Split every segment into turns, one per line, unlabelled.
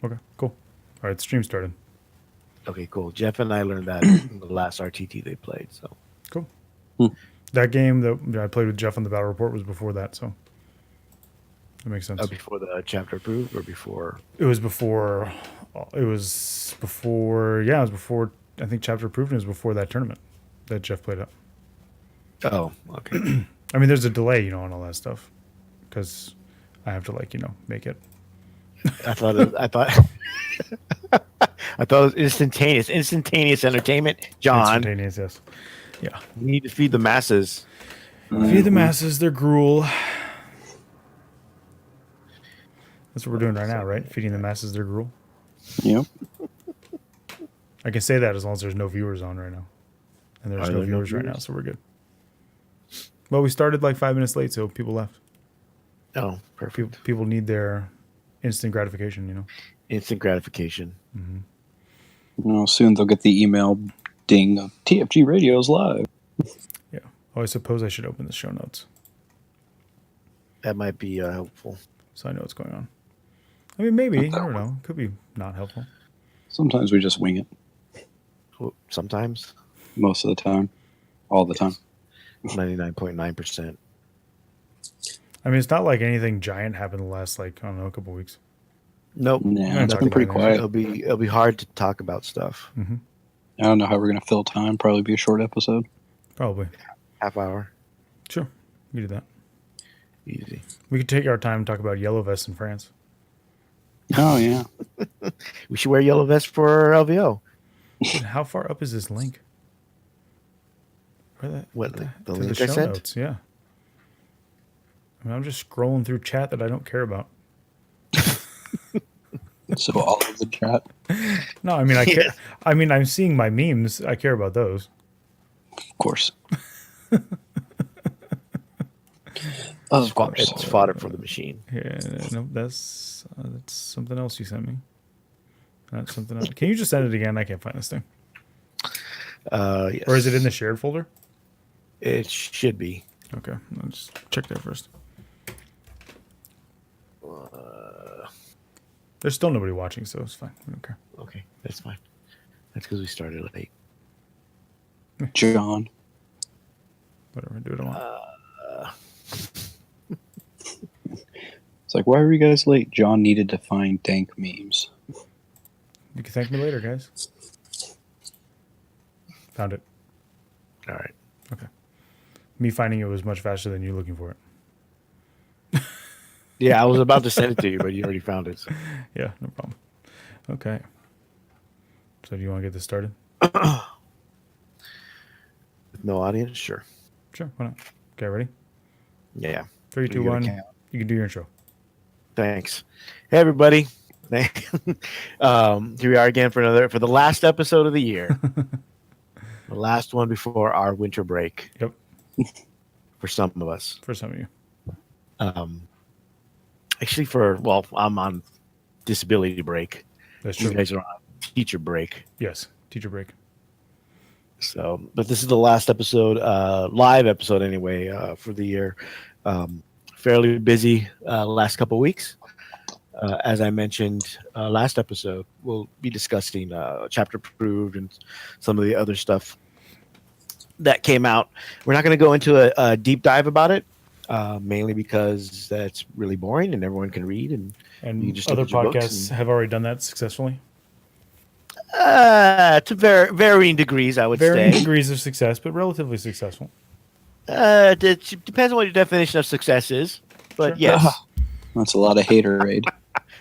Okay, cool. All right, the stream started.
Okay, cool. Jeff and I learned that in the last RTT they played. So
Cool.
Hmm.
That game that I played with Jeff on the battle report was before that, so that makes sense.
before the chapter approved or before?
It was before. It was before. Yeah, it was before. I think chapter approved. And it was before that tournament that Jeff played up.
Oh, okay.
I mean, there's a delay, on all that stuff, because I have to make it.
I thought I thought it was instantaneous entertainment. John,
Instantaneous, yes. Yeah.
we need to feed the masses.
Feed the masses their gruel. That's what we're doing right now, right? Feeding the masses their gruel.
Yep.
I can say that as long as there's no viewers on right now. And there's
Are
no
there no
viewers right now,
viewers?
so we're good. Well, we started like 5 minutes late, so people left.
Oh, perfect.
People need their instant gratification,
Instant gratification.
Soon they'll get the email ding of TFG Radio's live.
Yeah. Oh, I suppose I should open the show notes
That might be helpful.
so I know what's going on. I mean, maybe. I don't know. Could be not helpful.
Sometimes we just wing it.
Sometimes
Most of the time. All the time.
99.9%.
I mean, it's not like anything giant happened the last, a couple weeks.
Nope.
Yeah, it's
talk
been
about
pretty
it.
quiet.
It'll be hard to talk about stuff.
Mm-hmm.
I don't know how we're going to fill time. Probably be a short episode.
Probably.
Half hour.
Sure. We could do that.
Easy.
We could take our time and talk about yellow vests in France.
Oh, yeah.
We should wear yellow vest for LVO.
Dude, how far up is this link? Where
What, the
to
link
the
I
show
sent?
notes, yeah. I mean, I'm just scrolling through chat that I don't care about.
So all of the chat.
No, I mean I care. I mean, I'm seeing my memes. I care about those.
Of course. Of course.
It's fodder for the machine.
Yeah, no, that's something else you sent me. That's something else. Can you just send it again? I can't find this thing.
Yes.
Or is it in the shared folder?
It should be.
Okay, I'll just check that first. There's still nobody watching, so it's fine. We don't care.
Okay, that's fine. That's because we started late.
John.
Whatever, do what I want.
It's like, why were you guys late? John needed to find dank memes.
You can thank me later, guys. Found it.
All right.
Okay. Me finding it was much faster than you looking for it.
Yeah, I was about to send it to you, but you already found it. So.
Yeah, no problem. Okay. So do you want to get this started?
With no audience? Sure.
Sure, why not? Okay, ready?
Yeah.
3, 2,
You're gonna
1.
count.
You can do your intro.
Thanks. Hey, everybody. Here we are again for the last episode of the year. The last one before our winter break.
Yep.
For some of us.
For some of you.
Actually, I'm on disability break.
That's
You
true.
guys are on teacher break.
Yes. Teacher break.
So, but this is the last episode, live episode anyway, for the year. Fairly busy last couple of weeks. As I mentioned last episode, we'll be discussing chapter approved and some of the other stuff that came out. We're not going to go into a deep dive about it, mainly because that's really boring and everyone can read. And you just
other
look at your books
podcasts have already done that successfully.
to varying degrees, I would
Varying
say.
degrees of success, but relatively successful.
It depends on what your definition of success is. But
Sure.
yes.
That's a lot of haterade.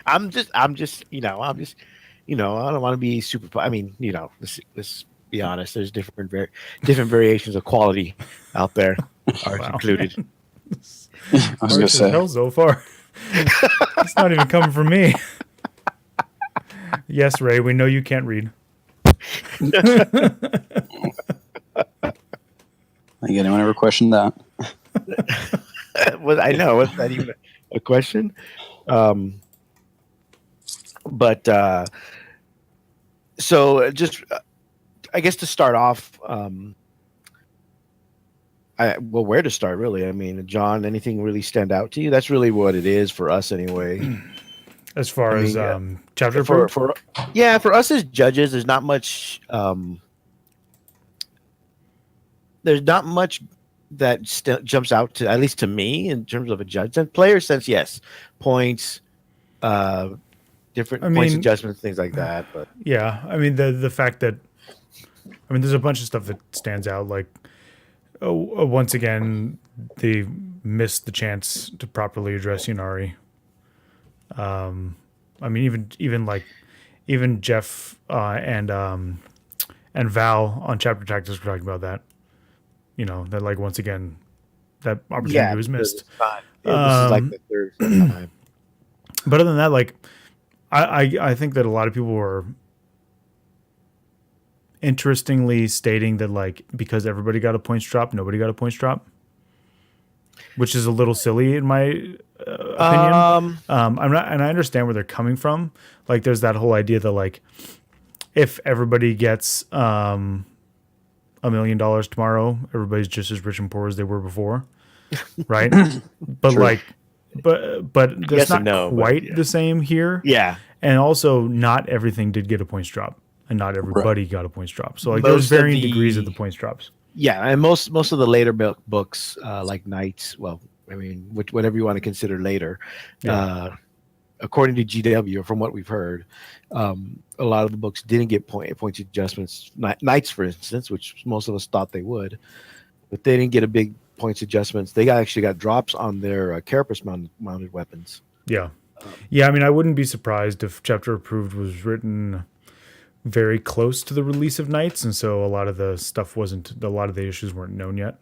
I'm just, I don't want to be super. I mean, let's be honest. There's different variations of quality out there, art
Wow.
included.
I was going
Harsh
to
as
say.
hell so far. It's not even coming from me. Yes, Ray, we know you can't read.
Like, anyone ever questioned that?
I know. Was that even a question? But so just, I guess to start off, where to start really? I mean, John, anything really stand out to you? That's really what it is for us anyway.
As far
I
as
mean,
chapter
for
approved?
for yeah, for us as judges, there's not much that jumps out to, at least to me, in terms of a judge. And player sense, yes, points, uh,
I
different points
mean,
adjustments, things like that. But
yeah. I mean, the fact that there's a bunch of stuff that stands out. Like, once again, they missed the chance to properly address Yunari. I mean, even Jeff and Val on Chapter Tactics were talking about that. That like once again that opportunity
yeah,
was
because
missed.
it's not. This is like the third, fourth time.
But other than that, like I think that a lot of people were interestingly stating that like because everybody got a points drop, nobody got a points drop, which is a little silly in my opinion. I'm not, and I understand where they're coming from. Like, there's that whole idea that like if everybody gets $1 million tomorrow, everybody's just as rich and poor as they were before, right? But
True.
like, but that's
Yes
not
and no, but
quite
yeah.
the same here.
Yeah,
And also, not everything did get a points drop, and not everybody got a points drop. So like, there's
most of
varying degrees of the
the
points drops.
yeah, and most of the later books, like Knights. Well, I mean, whatever you want to consider later.
Yeah.
According to GW, from what we've heard, a lot of the books didn't get points adjustments. Knights, for instance, which most of us thought they would, but they didn't get a big points adjustments. They actually got drops on their carapace mounted weapons.
Yeah. Yeah. I mean, I wouldn't be surprised if Chapter Approved was written very close to the release of Knights, and so a lot of the stuff a lot of the issues weren't known yet.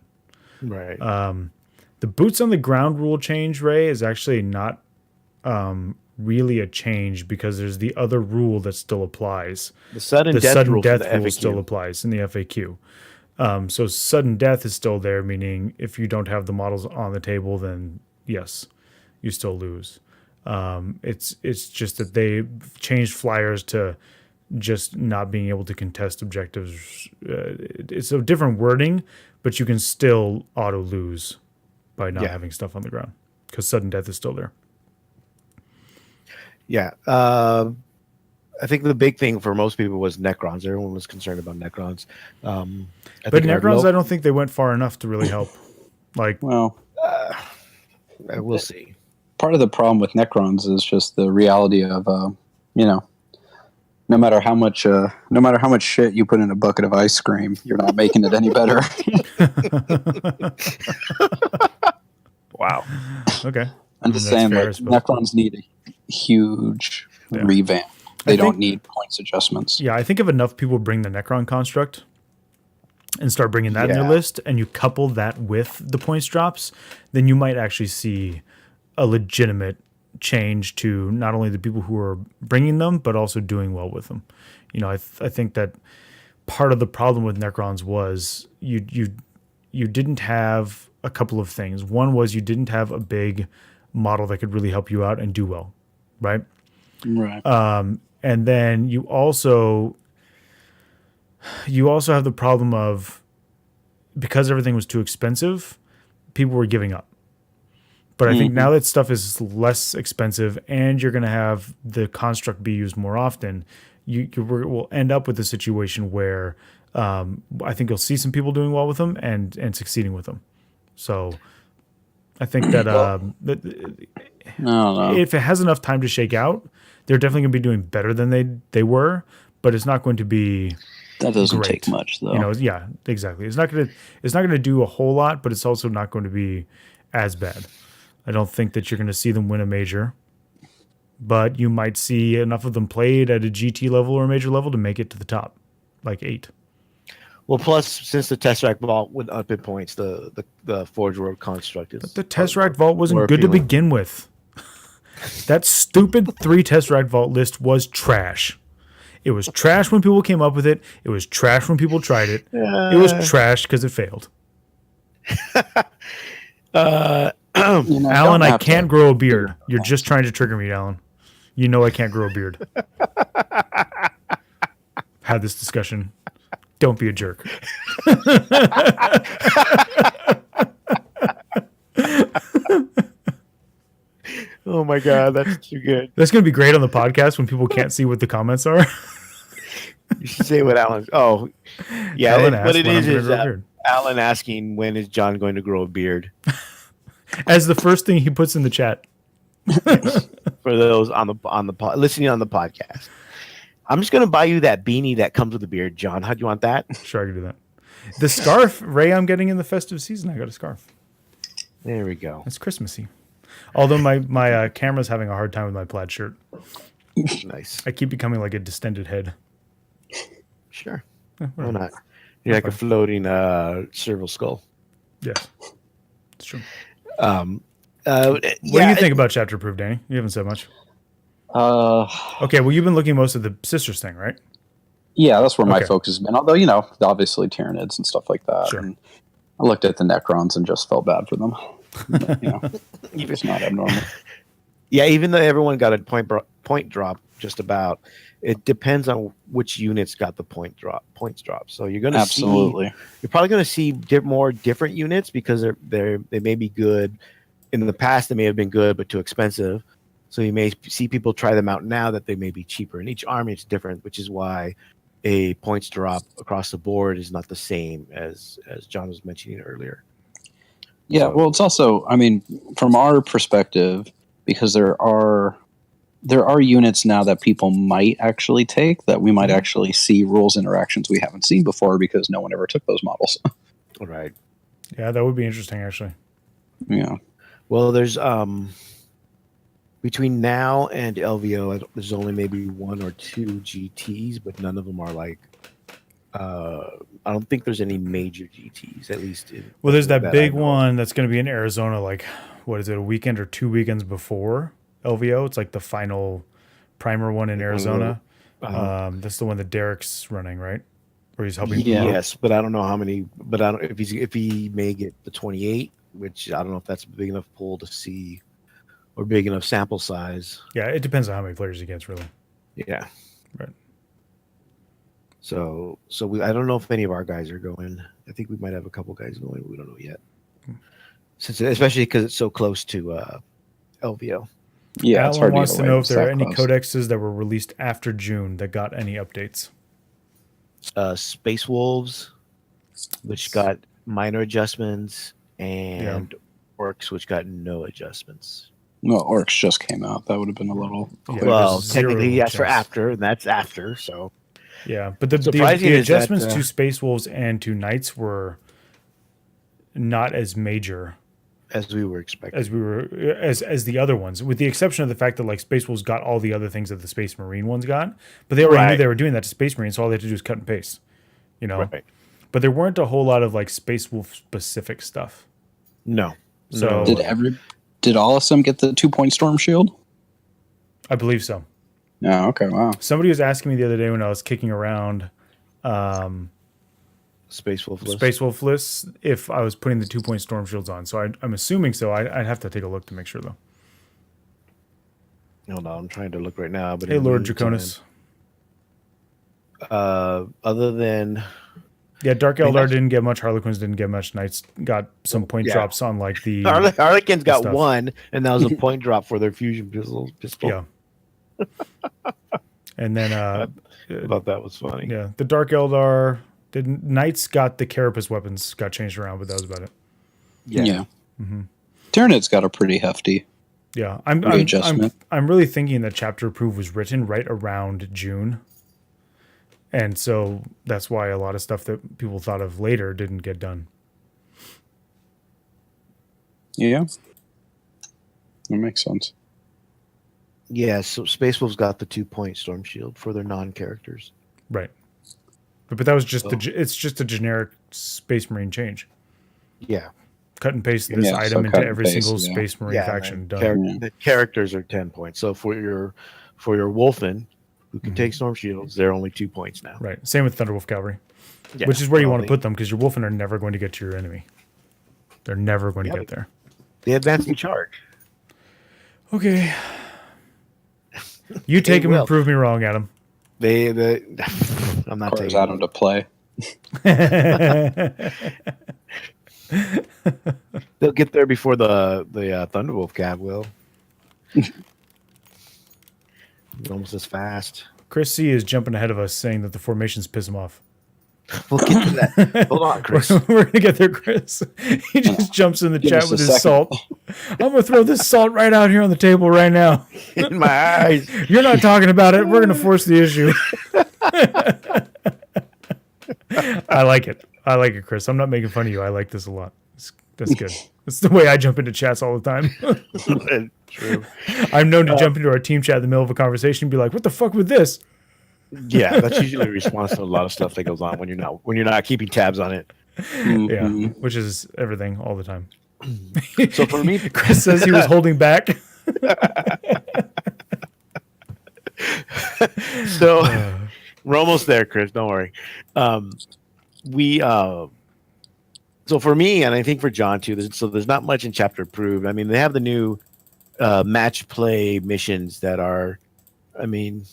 Right.
The boots on the ground rule change, Ray, is actually not really a change because there's the other rule that still applies.
The sudden
The
death
sudden
rule
death
for the
rule
FAQ.
still applies in the FAQ. So sudden death is still there, meaning if you don't have the models on the table, then yes, you still lose. It's just that they changed flyers to just not being able to contest objectives. It's a different wording, but you can still auto lose by not having stuff on the ground because sudden death is still there.
Yeah. I think the big thing for most people was Necrons. Everyone was concerned about Necrons.
But Necrons, I don't think they went far enough to really help. Like,
Well,
we'll see.
part of the problem with Necrons is just the reality of, no matter how much shit you put in a bucket of ice cream, you're not making it any better.
Wow.
okay.
I'm just
That's
saying,
fair,
like,
I suppose.
Necrons need a huge revamp. They don't need points adjustments.
Yeah, I think if enough people bring the Necron construct and start bringing that in their list, and you couple that with the points drops, then you might actually see a legitimate change to not only the people who are bringing them, but also doing well with them. I think that part of the problem with Necrons was you didn't have a couple of things. One was you didn't have a big model that could really help you out and do well, right?
Right.
And then you also have the problem of, because everything was too expensive, people were giving up. But I think now that stuff is less expensive and you're going to have the construct be used more often, you will end up with a situation where I think you'll see some people doing well with them and succeeding with them. So I think that, if it has enough time to shake out, they're definitely going to be doing better than they were, but it's not going to be
That doesn't
great.
take much, though.
Yeah, exactly. It's not going to do a whole lot, but it's also not going to be as bad. I don't think that you're going to see them win a major, but you might see enough of them played at a GT level or a major level to make it to the top, like 8.
Well, plus, since the Tesseract Vault would up in points, the Forge World construct is.
But the Tesseract Vault wasn't
more
good to
appealing.
begin with. That stupid 3 Tesseract Vault list was trash. It was trash when people came up with it. It was trash when people tried it. It was trash because it failed. Alan, I can't grow a beard. You're just trying to trigger me, Alan. You know I can't grow a beard. Had this discussion. Don't be a jerk.
Oh my god, that's too good.
That's going to be great on the podcast when people can't see what the comments are.
You should say what Alan. Oh, yeah.
Alan
What
asked
it
when I'm
is
gonna
is
grow a beard.
Alan asking when is John going to grow a beard.
As the first thing he puts in the chat.
For those listening on the podcast, I'm just going to buy you that beanie that comes with a beard, John. How do you want that?
Sure, I can do that. The scarf, Ray, I'm getting in the festive season. I got a scarf.
There we go.
It's Christmassy. Although my camera's having a hard time with my plaid shirt.
Nice.
I keep becoming like a distended head.
Sure.
Yeah,
Why
whatever.
not? You're like a floating cervical skull.
Yes. It's true.
What
What do you think about Chapter Approved, Danny? You haven't said much. Okay, well, you've been looking most of the Sisters thing, right?
Yeah, that's where my
Okay.
focus has been. Although, obviously Tyranids and stuff like that.
Sure.
And I looked at the Necrons and just felt bad for them. But, it's not abnormal.
Yeah, even though everyone got a point drop, just about, it depends on which units got the points drop. So you're going to
Absolutely.
You're probably going to see more different units because they may be good. In the past, they may have been good but too expensive. So you may see people try them out now that they may be cheaper. And each army is different, which is why a points drop across the board is not the same as John was mentioning earlier.
Yeah,
So-
well, it's also, from our perspective, because there are units now that people might actually take that we might actually see rules interactions we haven't seen before because no one ever took those models.
All right.
Yeah, that would be interesting, actually.
Yeah.
Well, there's between now and LVO, there's only maybe 1 or 2 GTs, but none of them are like. I don't think there's any major GTs, at least.
Well, there's that
I
big
know of.
one that's going to be in Arizona, like, what is it, a weekend or 2 weekends before LVO? It's like the final primer one in Arizona. That's the one that Derek's running, right? Where he's helping.
Yeah.
Yes, but I don't know how many. But I don't if he may get the 28, which I don't know if that's a big enough pool to see, or big enough sample size.
Yeah, it depends on how many players he gets, really.
Yeah.
Right.
So I don't know if any of our guys are going. I think we might have a couple guys going. But we don't know yet. Especially because it's so close to LVO.
Yeah, it's
Alan
hard
wants to
get away
know
with
if there are
that
any
close.
codexes that were released after June that got any updates.
Space Wolves, which got minor adjustments, and Orcs, which got no adjustments.
Well, Orcs just came out. That would have been a little.
Yeah,
Well,
there's zero
technically, yes, for
chance.
after, and that's after. So
Yeah, but the
Surprising is that,
adjustments to Space Wolves and to Knights were not as major
as we were expecting.
as the other ones, with the exception of the fact that like Space Wolves got all the other things that the Space Marine ones got, but they already knew
Right.
they were doing that to Space Marine, so all they had to do is cut and paste,
Right.
But there weren't a whole lot of like Space Wolf specific stuff.
No.
So
Did all of them get the 2-point storm shield?
I believe so.
Yeah. Okay. Wow.
Somebody was asking me the other day when I was kicking around
Space Wolf list.
Space Wolf lists if I was putting the 2-point storm shields on. So I'm assuming so. I'd have to take a look to make sure though.
Hold on, I'm trying to look right now. But
Hey,
in the
Lord
meantime,
Draconis.
Other than
Yeah, Dark
I mean,
Eldar
that's-
didn't get much. Harlequins didn't get much. Knights got some point
Yeah.
drops on like the
Harlequin's got
stuff.
1, and that was a point drop for their fusion pistol.
yeah. And then
I thought that was funny.
yeah, the Dark Eldar didn't. Knights got the Carapace weapons got changed around, but that was about it.
Yeah.
Mm-hmm.
Tyranid's got a pretty hefty.
Yeah,
Readjustment.
I'm really thinking that Chapter Approved was written right around June, and so that's why a lot of stuff that people thought of later didn't get done.
Yeah. That makes sense.
Yeah, so Space Wolves got the 2-point storm shield for their non-characters.
Right, but that was just
Oh.
it's just a generic Space Marine change.
Yeah.
Cut and paste this
Yeah, so
item into
cut and
every
paste,
single
yeah.
Space Marine faction.
man.
Done.
The characters are 10 points. So for your Wolfen, who can take storm shields, they're only 2 points now.
Right. Same with Thunderwolf Cavalry,
Yeah,
which is where you
well,
want to put them because your Wolfen are never going to get to your enemy. They're never going to get there.
They advance in charge.
Okay. You take him
will.
and prove me wrong, Adam.
I'm not
Requires
taking
Adam to play.
They'll get there before the Thunderwolf Cav will. You're almost as fast.
Chris C is jumping ahead of us, saying that the formations piss him off.
We'll get to that. Hold on, Chris.
We're gonna get there, Chris. He just jumps in the
Give
chat
us
with
a
his
second.
salt. I'm gonna throw this salt right out here on the table right now.
In my eyes.
You're not talking about it. We're gonna force the issue. I like it. I like it, Chris. I'm not making fun of you. I like this a lot. That's good. That's the way I jump into chats all the time.
True.
I'm known to jump into our team chat in the middle of a conversation and be like, "What the fuck with this?"
Yeah, that's usually a response to a lot of stuff that goes on when you're not keeping tabs on it.
Yeah, which is everything all the time.
So for me,
Chris says he was holding back.
So we're almost there, Chris. Don't worry. So for me, and I think for John too, there's not much in chapter approved. I mean, they have the new match play missions that are, I mean,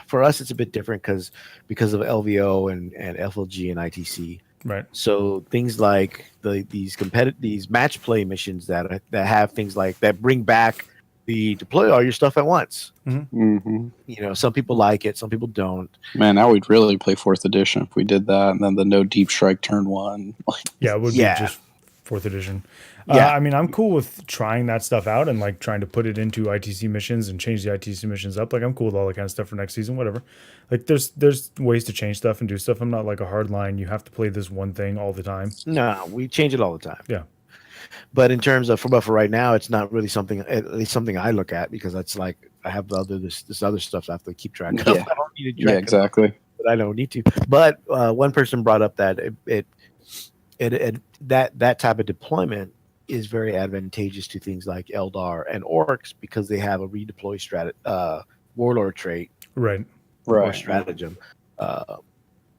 for us it's a bit different because of LVO and FLG and ITC.
Right.
So things like these match play missions that have things like that bring back the deploy all your stuff at once.
Mm-hmm.
You know, some people like it, some people don't.
Man, now we'd really play 4th edition if we did that, and then the no deep strike turn 1.
Yeah, it would be just 4th edition.
Yeah.
I mean, I'm cool with trying that stuff out and like trying to put it into ITC missions and change the ITC missions up. Like, I'm cool with all that kind of stuff for next season, whatever. Like, there's ways to change stuff and do stuff. I'm not like a hard line. You have to play this one thing all the time.
No, we change it all the time.
Yeah.
But in terms of for right now, it's not really something. At least something I look at because that's like I have this other stuff I have to keep track of.
Yeah.
I don't need to track
Exactly.
but I don't need to. But one person brought up that that type of deployment is very advantageous to things like Eldar and Orcs because they have a redeploy warlord trait
Right.
or stratagem.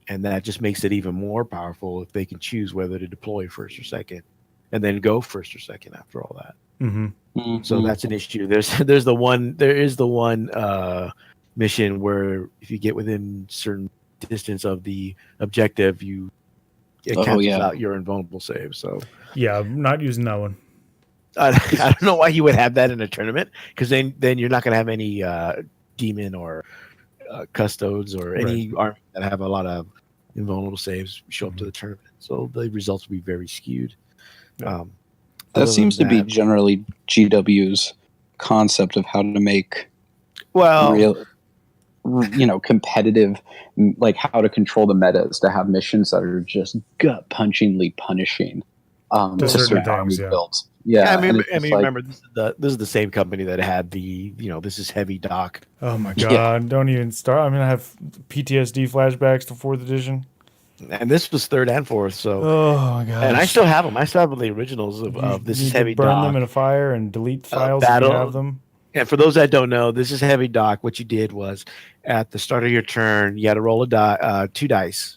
And that just makes it even more powerful if they can choose whether to deploy first or second, and then go first or second after all that.
Mm-hmm.
So that's an issue. There is the one mission where if you get within certain distance of the objective, it cancels out your invulnerable save. So
yeah, I'm not using that one.
I don't know why you would have that in a tournament because then you're not going to have any demon or custodes or any army that have a lot of invulnerable saves show up to the tournament. So the results will be very skewed.
That seems to be generally GW's concept of how to make real, competitive, like how to control the metas, to have missions that are just gut-punchingly punishing to certain army builds. Yeah,
I mean, remember this is the same company that had this is heavy doc.
Oh my god! Don't even start. I mean, I have PTSD flashbacks to 4th edition.
And this was 3rd and 4th, so
my god!
And I still have them. I still have the originals of this is heavy
burn
doc.
them in a fire and delete files if you have them.
And for those that don't know, this is heavy doc. What you did was at the start of your turn, you had to roll a 2 dice,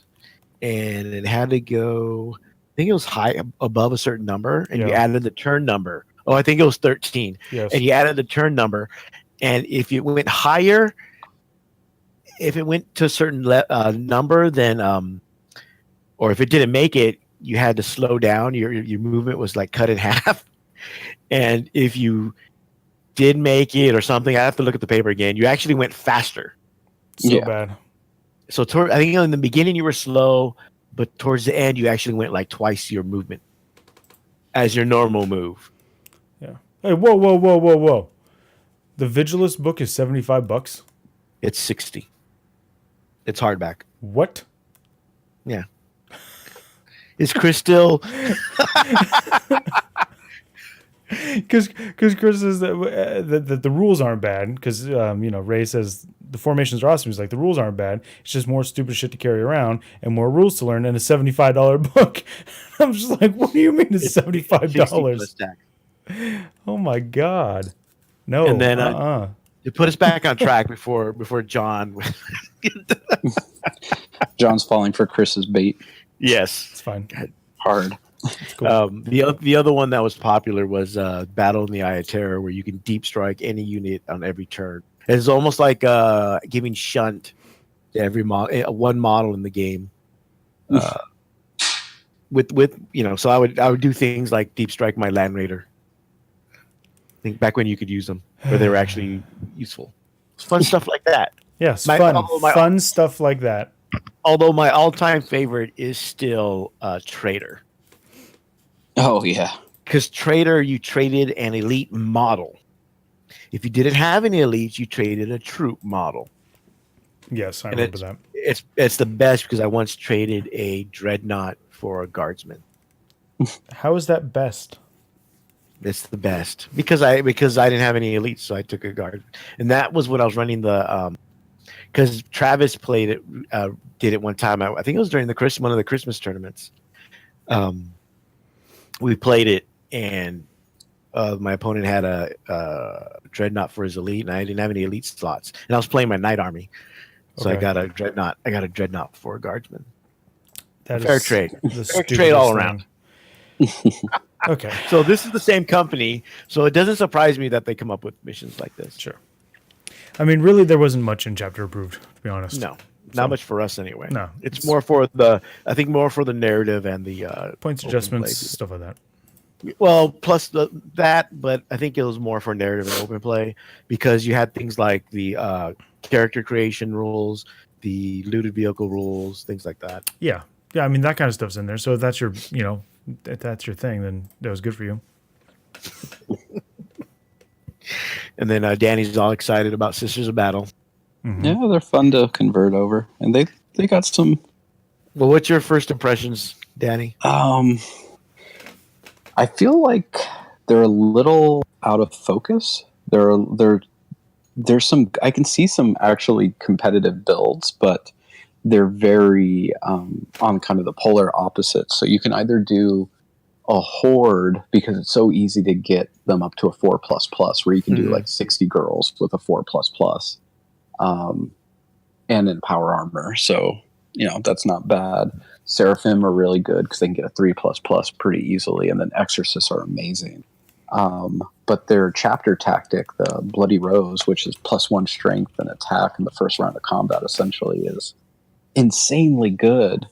and it had to go. I think it was high above a certain number, and you added the turn number. Oh, I think it was 13.
Yes.
And you added the turn number, and if it went higher, if it went to a certain number, then or if it didn't make it, you had to slow down. Your movement was like cut in half. And if you did make it or something, I have to look at the paper again. You actually went faster.
So bad.
So I think in the beginning you were slow, but towards the end you actually went like twice your movement as your normal move.
Yeah. Hey, whoa. The Vigilist book is $75.
It's 60. It's hardback.
What?
Yeah. Is Chris still?
Because Chris says that the rules aren't bad. Because Ray says the formations are awesome. He's like, the rules aren't bad. It's just more stupid shit to carry around and more rules to learn in a $75 book. I'm just like, what do you mean it's $75? Oh my god, no.
And then to put us back on track before John.
John's falling for Chris's bait.
Yes,
it's fine.
Hard.
It's cool.
The other one that was popular was Battle in the Eye of Terror, where you can deep strike any unit on every turn. It's almost like giving shunt to every one model in the game. So I would do things like deep strike my Land Raider. think back when you could use them, where they were actually useful. It's fun stuff like that.
Yes,
although
fun stuff like that.
Although my all-time favorite is still Trader.
Oh yeah.
Because Trader, you traded an elite model. If you didn't have any elites, you traded a troop model.
Yes, I remember that.
It's the best because I once traded a dreadnought for a guardsman.
How is that best?
It's the best because I didn't have any elites, so I took a guard, and that was when I was running the because Travis played it, did it one time. I think it was during one of the Christmas tournaments. We played it, and my opponent had a dreadnought for his elite, and I didn't have any elite slots, and I was playing my knight army, so I got a dreadnought. I got a dreadnought for a guardsman. Fair trade. Fair trade all around.
Okay.
So this is the same company, so it doesn't surprise me that they come up with missions like this.
Sure. I mean, really, there wasn't much in Chapter Approved, to be honest.
No, not much for us anyway.
No,
it's more for the narrative and the
points adjustments, stuff like that.
Well, plus that, but I think it was more for narrative and open play because you had things like the character creation rules, the looted vehicle rules, things like that.
Yeah. I mean, that kind of stuff's in there. So if that's your, if that's your thing, then that was good for you.
And then Danny's all excited about Sisters of Battle.
Mm-hmm. Yeah, they're fun to convert over, and they got some.
Well, what's your first impressions, Danny?
I feel like they're a little out of focus. There's some. I can see some actually competitive builds, but they're very on kind of the polar opposite. So you can either do a horde because it's so easy to get them up to a 4++, where you can do like 60 girls with a 4++, and in power armor. So that's not bad. Seraphim are really good because they can get a 3++ pretty easily, and then Exorcists are amazing. But their chapter tactic, the Bloody Rose, which is +1 strength and attack in the first round of combat, essentially is insanely good.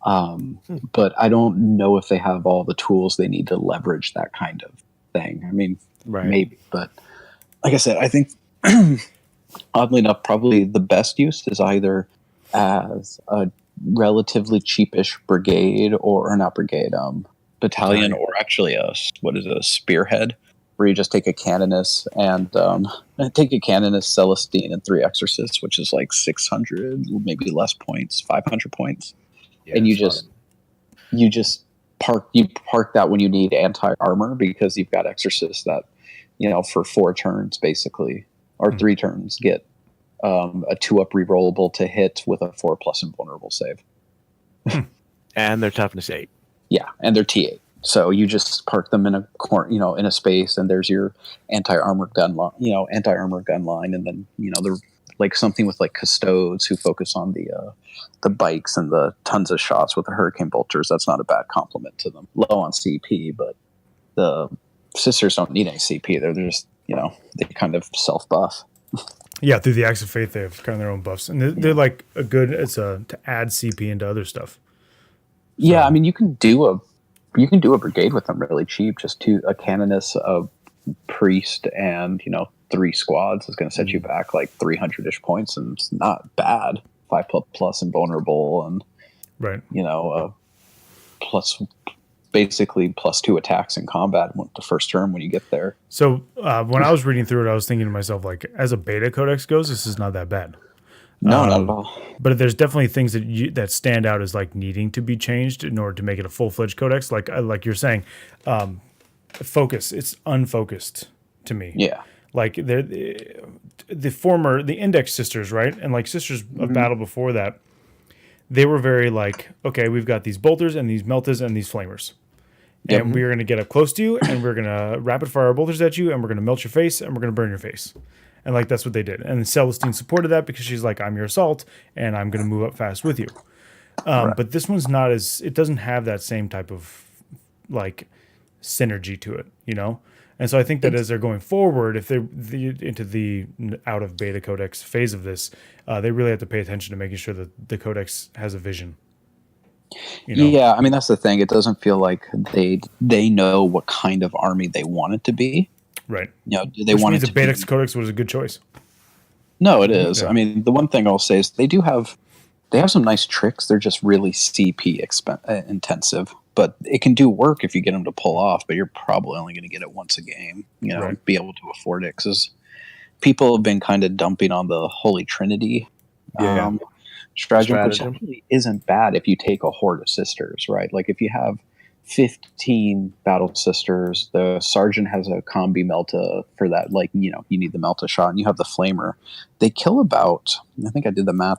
But I don't know if they have all the tools they need to leverage that kind of thing. I mean, maybe, but like I said, I think oddly enough, probably the best use is either as a relatively cheapish brigade or not brigade, battalion, or actually a spearhead, where you just take a canoness and Celestine and 3 exorcists, which is like 600, maybe less points, 500 points. Yeah, and you just park that when you need anti-armor, because you've got exorcists that, for 4 turns basically, or 3 turns, get a 2-up rerollable to hit with a 4+ invulnerable save.
And they're toughness 8.
Yeah, and they're T8. So you just park them in a corner, in a space, and there's your anti-armor gun line, and then they're like something with like custodes who focus on the bikes and the tons of shots with the hurricane bolters. That's not a bad compliment to them. Low on CP, but the sisters don't need any CP. They're just they kind of self buff.
Yeah, through the Acts of Faith, they have kind of their own buffs, and they're like to add CP into other stuff. So.
Yeah, I mean you can do a brigade with them really cheap. Just a canoness, a priest, and 3 squads is going to set you back like 300-ish points, and it's not bad. 5+ invulnerable, and basically +2 attacks in combat the first turn when you get there.
So when I was reading through it, I was thinking to myself, like, as a beta codex goes, this is not that bad.
No, not at all.
But there's definitely things that stand out as like needing to be changed in order to make it a full-fledged codex. Like you're saying, focus. It's unfocused to me.
Yeah.
Like the Index sisters, right? And like Sisters of Battle before that, they were very like, okay, we've got these bolters and these meltas and these flamers. And we're going to get up close to you, and we're going to rapid fire our bolters at you, and we're going to melt your face, and we're going to burn your face. And like that's what they did. And Celestine supported that because she's like, I'm your assault, and I'm going to move up fast with you. But this one's not it doesn't have that same type of like synergy to it, And so I think that as they're going forward, if they're into the out of beta codex phase of this, they really have to pay attention to making sure that the codex has a vision.
Yeah, I mean that's the thing. It doesn't feel like they know what kind of army they want it to be.
Right.
Do they
Which
want
means
it
the
to
Betax
be?
Codex was a good choice.
No, it is.
Yeah.
I mean, the one thing I'll say is they have some nice tricks. They're just really CP intensive, but it can do work if you get them to pull off. But you're probably only going to get it once a game.
Right.
Be able to afford it because people have been kind of dumping on the Holy Trinity stratagem, which actually isn't bad if you take a horde of sisters, right? Like if you have 15 battle sisters, the sergeant has a combi melta for that. Like, you need the melta shot, and you have the flamer. They kill about, I think I did the math,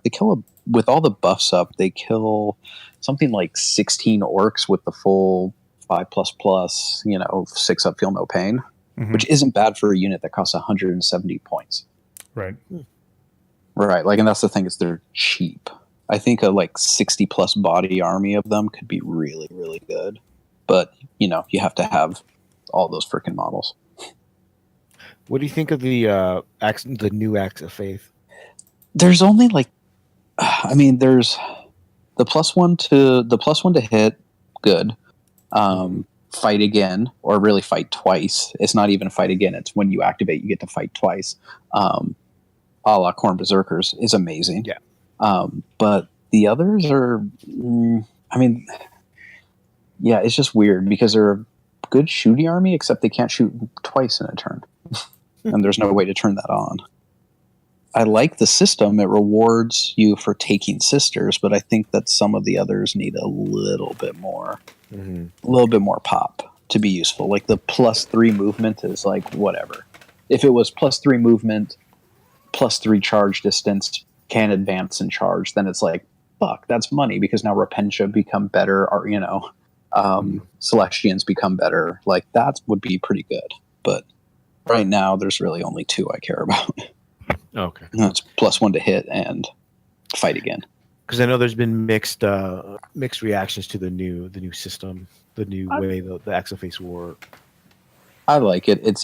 with all the buffs up, they kill something like 16 orcs with the full 5++, 6 up, feel no pain, which isn't bad for a unit that costs 170 points.
Right.
Right, and that's the thing, is they're cheap. I think a 60+ body army of them could be really, really good. But, you have to have all those freaking models.
What do you think of the new Acts of Faith?
There's only there's the +1 to hit, good. Fight again, or really fight twice. It's not even fight again. It's when you activate, you get to fight twice. A la Khorne Berserkers is amazing.
Yeah.
But the others are, it's just weird because they're a good shooty army, except they can't shoot twice in a turn. And there's no way to turn that on. I like the system. It rewards you for taking sisters, but I think that some of the others need a little bit more, pop to be useful. Like the +3 movement is whatever. If it was +3 movement, +3 charge distance, can advance and charge, then it's fuck, that's money, because now Repentia become better, or Celestians become better. That would be pretty good. But right now there's really only 2 I care about.
Okay.
And that's +1 to hit and fight again.
Because I know there's been mixed reactions to the new system, the new way the Acts of Faith work.
I like it. It's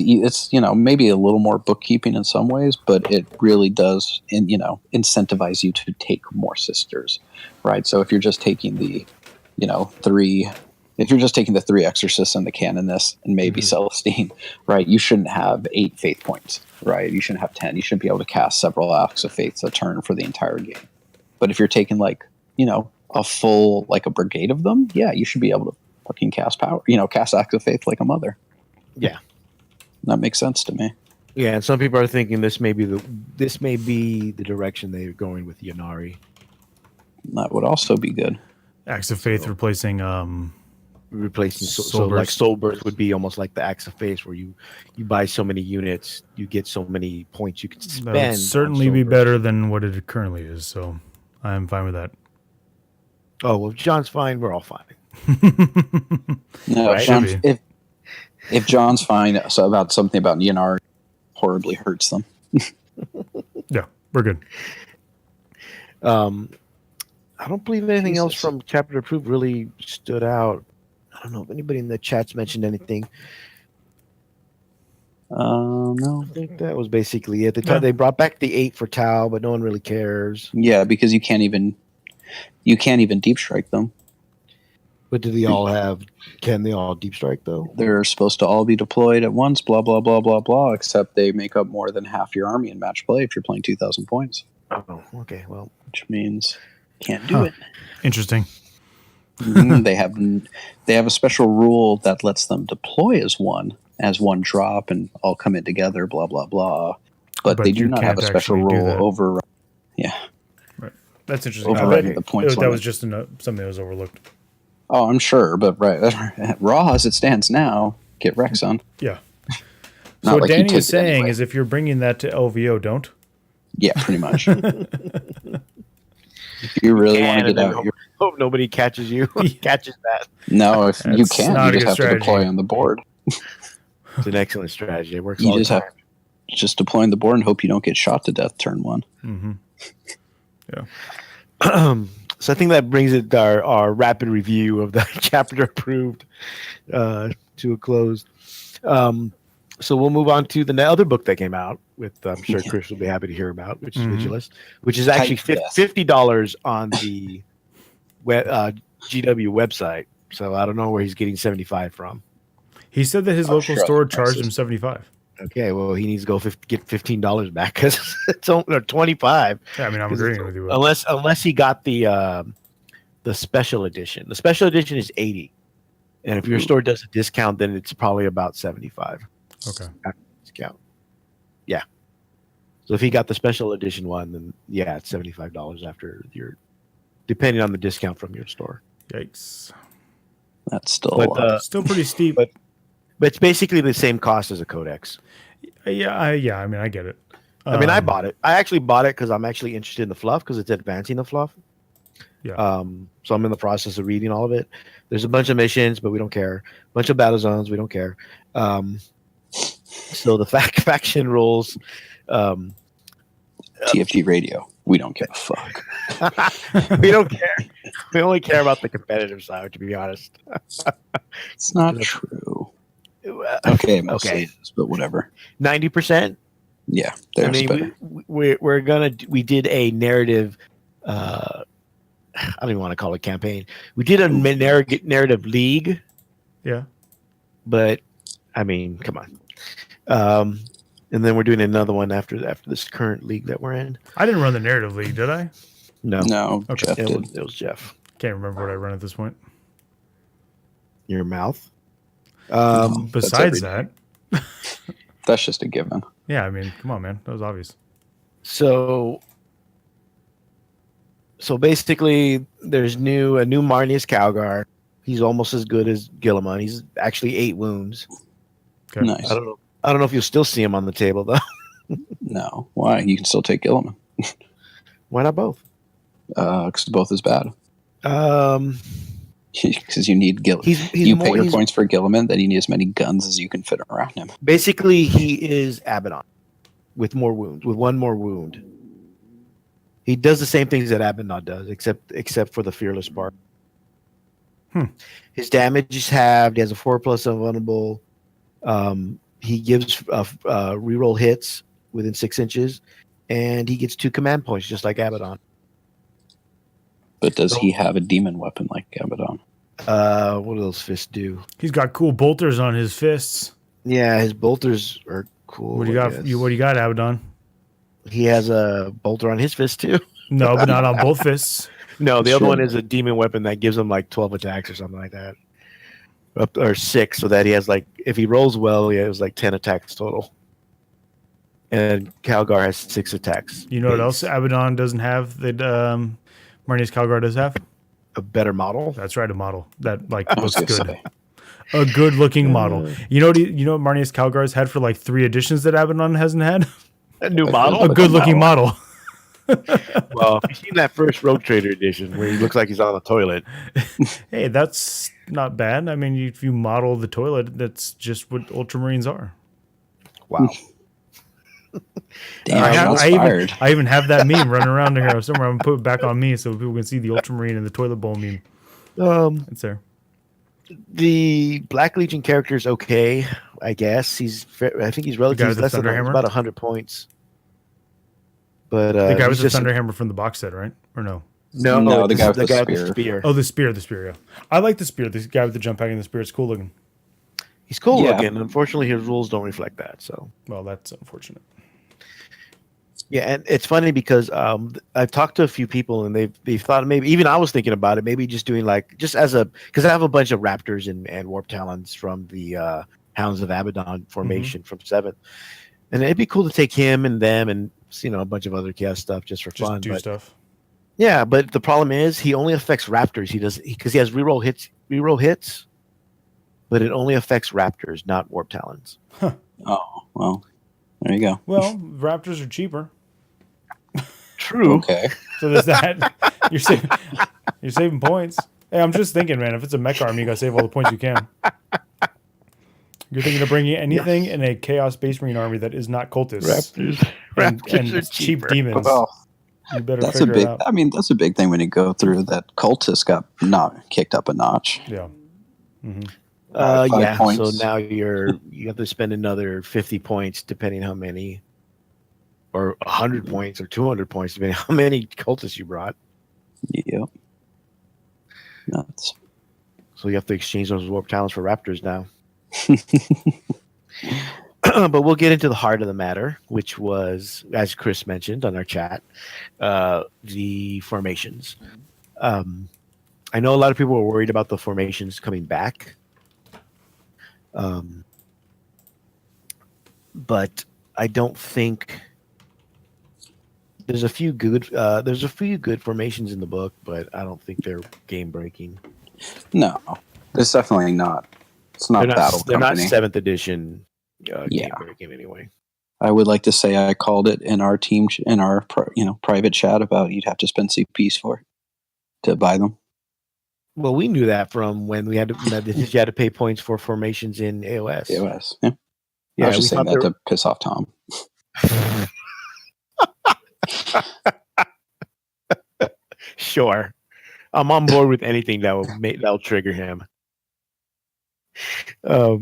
maybe a little more bookkeeping in some ways, but it really does incentivize you to take more sisters, right? So if you're just taking the 3, if you're just taking the 3 exorcists and the canoness and maybe Celestine, right, you shouldn't have 8 faith points, right? You shouldn't have 10. You should be able to cast several Acts of Faith a turn for the entire game. But if you're taking a full a brigade of them, yeah, you should be able to fucking cast power, cast Acts of Faith like a mother.
Yeah,
that makes sense to me.
Yeah, and some people are thinking this may be the direction they're going with Yanari.
That would also be good.
Acts of Faith replacing
Soul Burst would be almost like the Acts of Faith, where you buy so many units, you get so many points you can spend.
That would certainly be better than what it currently is, so I'm fine with that.
Oh well, if John's fine, we're all fine.
No, right? If John's fine about something about Yanari horribly hurts them.
Yeah, we're good.
I don't believe anything else from Chapter Approved really stood out. I don't know if anybody in the chat's mentioned anything.
No.
I think that was basically it. They brought back the 8 for Tau, but no one really cares.
Yeah, because you can't even deep strike them.
But do they all have? Can they all deep strike though?
They're supposed to all be deployed at once. Blah blah blah blah blah. Except they make up more than half your army in match play if you're playing 2,000 points.
Oh, okay. Well,
which means can't do it.
Interesting.
They have a special rule that lets them deploy as one drop and all come in together. Blah blah blah. But they do not have a special rule over. Yeah.
Right. That's interesting.
Overriding the points.
That was just something that was overlooked.
Oh, I'm sure, but right, Raw as it stands now, get Rex on.
Yeah. So what Danny is saying is, if you're bringing that to LVO, don't.
Yeah, pretty much. If you really want to get out,
hope nobody catches you. Catches that.
No, if you can't, you just have to deploy on the board.
It's an excellent strategy. It works.
You just have deploy on the board and hope you don't get shot to death turn 1.
Mm-hmm.
Yeah. So I think that brings it our rapid review of the Chapter Approved to a close. So we'll move on to the other book that came out, with I'm sure Chris will be happy to hear about, which is Vigilus, which is actually $50 on the GW website. So I don't know where he's getting $75 from.
He said that his local store charged him $75.
Okay, well, he needs to go get $15 back because it's only or 25.
Yeah, I mean, I'm agreeing with you.
Unless he got the special edition. The special edition is 80, and if your store does a discount, then it's probably about 75.
Okay.
After discount. Yeah. So if he got the special edition one, then yeah, it's $75 after your, depending on the discount from your store.
Yikes.
That's still a lot.
Still pretty steep.
But it's basically the same cost as a Codex.
Yeah. I mean, I get it.
I mean, I bought it. I actually bought it because I'm actually interested in the fluff because it's advancing the fluff.
Yeah.
So I'm in the process of reading all of it. There's a bunch of missions, but we don't care. A bunch of battle zones, we don't care. So the faction rules.
TFG radio. We don't give a fuck.
We don't care. We only care about the competitive side, to be honest.
It's not true. Okay, mostly it is, but whatever.
90%.
Yeah,
I mean, we did a narrative. I don't even want to call it campaign. We did a narrative league.
Yeah.
But I mean, come on. And then we're doing another one after this current league that we're in.
I didn't run the narrative league, did I?
No.
Okay.
Jeff did.
It was Jeff.
Can't remember what I run at this point.
Your mouth.
Besides that,
that's just a given.
yeah, I mean, come on, man. That was obvious.
So basically, there's a new Marnius Calgar. He's almost as good as Gilliman. He's actually 8 wounds.
Okay.
Nice.
I don't know if you'll still see him on the table though.
No. Why? You can still take Gilliman.
Why not both?
Because both is bad. Because you need Gilliman. You pay your points for Gilliman, then you need as many guns as you can fit around him.
Basically, he is Abaddon with more wounds, with one more wound. He does the same things that Abaddon does, except for the fearless part. His damage is halved. He has a 4+ invulnerable. He gives reroll hits within 6 inches, and he gets 2 command points, just like Abaddon.
But does he have a demon weapon like Abaddon?
What do those fists do?
He's got cool bolters on his fists.
Yeah, his bolters are cool.
What do you got? What do you got, Abaddon?
He has a bolter on his fist too.
No, but not on both fists.
No, the other one is a demon weapon that gives him like 12 attacks or something like that. Or 6, so that he has like, if he rolls well, he has like 10 attacks total. And Calgar has 6 attacks.
You know what else Abaddon doesn't have that Marnius Calgar does have?
A better model.
That's right, a model that like
I was
looks
gonna
good.
say.
A good looking model. You know what Marnius Calgar's had for like 3 editions that Abaddon hasn't had?
A new model.
A good looking model.
Well, you've seen that first Rogue Trader edition where he looks like he's on the toilet.
Hey, that's not bad. I mean, if you model the toilet, that's just what Ultramarines are.
Wow.
Damn,
I even have that meme running around here somewhere. I'm gonna put it back on me so people can see the Ultramarine and the toilet bowl meme. It's there.
The Black Legion character is okay, I guess. I think he's relatively less than about 100 points. But
the guy with the Thunderhammer from the box set, right? Or no?
No, the guy with
the spear.
Oh, the spear, yeah. I like the spear. This guy with the jump pack and the spear, it's cool looking.
He's cool looking. Unfortunately, his rules don't reflect that. So,
well, that's unfortunate.
Yeah, and it's funny because I've talked to a few people and they've thought maybe, even I was thinking about it, maybe just doing like because I have a bunch of Raptors and Warp Talons from the Hounds of Abaddon formation from 7th, and it'd be cool to take him and them and a bunch of other chaos stuff just for fun.
Do stuff.
Yeah, but the problem is he only affects Raptors. He does because he has reroll hits, but it only affects Raptors, not Warp Talons.
Huh.
Oh well, there you go.
Well, Raptors are cheaper.
True.
Okay.
So there's that. You're saving points. Hey, I'm just thinking, man. If it's a mech army, you gotta save all the points you can. You're thinking of bringing anything in a Chaos Space Marine army that is not cultists.
Raptors are
cheap
cheaper.
demons.
Well,
You better
that's
figure
a big.
it out.
I mean, that's a big thing when you go through that. Cultists got not kicked up a notch.
Yeah. Mm-hmm.
5 points.
So now you have to spend another 50 points, depending how many, or 100 points or 200 points, depending how many cultists you brought.
Yep. Nuts.
So you have to exchange those Warp Talons for Raptors now. but we'll get into the heart of the matter, which was, as Chris mentioned on our chat, the formations. I know a lot of people were worried about the formations coming back, but I don't think there's a few good formations in the book, but I don't think they're game breaking.
No, it's definitely not. It's not Battle
They're not
Company.
7th edition game breaking anyway.
I would like to say I called it in our team, in our private chat about you'd have to spend CPs to buy them.
Well, we knew that from when we had to you had to pay points for formations in AOS.
Yeah.
Yeah,
I was just saying that to piss off Tom.
Sure, I'm on board with anything that'll trigger him. I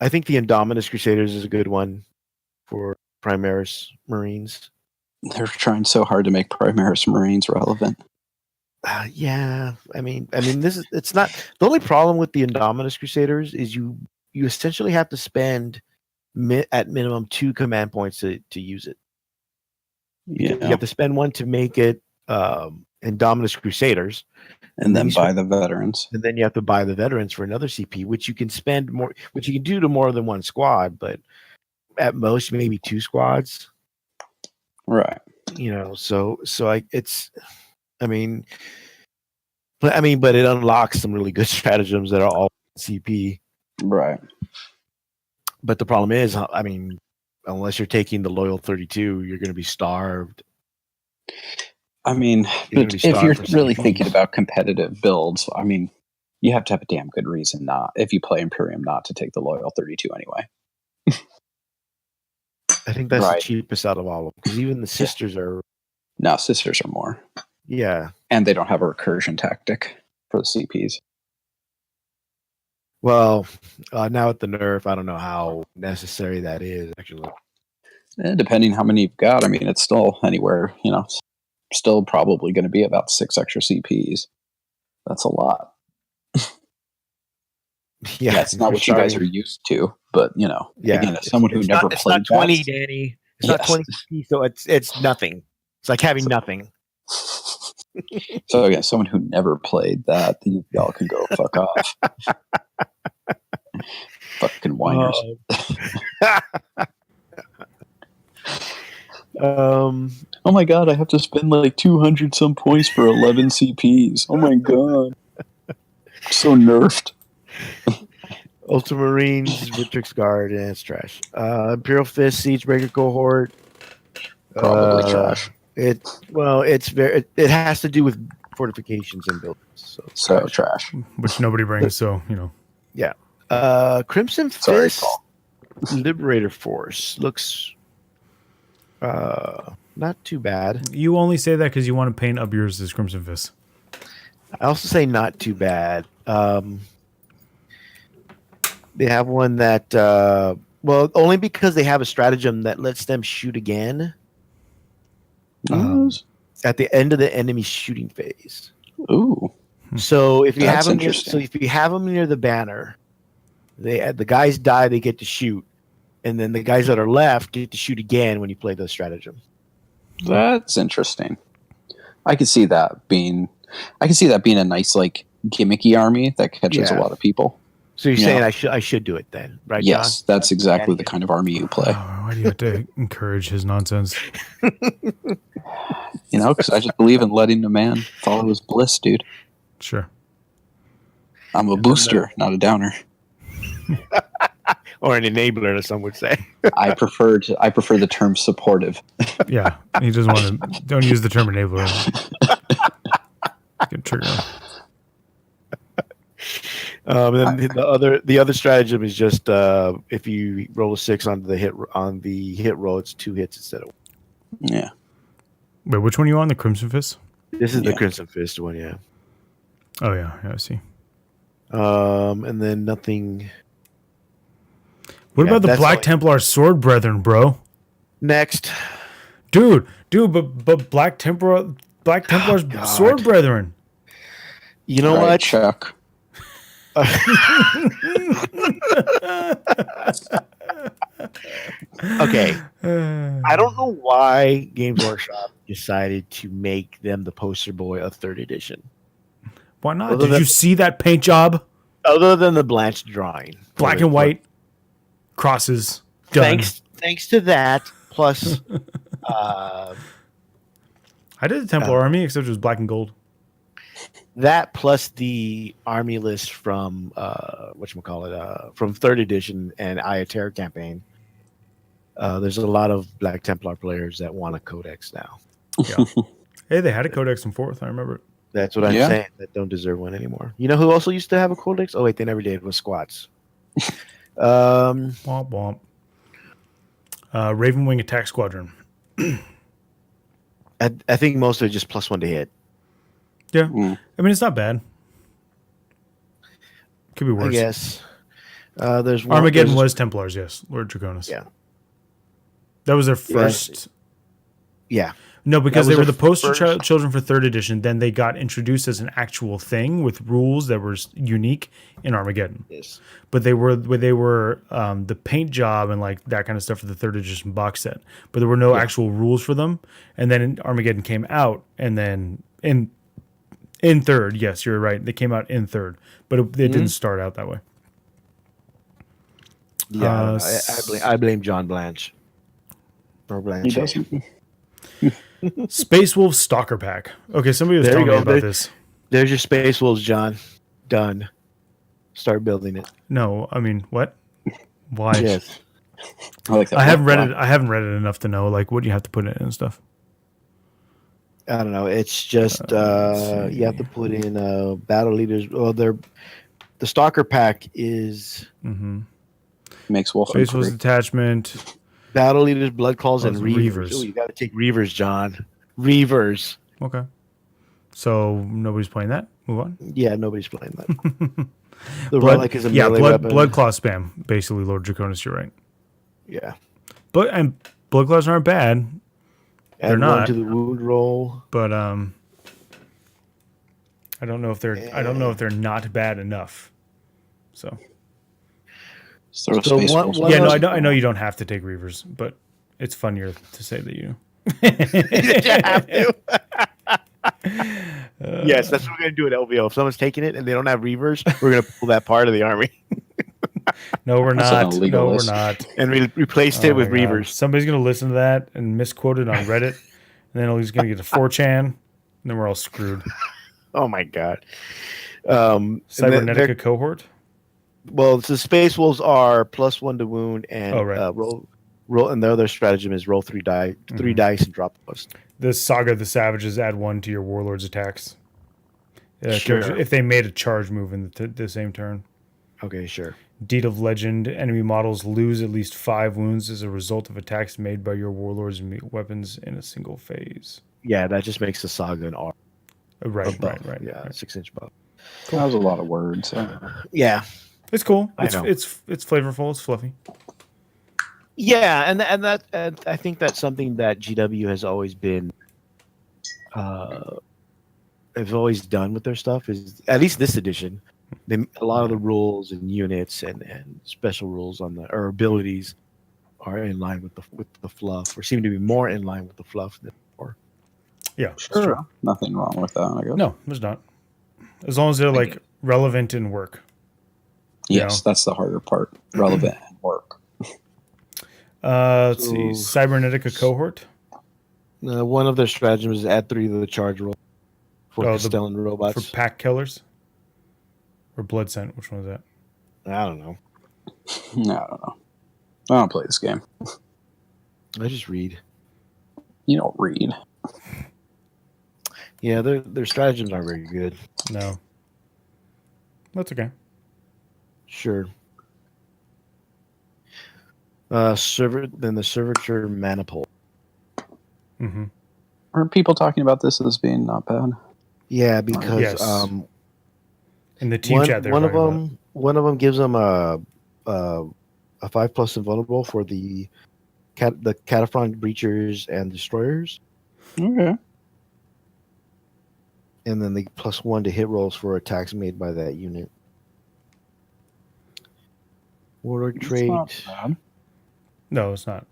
think the Indominus Crusaders is a good one for Primaris Marines.
They're trying so hard to make Primaris Marines relevant.
Yeah, I mean, it's not the only problem with the Indominus Crusaders is you essentially have to spend at minimum 2 command points to use it.
Yeah,
you have to spend 1 to make it Indominus Crusaders,
and then buy the veterans.
And then you have to buy the veterans for another CP, which you can spend more, which you can do to more than 1 squad, but at most maybe 2 squads.
Right.
But it unlocks some really good stratagems that are all CP.
Right.
But the problem is, unless you're taking the Loyal 32, you're going to be starved.
But if you're really thinking about competitive builds, you have to have a damn good reason if you play Imperium, not to take the Loyal 32 anyway.
I think that's the cheapest out of all of them, because even the sisters are...
No, sisters are more.
Yeah.
And they don't have a recursion tactic for the CPs.
Well, now at the nerf, I don't know how necessary that is, actually.
Depending how many you've got, it's still anywhere, still probably going to be about 6 extra CPs. That's a lot. Yeah, it's not what you guys are used to, but again, as someone who never played,
it's not 20, Danny. It's not 20, so it's nothing. It's like having nothing.
So again, someone who never played that, y'all can go fuck off. Fucking whiners. Oh my god, I have to spend like 200 some points for 11 CPs. Oh my god. So nerfed.
Ultramarines, Victrix Guard, and it's trash. Imperial Fist, Siegebreaker Cohort.
Probably trash.
It has to do with fortifications and buildings.
So trash.
Which nobody brings, so,
Yeah. Crimson Fist Liberator Force looks not too bad.
You only say that because you want to paint up yours as Crimson Fist.
I also say not too bad. They have one that, only because they have a stratagem that lets them shoot again at the end of the enemy shooting phase.
Ooh.
So if you have them near the banner, the guys die, they get to shoot, and then the guys that are left get to shoot again when you play the stratagem.
That's interesting. I could see that being a nice, like, gimmicky army that catches a lot of people.
So you're saying I should do it then, right?
Yes,
John?
that's exactly the kind of army you play.
Why do you have to encourage his nonsense?
Because I just believe in letting a man follow his bliss, dude.
Sure.
I'm a booster, not a downer.
Or an enabler, as some would say.
I prefer the term supportive.
Yeah, he doesn't want to. Don't use the term enabler. Get trigger.
And then the other stratagem is just if you roll a 6 on the hit roll, it's 2 hits instead of 1.
Yeah.
Wait, which one are you on? The Crimson Fist?
This is the Crimson Fist one, yeah.
Oh yeah, I see.
And then nothing.
What about the Black Templar Sword Brethren, bro?
Next,
dude, but Black Templar's Sword Brethren.
You know what,
Chuck?
Okay. I don't know why Games Workshop decided to make them the poster boy of third edition.
Why not? Did you see that paint job?
Other than the Blanche drawing.
Black and white, crosses, done.
Thanks to that, plus
I did the Templar Army, except it was black and gold.
that plus the army list from whatchamacallit, from third edition and Aya Terror campaign. There's a lot of Black Templar players that want a codex now.
Yeah. Hey, they had a codex in fourth. I remember it.
That's what I'm saying. That don't deserve one anymore. You know who also used to have a codex? Oh wait, they never did. Was squats.
Womp womp. Raven Wing Attack Squadron.
I think most of it just +1 to hit.
Yeah. I mean, it's not bad. Could be worse.
I guess. There's
Armageddon was Templars, yes. Lord Draconis.
Yeah.
That was their first.
Yeah.
No, because they were the poster
first...
children for third edition. Then they got introduced as an actual thing with rules that were unique in Armageddon.
Yes.
But they were the paint job and like that kind of stuff for the third edition box set. But there were no actual rules for them. And then Armageddon came out, and then in third, yes, you're right. They came out in third, but it didn't start out that way.
Yeah, I blame John Blanche. Or Blanche.
He doesn't.
Space Wolf Stalker Pack. Okay, somebody was telling me about this.
There's your Space Wolves, John. Done. Start building it.
No, I mean, what? Why?
Yes.
I like that.
I haven't read it. I haven't read it enough to know like what you have to put in it and stuff.
I don't know. It's just you have to put in battle leaders. Well, the Stalker Pack is
makes Wolf
Space Wolves Detachment.
Battle leaders, blood claws, and reavers.
Reavers.
Ooh, you got to take reavers, John. Reavers.
Okay. So nobody's playing that. Move on.
Yeah, nobody's playing that. The relic is a melee weapon.
Blood claw spam. Basically, Lord Draconis, you're right.
Yeah.
And blood claws aren't bad. They're not
to the wound roll.
But I don't know if they're not bad enough. So. I know you don't have to take reavers, but it's funnier to say that you.
You have to. Yes, that's what we're gonna do at LVO. If someone's taking it and they don't have reavers, we're gonna pull that part of the army.
No, we're not. No, we're not.
And we replaced it with reavers.
Somebody's gonna listen to that and misquote it on Reddit, and then he's gonna get to 4chan, and then we're all screwed.
Oh my god.
Cybernetica cohort.
Well, the Space Wolves are +1 to wound and roll, and the other stratagem is roll 3 dice and drop the post.
The Saga of the Savages add 1 to your Warlord's attacks.
Sure.
If they made a charge move in the same turn.
Okay, sure.
Deed of Legend, enemy models lose at least 5 wounds as a result of attacks made by your Warlords and weapons in a single phase.
Yeah, that just makes the Saga an R.
Right.
Yeah, 6-inch buff.
Cool. That was a lot of words.
Yeah.
It's cool.
It's
flavorful. It's fluffy.
Yeah, and I think that's something that GW has always been, have always done with their stuff. Is at least this edition, a lot of the rules and units and special rules or abilities are in line with the fluff, or seem to be more in line with the fluff than before.
Yeah,
sure. Nothing wrong with that, I guess.
No, there's not. As long as they're like relevant and work.
Yes, that's the harder part. Relevant and work.
Let's see. Cybernetica cohort.
One of their stratagems is add 3 to the charge roll for Castellan robots.
For pack killers? Or blood scent? Which one is that?
I don't know.
No, I don't know. I don't play this game.
I just read.
You don't read.
Yeah, their stratagems aren't very good.
No. That's okay.
Sure. The servitor maniple.
Mm-hmm.
Aren't people talking about this as being not bad?
Yeah, because
in the team chat,
one of them gives them a 5+ invulnerable for the Cataphront breachers and destroyers.
Okay.
And then the +1 to hit rolls for attacks made by that unit. Warlord
It's
trait.
not bad.
No, it's not.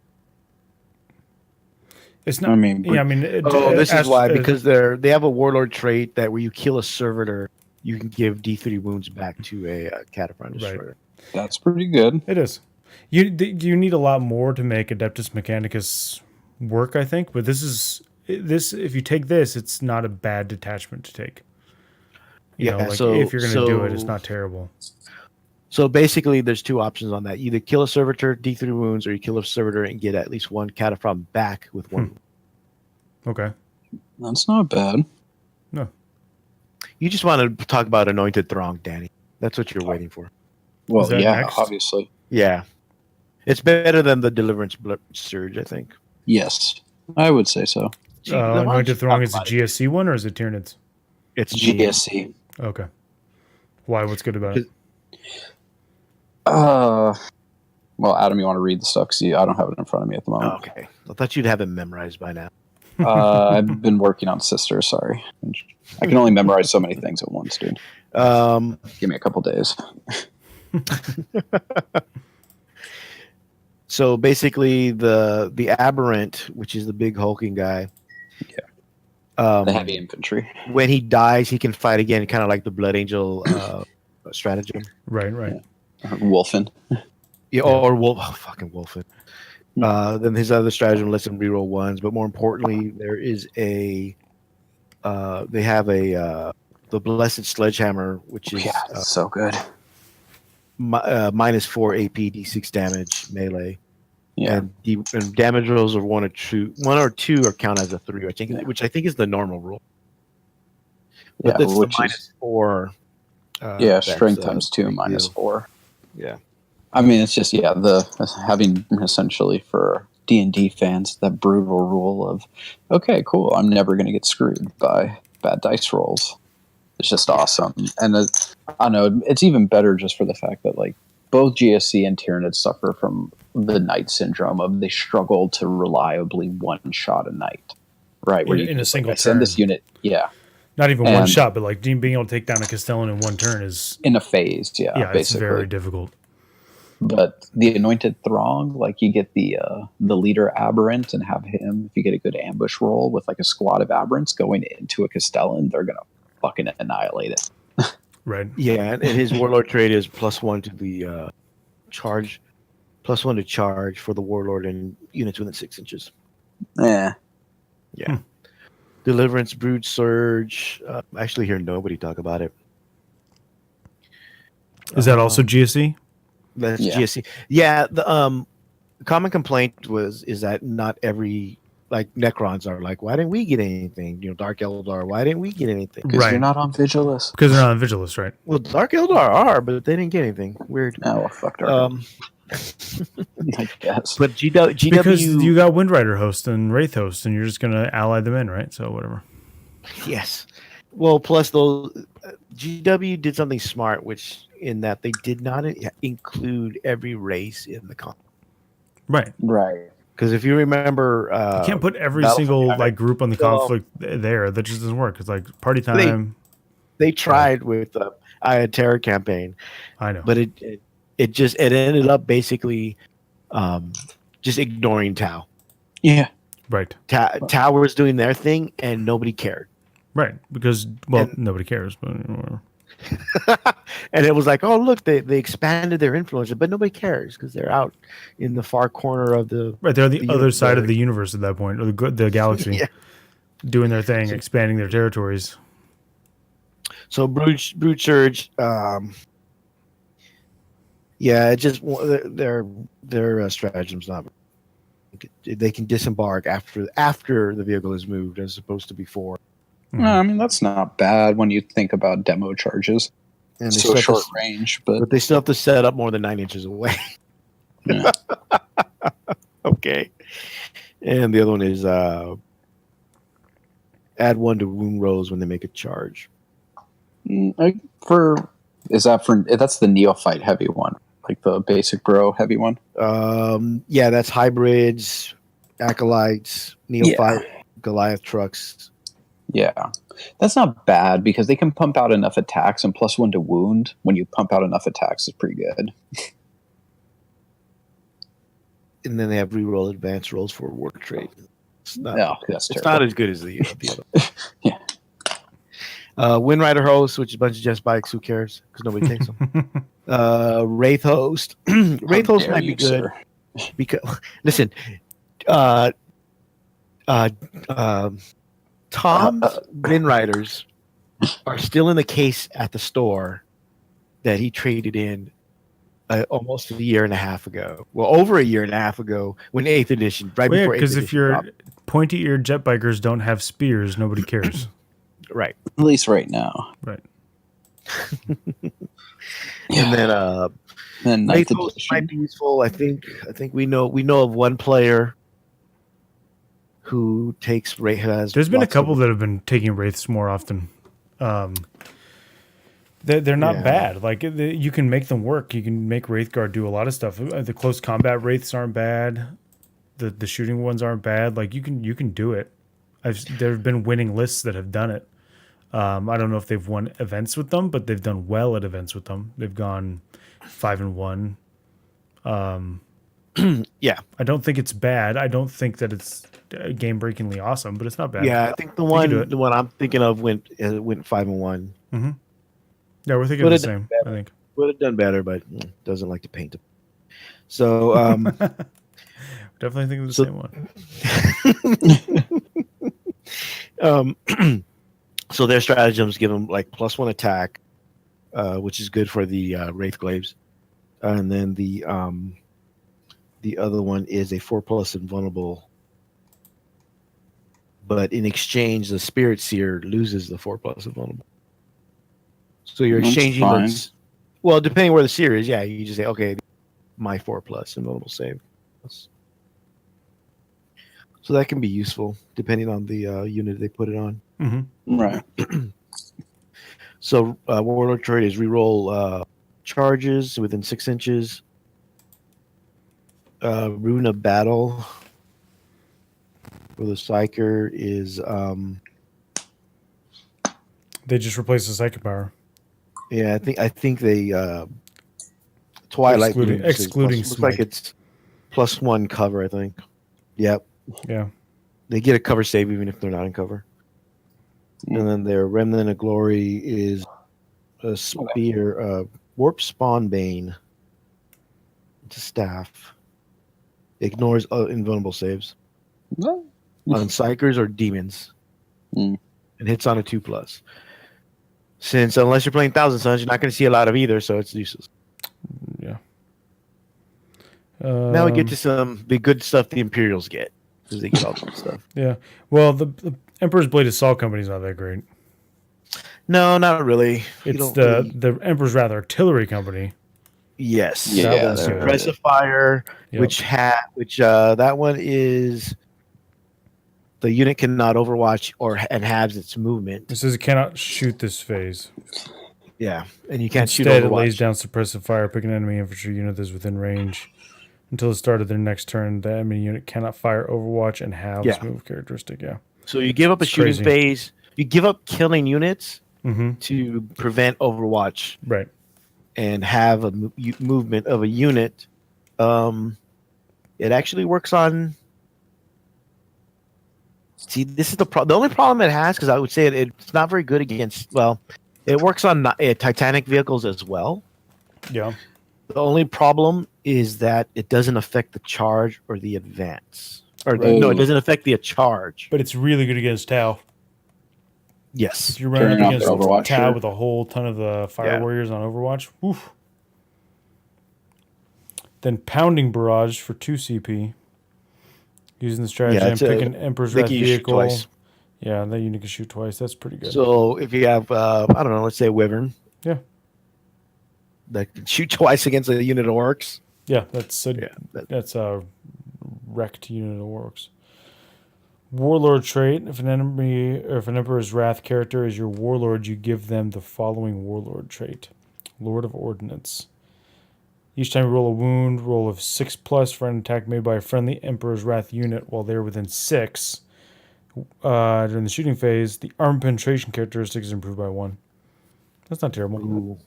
It's not.
I mean,
Yeah, I mean.
This is why, because they have a Warlord trait that where you kill a servitor, you can give D3 wounds back to a Cataphrine Destroyer.
that's pretty good.
It is. You need a lot more to make Adeptus Mechanicus work, I think. But this. If you take this, it's not a bad detachment to take. You know, like if you're going to do it, it's not terrible.
So basically, there's two options on that: either kill a servitor, D3 wounds, or you kill a servitor and get at least one Cataphrine back with one.
Okay.
That's not bad.
No.
You just want to talk about Anointed Throng, Danny. That's what you're waiting for.
Well, yeah,
next?
obviously.
Yeah. It's better than the Deliverance Surge, I think.
Yes, I would say so.
Anointed Throng is a GSC one, or is it Tyranids?
It's
GSC.
Okay. Why? What's good about it?
Well, Adam, you want to read the stuff? Because I don't have it in front of me at the moment.
Oh, okay. I thought you'd have it memorized by now.
I've been working on Sister, sorry. I can only memorize so many things at once, dude. Give me a couple days.
So basically, the Aberrant, which is the big hulking guy,
The heavy infantry.
when he dies, he can fight again, kind of like the Blood Angel stratagem.
Right.
Wolfen.
Yeah, or Wolf. Oh, fucking Wolfen. Then his other stratagem lets him reroll ones, but more importantly, there is they have the Blessed Sledgehammer, which is
so good.
-4 AP D6 damage melee.
Yeah.
And damage rolls of one or two are count as a 3, which I think is the normal rule. But it's the -4.
Strength times 2 -4.
Yeah.
I mean, it's just having essentially for D&D fans that brutal rule of, okay, cool, I'm never going to get screwed by bad dice rolls. It's just awesome, and I don't know, it's even better just for the fact that like both GSC and Tyranids suffer from the Knight syndrome of they struggle to reliably one-shot a Knight, right? Where
In a single turn.
Send this unit,
not even one shot, but like being able to take down a Castellan in one turn is
in a phase, basically.
It's very difficult.
But the Anointed Throng, like you get the leader Aberrant and have him, if you get a good ambush roll with like a squad of Aberrants going into a Castellan, they're gonna fucking annihilate it.
Right.
Yeah, and his Warlord trait is +1 to the charge, +1 to charge for the Warlord and units within 6 inches.
Yeah.
Deliverance Brood Surge. I actually hear nobody talk about it.
Is that also GSC?
That's GSC. Yeah, the common complaint is that not every like Necrons are like, why didn't we get anything? You know, Dark Eldar, why didn't we get anything?
Because you're not on Vigilus.
Because they're not on Vigilus, right?
Well, Dark Eldar are, but they didn't get anything. Weird.
Oh, well, fuck Dark I guess.
But GW
because you got Windrider host and Wraith host, and you're just gonna ally them in, right? So whatever.
Yes. Well, plus those GW did something smart, which in that they did not include every race in the con.
Right.
Because if you remember,
you can't put every single like group on the conflict there. That just doesn't work. It's like party time.
They tried with the Aya Terror campaign.
I know,
but it ended up basically just ignoring Tau.
Yeah,
right.
Tau was doing their thing, and nobody cared.
Right, because nobody cares. But
and it was like, oh look, they expanded their influence, but nobody cares because they're out in the far corner of the
they're on the other side of the universe at that point, or the galaxy, doing their thing, expanding their territories. So
Brood Surge, it just their stratagem's not. They can disembark after the vehicle is moved, as opposed to before.
No, I mean that's not bad when you think about demo charges. And it's so short range, but
they still have to set up more than 9 inches away. Yeah. Okay. And the other one is add 1 to wound rolls when they make a charge.
That's the neophyte heavy one, like the basic bro heavy one.
That's hybrids, acolytes, neophyte, Goliath trucks.
Yeah, that's not bad because they can pump out enough attacks, and +1 to wound when you pump out enough attacks is pretty good.
and then they have reroll advanced rolls for work trait. It's not.
No, that's
It's
terrible.
not as good as the other.
Yeah.
Wind Rider host, which is a bunch of just bikes. Who cares? Because nobody takes them. Wraith host. Wraith host might be good because listen, Tom's Wind Riders are still in the case at the store that he traded in almost a year and a half ago. Well, over a year and a half ago when 8th edition, right
Well, yeah,
before 8th edition.
because if your
dropped.
pointy-eared jet bikers don't have spears, nobody cares.
Right.
At least right now.
Right.
And then
Then
Wraith
9th
host
edition.
might be useful. I think we know of one player who takes Wraith.
There's been a couple that have been taking wraiths more often. They're not bad. Like you can make them work. You can make Wraithguard do a lot of stuff. The close combat wraiths aren't bad. The shooting ones aren't bad. Like you can do it. There have been winning lists that have done it. I don't know if they've won events with them, but they've done well at events with them. They've gone 5-1.
Yeah.
I don't think it's bad. I don't think that it's game breakingly awesome, but it's not bad.
Yeah, I think the one I'm thinking of went 5-1.
Mm-hmm. Yeah, we're thinking the same. I think
Would have done better, but doesn't like to paint them. So
definitely think of the same one.
So their stratagems give them like +1 attack, which is good for the Wraith Glaives, and then the other one is a 4+ invulnerable. But in exchange, the Spirit Seer loses the 4+ invulnerable. So you're exchanging those. Well, depending where the Seer is, yeah, you just say, okay, my 4+ invulnerable save. So that can be useful depending on the unit they put it on.
Mm-hmm.
Right.
So Warlord trait is reroll charges within 6 inches. Rune of Battle for the Psyker is
they just replaced the psychic power.
yeah, I think they Twilight
excluding
looks like it's +1 cover, I think. Yep.
Yeah.
They get a cover save even if they're not in cover. And then their Remnant of Glory is a spear, Warp Spawn Bane. It's a staff. Ignores invulnerable saves on Psychers or Demons. And hits on a 2+. Since unless you're playing Thousand Suns, you're not going to see a lot of either, so it's useless.
Yeah.
Now we get to the good stuff the Imperials get. Because they get all that stuff.
Yeah. Well, the Emperor's Blade Assault Company is not that great.
No, not really.
It's the Emperor's Wrath Artillery Company.
Yes.
Yeah.
The Suppressive Fire,
Yep.
which that one is the unit cannot overwatch and halves its movement.
It says it cannot shoot this phase.
Yeah, and you can't shoot
Instead,
overwatch.
it lays down suppressive fire. Pick an enemy infantry unit that's within range. Until the start of their next turn, the enemy unit cannot fire overwatch and halves move characteristic. Yeah.
So you give up a shooting phase. You give up killing units to prevent overwatch.
Right.
And have a movement of a unit. It actually works on. See, this is the only problem it has, because I would say it's not very good against. Well, it works on Titanic vehicles as well.
Yeah.
The only problem is that it doesn't affect the charge or the advance. No, it doesn't affect the charge.
But it's really good against Tau.
Yes.
If you run up against
Overwatch,
Tau with a whole ton of the Fire Warriors on Overwatch, woof. Then Pounding Barrage for 2 CP. Using the stratagem, pick an Emperor's Wrath vehicle.
Twice.
Yeah, that unit can shoot twice. That's pretty good.
So if you have, I don't know, let's say a Wyvern.
Yeah.
That can shoot twice against a unit of orcs.
Yeah, that's a wrecked unit of orcs. Warlord trait. If an enemy or if an Emperor's Wrath character is your warlord, you give them the following warlord trait. Lord of Ordnance. Each time you roll a wound, roll of 6+ for an attack made by a friendly Emperor's Wrath unit while they're within 6. During the shooting phase, the armor penetration characteristic is improved by 1. That's not terrible.
Ooh.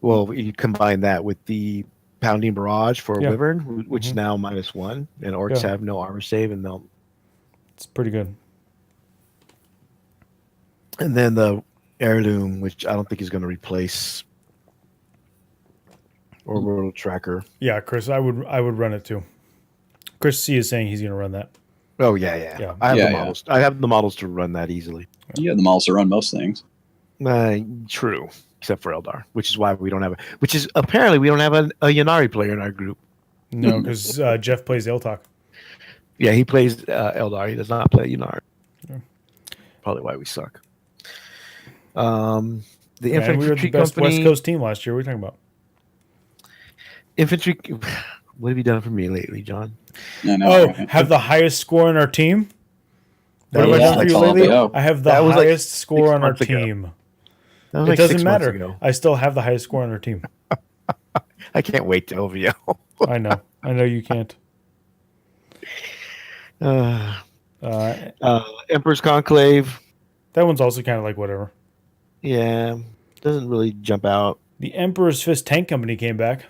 Well, you combine that with the Pounding Barrage for
Yeah.
Wyvern, which is now -1, and Orcs have no armor save, and they'll.
It's pretty good.
And then the Heirloom, which I don't think is going to replace Orbital Tracker.
Yeah, Chris, I would run it too. Chris C is saying he's going to run that.
Oh yeah. I have the models. I have the models to run that easily.
Yeah, the models to run most things.
True, except for Eldar, which is why we don't have a. Which is apparently we don't have a Yanari player in our group.
No, because Jeff plays Iltok.
Yeah, he plays Eldar. He does not play Yanari.
Yeah.
Probably why we suck. The
infantry we were the best
company,
West Coast team last year. What are you talking about?
Infantry. What have you done for me lately, John?
I know,
have the highest score on our team. What have I
was
done for you lately? I have the highest score on our team. It doesn't matter. I still have the highest score on our team.
I can't wait to OVO.
I know you can't.
Emperor's Conclave.
That one's also kind of like whatever.
Yeah, doesn't really jump out.
The Emperor's Fist Tank Company came back.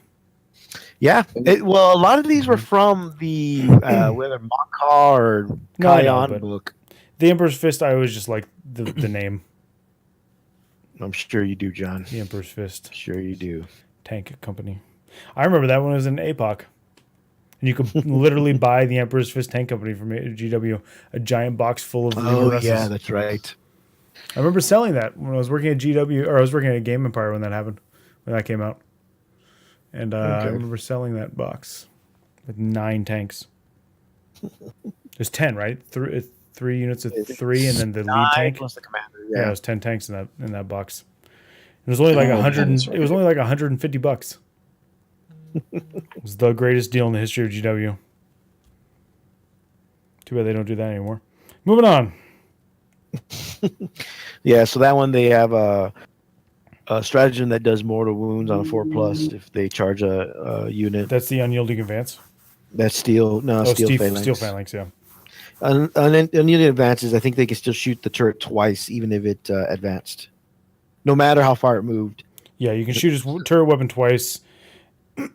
Yeah, well, a lot of these were from the whether Makar or Kion book.
The Emperor's Fist, I always just like the name.
I'm sure you do, John.
The Emperor's Fist.
Sure you do.
Tank Company. I remember that one was in APOC. And you could literally buy the Emperor's Fist Tank Company from GW, a giant box full of Lehman Russes.
Yeah, that's right.
I remember selling that when I was working at GW, or I was working at Game Empire when that came out. And I remember selling that box with 9 tanks. There's 10, right? Three units of 3, and then the lead tank.
Plus the commander.
Yeah, it was 10 tanks in that box. It was only like $100. It was only like $150. It was the greatest deal in the history of GW. Too bad they don't do that anymore. Moving on.
Yeah, so that one they have a stratagem that does mortal wounds on a 4+ if they charge a unit.
That's the unyielding advance.
That's steel. No, steel phalanx.
Steel phalanx, yeah.
Unyielding advances, I think they can still shoot the turret twice, even if it advanced, no matter how far it moved.
Yeah, you can shoot his turret weapon twice,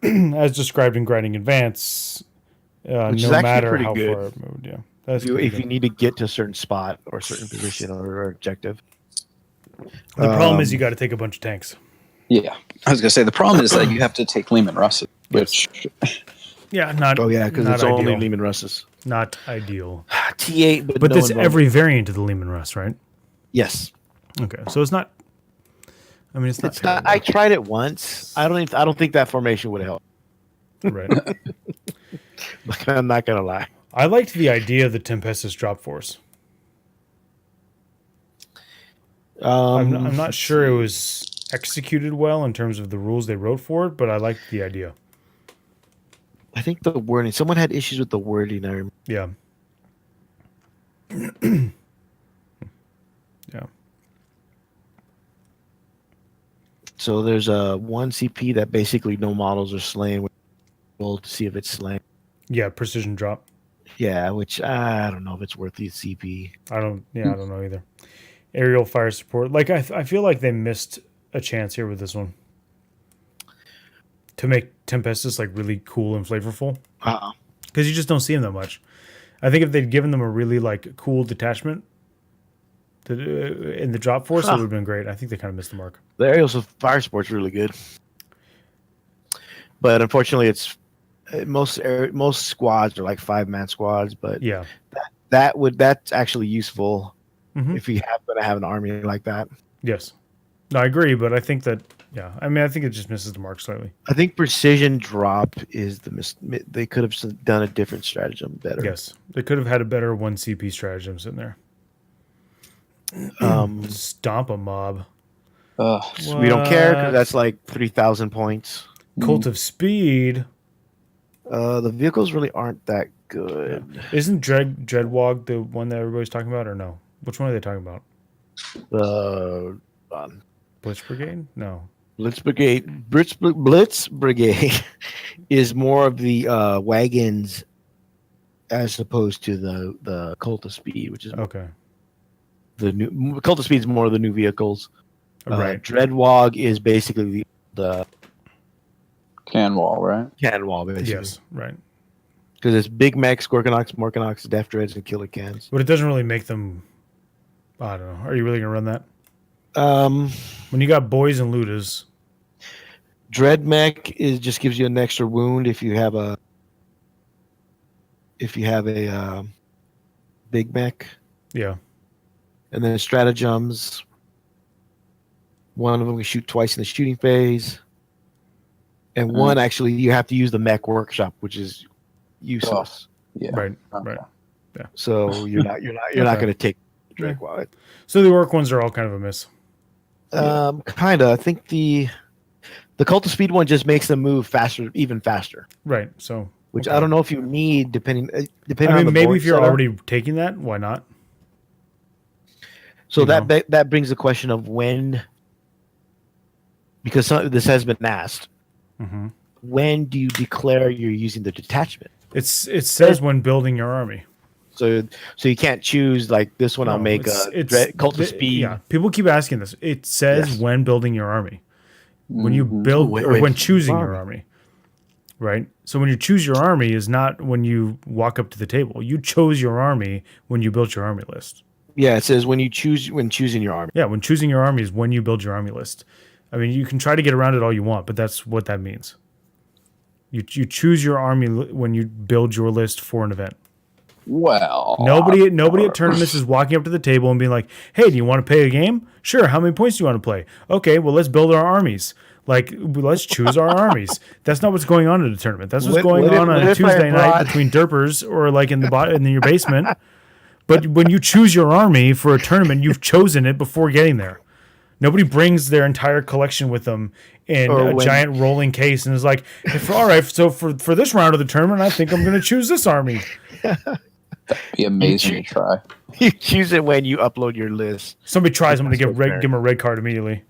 as described in Grinding Advance, no matter how far it moved. Yeah,
if you need to get to a certain spot or a certain position or objective.
The problem is you got to take a bunch of tanks.
Yeah, I was gonna say the problem is that you have to take Lehman Russes, which.
Yeah, not.
Oh yeah, because it's only Lehman Russes.
Not ideal.
T8,
but that's every variant of the Lehman Russ, right?
Yes.
Okay, so it's not. I mean, it's not.
It's not I tried it once. I don't think that formation would help.
Right.
I'm not gonna lie.
I liked the idea of the Tempestus drop force. I'm not sure it was executed well in terms of the rules they wrote for it, but I liked the idea.
I think the wording. Someone had issues with the wording. I remember.
Yeah. Yeah.
So there's a 1 CP that basically no models are slain. Roll to see if it's slain.
Yeah, precision drop.
Yeah, which I don't know if it's worth the CP.
I don't know either. Aerial fire support. Like I feel like they missed a chance here with this one. To make Tempestus like really cool and flavorful. Because you just don't see them that much. I think if they'd given them a really like cool detachment in the drop force, it would have been great. I think they kind of missed the mark.
The aerial fire support's really good. But unfortunately it's most squads are like 5-man squads, but
yeah.
That's actually useful if you happen to have an army like that.
Yes. No, I agree, but I think that I mean, I think it just misses the mark slightly.
I think precision drop is they could have done a different stratagem better.
Yes, they could have had a better 1 CP stratagem sitting there. Stomp a mob.
We don't care because that's like 3,000 points.
Cult of Speed.
The vehicles really aren't that good.
Yeah. Isn't Dreadwog the one that everybody's talking about, or no? Which one are they talking about? Blitz Brigade? No.
Blitz Brigade is more of the wagons as opposed to the Cult of Speed, which is
okay.
The new Cult of Speed is more of the new vehicles.
Right.
Dreadwog is basically the
Can wall, right?
Cannon wall, basically.
Yes, right.
Because it's Big Mechs, Gorkanox, Morkanox, Death Dreads, and Killer Cans.
But it doesn't really make them. I don't know. Are you really gonna run that?
Um,
When you got boys and looters,
Dread Mech just gives you an extra wound if you have a Big Mech,
yeah.
and then stratagems. One of them we shoot twice in the shooting phase, and one actually you have to use the Mech Workshop, which is useless.
Yeah.
Right,
Okay.
right.
So you're not going to take Drake Wild.
So the orc ones are all kind of a miss.
Kinda. I think the Cult of Speed one just makes them move faster, even faster.
Right. So
Which
okay.
I don't know if you need, depending
I
on
mean,
the
maybe
board
if you're
setup.
already taking that, why not?
So
you know.
that brings the question of when, because this has been asked.
Mm-hmm.
When do you declare you're using the detachment?
It says when building your army.
So you can't choose like this one. I'll
No,
make Cult of Speed.
Yeah, people keep asking this. It says
Yes.
when building your army. When you build when choosing your army. Right? So when you choose your army is not when you walk up to the table. You chose your army when you built your army list.
Yeah, it says when choosing your army.
Yeah, when choosing your army is when you build your army list. I mean, you can try to get around it all you want, but that's what that means. You choose your army when you build your list for an event.
Well,
Nobody at tournaments is walking up to the table and being like, "Hey, do you want to play a game? Sure. How many points do you want to play? Okay, well, let's build our armies. Like, let's choose our armies." That's not what's going on at a tournament. That's what's going on a Tuesday night between derpers or like in your basement. But when you choose your army for a tournament, you've chosen it before getting there. Nobody brings their entire collection with them in a giant rolling case and is like, all right, so for this round of the tournament, I think I'm going to choose this army.
That'd be amazing to try.
You choose it when you upload your list.
Somebody tries, I'm going to give him a red card immediately.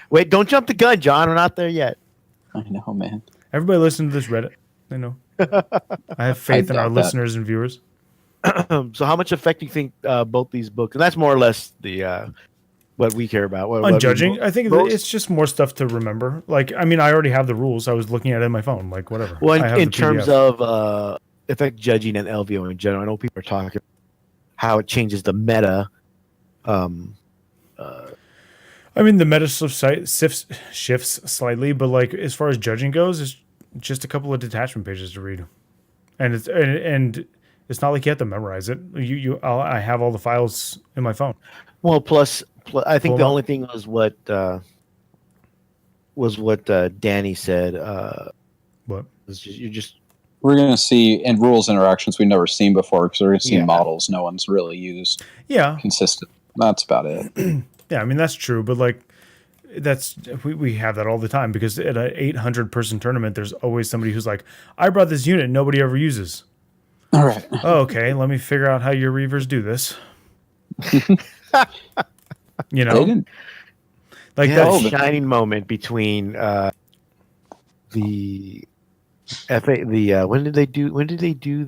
Wait, don't jump the gun, John. We're not there yet.
I know, man.
Everybody listen to this Reddit. They know. I have faith in our listeners and viewers.
So how much effect do you think both these books, and that's more or less the what we care about.
On judging, I think it's just more stuff to remember. Like, I mean, I already have the rules. I was looking at it on my phone. Like, whatever.
Well, in terms of effect judging and LVO in general, I know people are talking how it changes the meta.
I mean, the meta shifts slightly, but like as far as judging goes, it's just a couple of detachment pages to read, and it's not like you have to memorize it. I have all the files in my phone.
Well, plus I think the only thing was what Danny said.
What?
We're going to see in rules interactions we've never seen before because we're going to see models no one's really used.
Yeah.
Consistent. That's about it.
Yeah, I mean, that's true, but like we have that all the time because at an 800-person tournament, there's always somebody who's like, I brought this unit nobody ever uses.
All right.
Oh, okay, let me figure out how your Reavers do this. You know? Like
that shining moment between the FA when did they do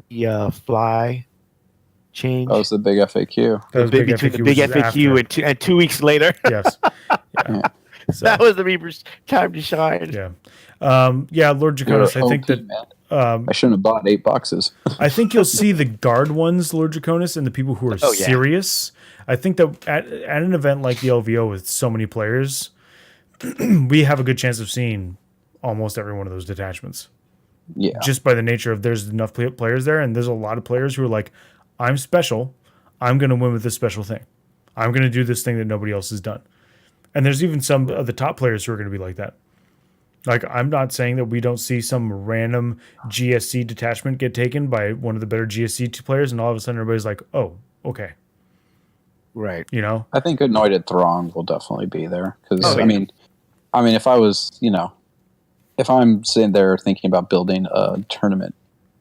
the fly change?
That was the big FAQ.
The big FAQ and 2 weeks later.
Yes. Yeah.
So. That was the Reaper's time to shine.
Yeah. Lord Draconis, I think that
I shouldn't have bought 8 boxes.
I think you'll see the guard ones, Lord Draconis, and the people who are serious. I think that at an event like the LVO with so many players, we have a good chance of seeing almost every one of those detachments.
Yeah.
Just by the nature of there's enough players there, and there's a lot of players who are like, I'm special. I'm going to win with this special thing. I'm going to do this thing that nobody else has done. And there's even some of the top players who are going to be like that. Like, I'm not saying that we don't see some random GSC detachment get taken by one of the better GSC players, and all of a sudden everybody's like, oh, okay.
Right.
You know?
I think Anointed Throng will definitely be there. Because, I mean, if I was, if I'm sitting there thinking about building a tournament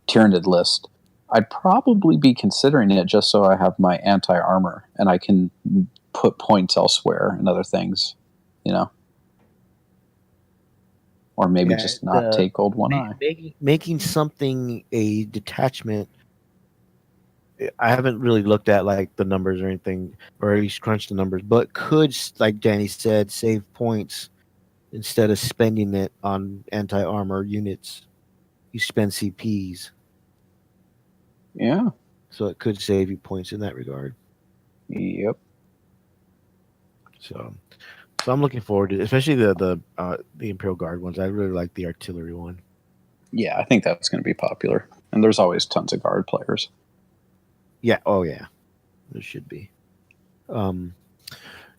Tyranid list, I'd probably be considering it just so I have my anti-armor and I can put points elsewhere and other things, Or maybe just not take gold one eye.
Making something a detachment, I haven't really looked at like the numbers or anything, or at least crunched the numbers, but could, like Danny said, save points instead of spending it on anti-armor units, you spend CPs.
Yeah.
So it could save you points in that regard.
Yep.
So I'm looking forward to, especially the Imperial Guard ones. I really like the artillery one.
Yeah, I think that's going to be popular. And there's always tons of guard players.
Yeah. Oh yeah. There should be.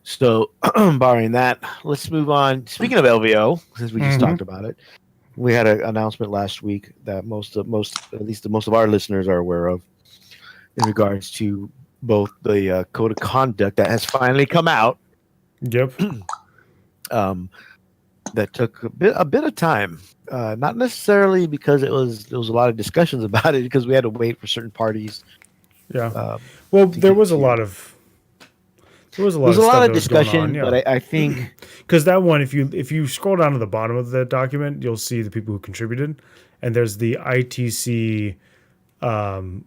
So barring that, let's move on. Speaking of LVO, since we just talked about it, we had an announcement last week that most of our listeners are aware of in regards to both the code of conduct that has finally come out.
Yep.
That took a bit of time. Not necessarily because there was a lot of discussions about it, because we had to wait for certain parties.
Yeah. Well, there was a lot of stuff that was going on,
discussion, but I think
because that one, if you scroll down to the bottom of the document, you'll see the people who contributed, and there's the ITC, the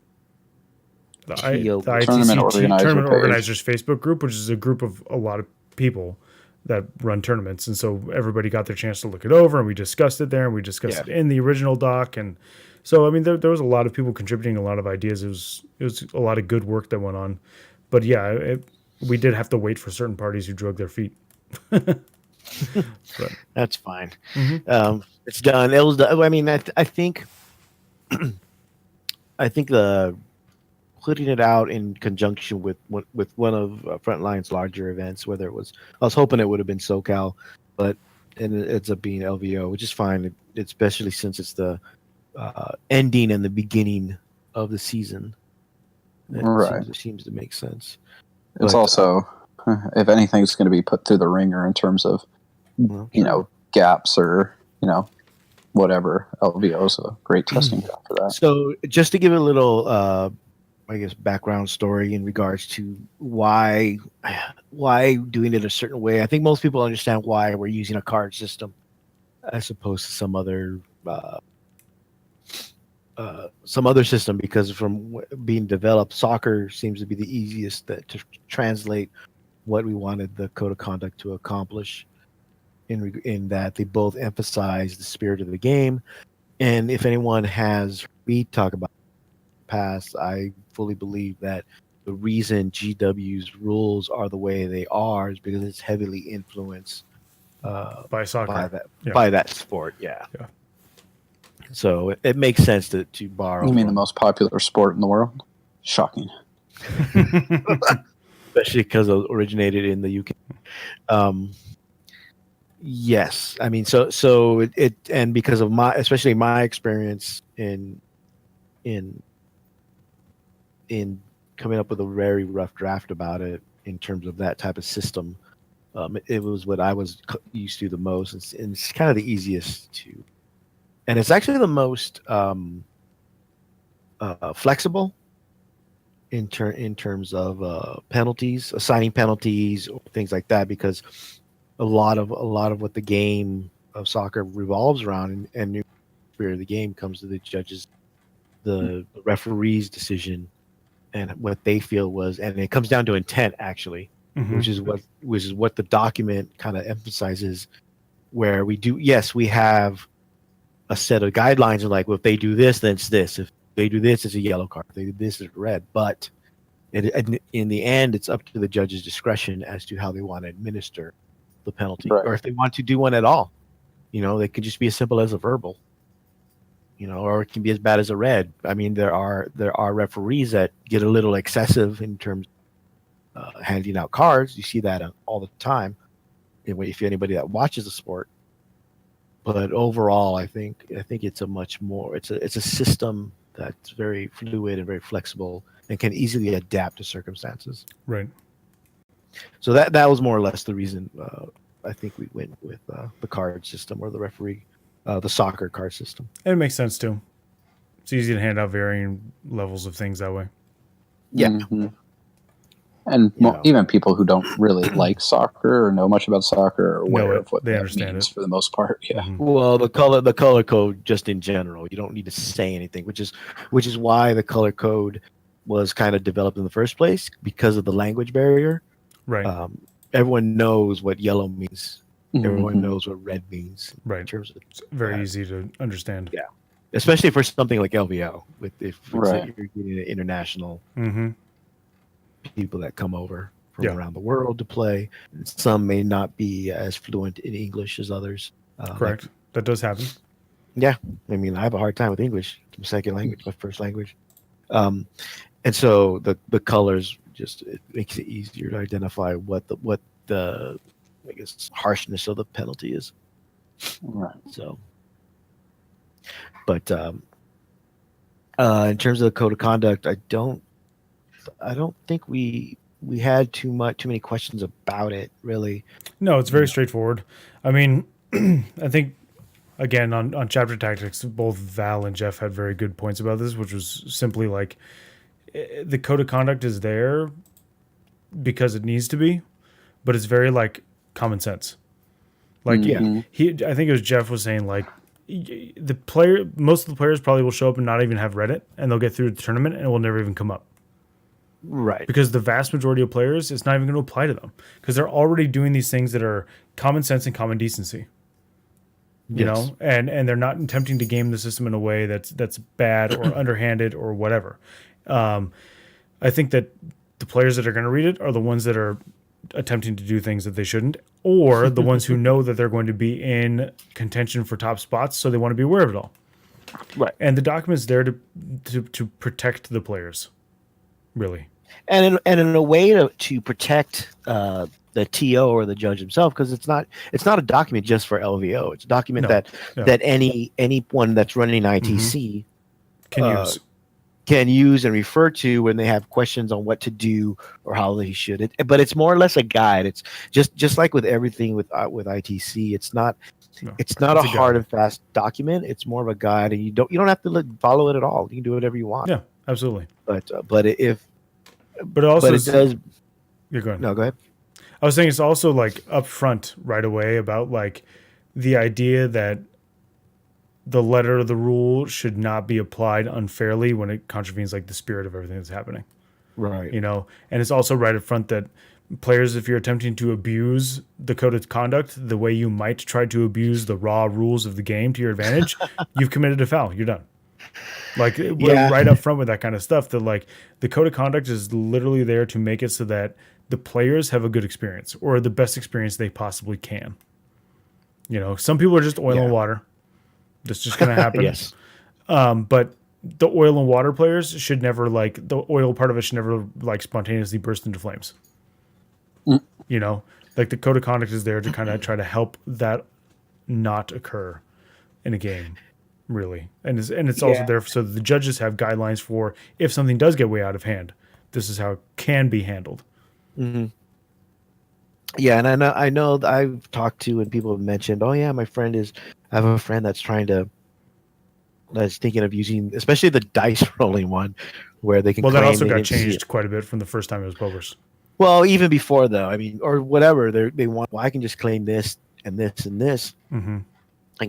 ITC tournament organizers Facebook group, which is a group of a lot of people that run tournaments, and so everybody got their chance to look it over, and we discussed it there, and we discussed it in the original doc, and so I mean there was a lot of people contributing a lot of ideas. It was a lot of good work that went on, but yeah, we did have to wait for certain parties who drug their feet.
That's fine. It's done. It was done. I mean, I think the putting it out in conjunction with one of Frontline's larger events, whether it was, I was hoping it would have been SoCal, but it ends up being LVO, which is fine, especially since it's the ending and the beginning of the season. It seems to make sense.
It's also, if anything's going to be put through the ringer in terms of, gaps or, whatever, LVO is a great testing ground for that.
So just to give a little, background story in regards to why doing it a certain way. I think most people understand why we're using a card system as opposed to some other system, because from being developed, soccer seems to be the easiest to translate what we wanted the code of conduct to accomplish, in that they both emphasize the spirit of the game. And if anyone has me talk about the past, I fully believe that the reason GW's rules are the way they are is because it's heavily influenced
by soccer,
by that sport. Yeah. So it makes sense to borrow.
You mean the most popular sport in the world? Shocking.
Especially because it originated in the UK. Yes, I mean, so it and because of especially my experience in coming up with a very rough draft about it in terms of that type of system, it was what I was used to the most, and it's kind of the easiest to. And it's actually the most flexible in terms of penalties, assigning penalties, or things like that, because a lot of what the game of soccer revolves around, and the spirit of the game comes to the judges, the referee's decision, and what they feel was, and it comes down to intent actually, which is what the document kind of emphasizes, where we have a set of guidelines, and like, well, if they do this, then it's this. If they do this, it's a yellow card. If they do this, it's red. But in the end, it's up to the judge's discretion as to how they want to administer the penalty, or if they want to do one at all. They could just be as simple as a verbal. Or it can be as bad as a red. I mean, there are referees that get a little excessive in terms of handing out cards. You see that all the time. If anybody that watches the sport. But overall, I think it's a much more it's a system that's very fluid and very flexible and can easily adapt to circumstances.
Right.
So that was more or less the reason I think we went with the card system, or the soccer card system.
And it makes sense too. It's easy to hand out varying levels of things that way.
Yeah.
Mm-hmm. And even people who don't really like soccer or know much about soccer are aware of what they understand means for the most part. Yeah.
Well, the color code just in general, you don't need to say anything, which is why the color code was kind of developed in the first place, because of the language barrier.
Right.
Everyone knows what yellow means Everyone knows what red means.
Right.
In terms of
It's very easy to understand.
Yeah. Especially for something like LVO, with if
Right.
you're getting international
Mm-hmm.
people that come over from
Yeah.
around the world to play. Some may not be as fluent in English as others.
Correct. That does happen.
Yeah, I mean, I have a hard time with English. It's my second language, my first language, and so the colors just it makes it easier to identify what the I guess harshness of the penalty is.
Right.
So, but in terms of the code of conduct, I don't think we had too many questions about it really.
No, it's very straightforward. I mean, I think again on chapter tactics, both Val and Jeff had very good points about this, which was simply like the code of conduct is there because it needs to be, but it's very like common sense. Like
Mhm.
I think it was Jeff was saying like most of the players probably will show up and not even have read it, and they'll get through the tournament and it will never even come up.
Right.
Because the vast majority of players, it's not even going to apply to them because they're already doing these things that are common sense and common decency. You know, and they're not attempting to game the system in a way that's bad or underhanded or whatever. I think that the players that are going to read it are the ones that are attempting to do things that they shouldn't, or the ones who know that they're going to be in contention for top spots, so they want to be aware of it all.
Right.
And the document's there to protect the players, really.
And in a way to protect the TO or the judge himself, because it's not a document just for LVO. It's a document that anyone that's running ITC can use and refer to when they have questions on what to do or how they should. But it's more or less a guide. It's just like with everything with ITC. It's not a hard and fast document. It's more of a guide, and you don't have to follow it at all. You can do whatever you want.
Yeah, absolutely.
But it does.
You're going.
No, go ahead.
I was saying it's also like upfront right away about like the idea that the letter of the rule should not be applied unfairly when it contravenes like the spirit of everything that's happening.
Right.
You know, and it's also right up front that players, if you're attempting to abuse the code of conduct the way you might try to abuse the raw rules of the game to your advantage, you've committed a foul. You're done. Like right up front with that kind of stuff, that like the code of conduct is literally there to make it so that the players have a good experience or the best experience they possibly can. You know, some people are just oil and water. That's just going to happen.
Yes.
But the oil and water players should never the oil part of it should never spontaneously burst into flames. You know, like the code of conduct is there to kind of try to help that not occur in a game. Really, and it's also there so that the judges have guidelines for if something does get way out of hand, this is how it can be handled.
Mm-hmm. Yeah, and I know I've talked to and people have mentioned, oh yeah, I have a friend that's thinking of using, especially the dice rolling one, where they can.
Well, that also got changed quite a bit from the first time it was published.
Well, even before though, I mean, or whatever they want. Well, I can just claim this and this and this, and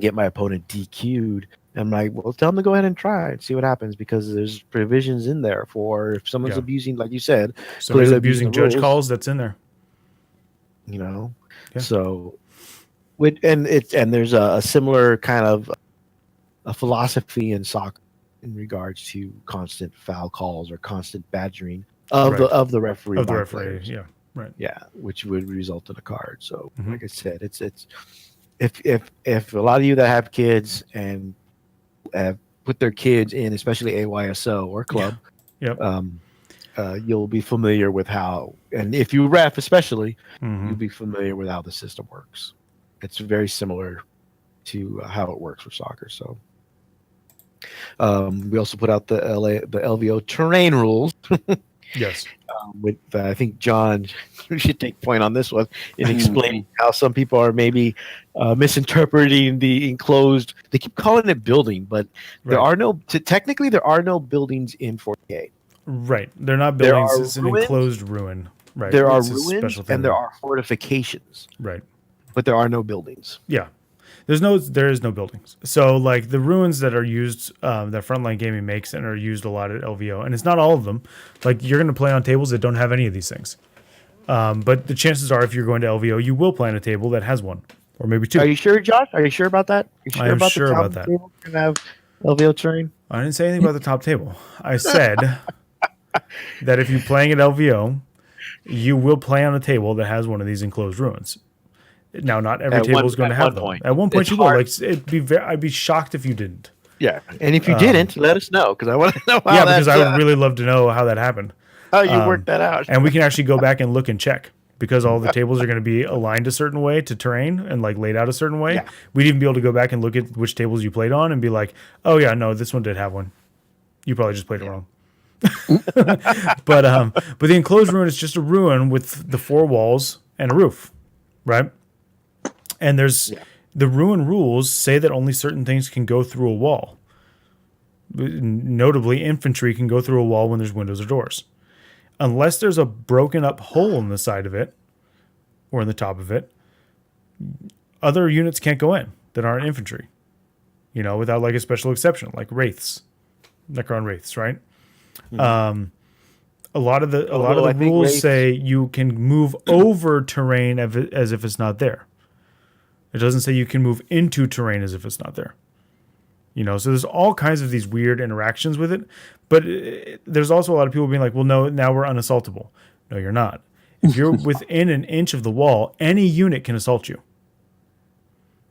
get my opponent DQ'd. I'm like, well, tell them to go ahead and try and see what happens, because there's provisions in there for if someone's abusing, like you said,
somebody's abusing judge calls. That's in there.
You know, so and there's a similar kind of a philosophy in soccer in regards to constant foul calls or constant badgering of the referee.
Of the referee, yeah, right.
Yeah, which would result in a card. So, like I said, it's if a lot of you that have kids and have put their kids in, especially AYSO or club, you'll be familiar with how, and if you ref especially, you'll be familiar with how the system works. It's very similar to how it works for soccer. So we also put out the LVO terrain rules.
Yes.
With I think John should take point on this one in explaining how some people are maybe misinterpreting the enclosed. They keep calling it building, but there are technically there are no buildings in 40K.
Right, they're not buildings. It's an enclosed ruin. Right,
there are ruins and there are fortifications.
Right,
but there are no buildings.
Yeah. There is no buildings. So like the ruins that are used, that Frontline Gaming makes and are used a lot at LVO, and it's not all of them. Like you're going to play on tables that don't have any of these things. But the chances are, if you're going to LVO, you will play on a table that has one or maybe 2.
Are you sure, Josh? Are you sure about that? You sure
I am
about
sure
the top
about that.
table going to have LVO terrain?
I didn't say anything about the top table. I said that if you're playing at LVO, you will play on a table that has one of these enclosed ruins. Now, not every table is going to have them.
Point.
At one point,
It's
you
hard.
will. I'd be shocked if you didn't.
Yeah, and if you didn't, let us know because I want to know how.
Because I would really love to know how that happened.
How you worked that out.
And we can actually go back and look and check because all the tables are going to be aligned a certain way to terrain and like laid out a certain way.
Yeah.
We'd even be able to go back and look at which tables you played on and be like, oh yeah, no, this one did have one. You probably just played it wrong. But the enclosed ruin is just a ruin with the 4 walls and a roof, right? And the ruin rules say that only certain things can go through a wall. Notably, infantry can go through a wall when there's windows or doors. Unless there's a broken up hole in the side of it or in the top of it, other units can't go in that aren't infantry. Without like a special exception, like wraiths, Necron wraiths, right? A lot of the rules say you can move over terrain as if it's not there. It doesn't say you can move into terrain as if it's not there. So there's all kinds of these weird interactions with it. But there's also a lot of people being like, well, no, now we're unassaultable. No, you're not. If you're within an inch of the wall, any unit can assault you.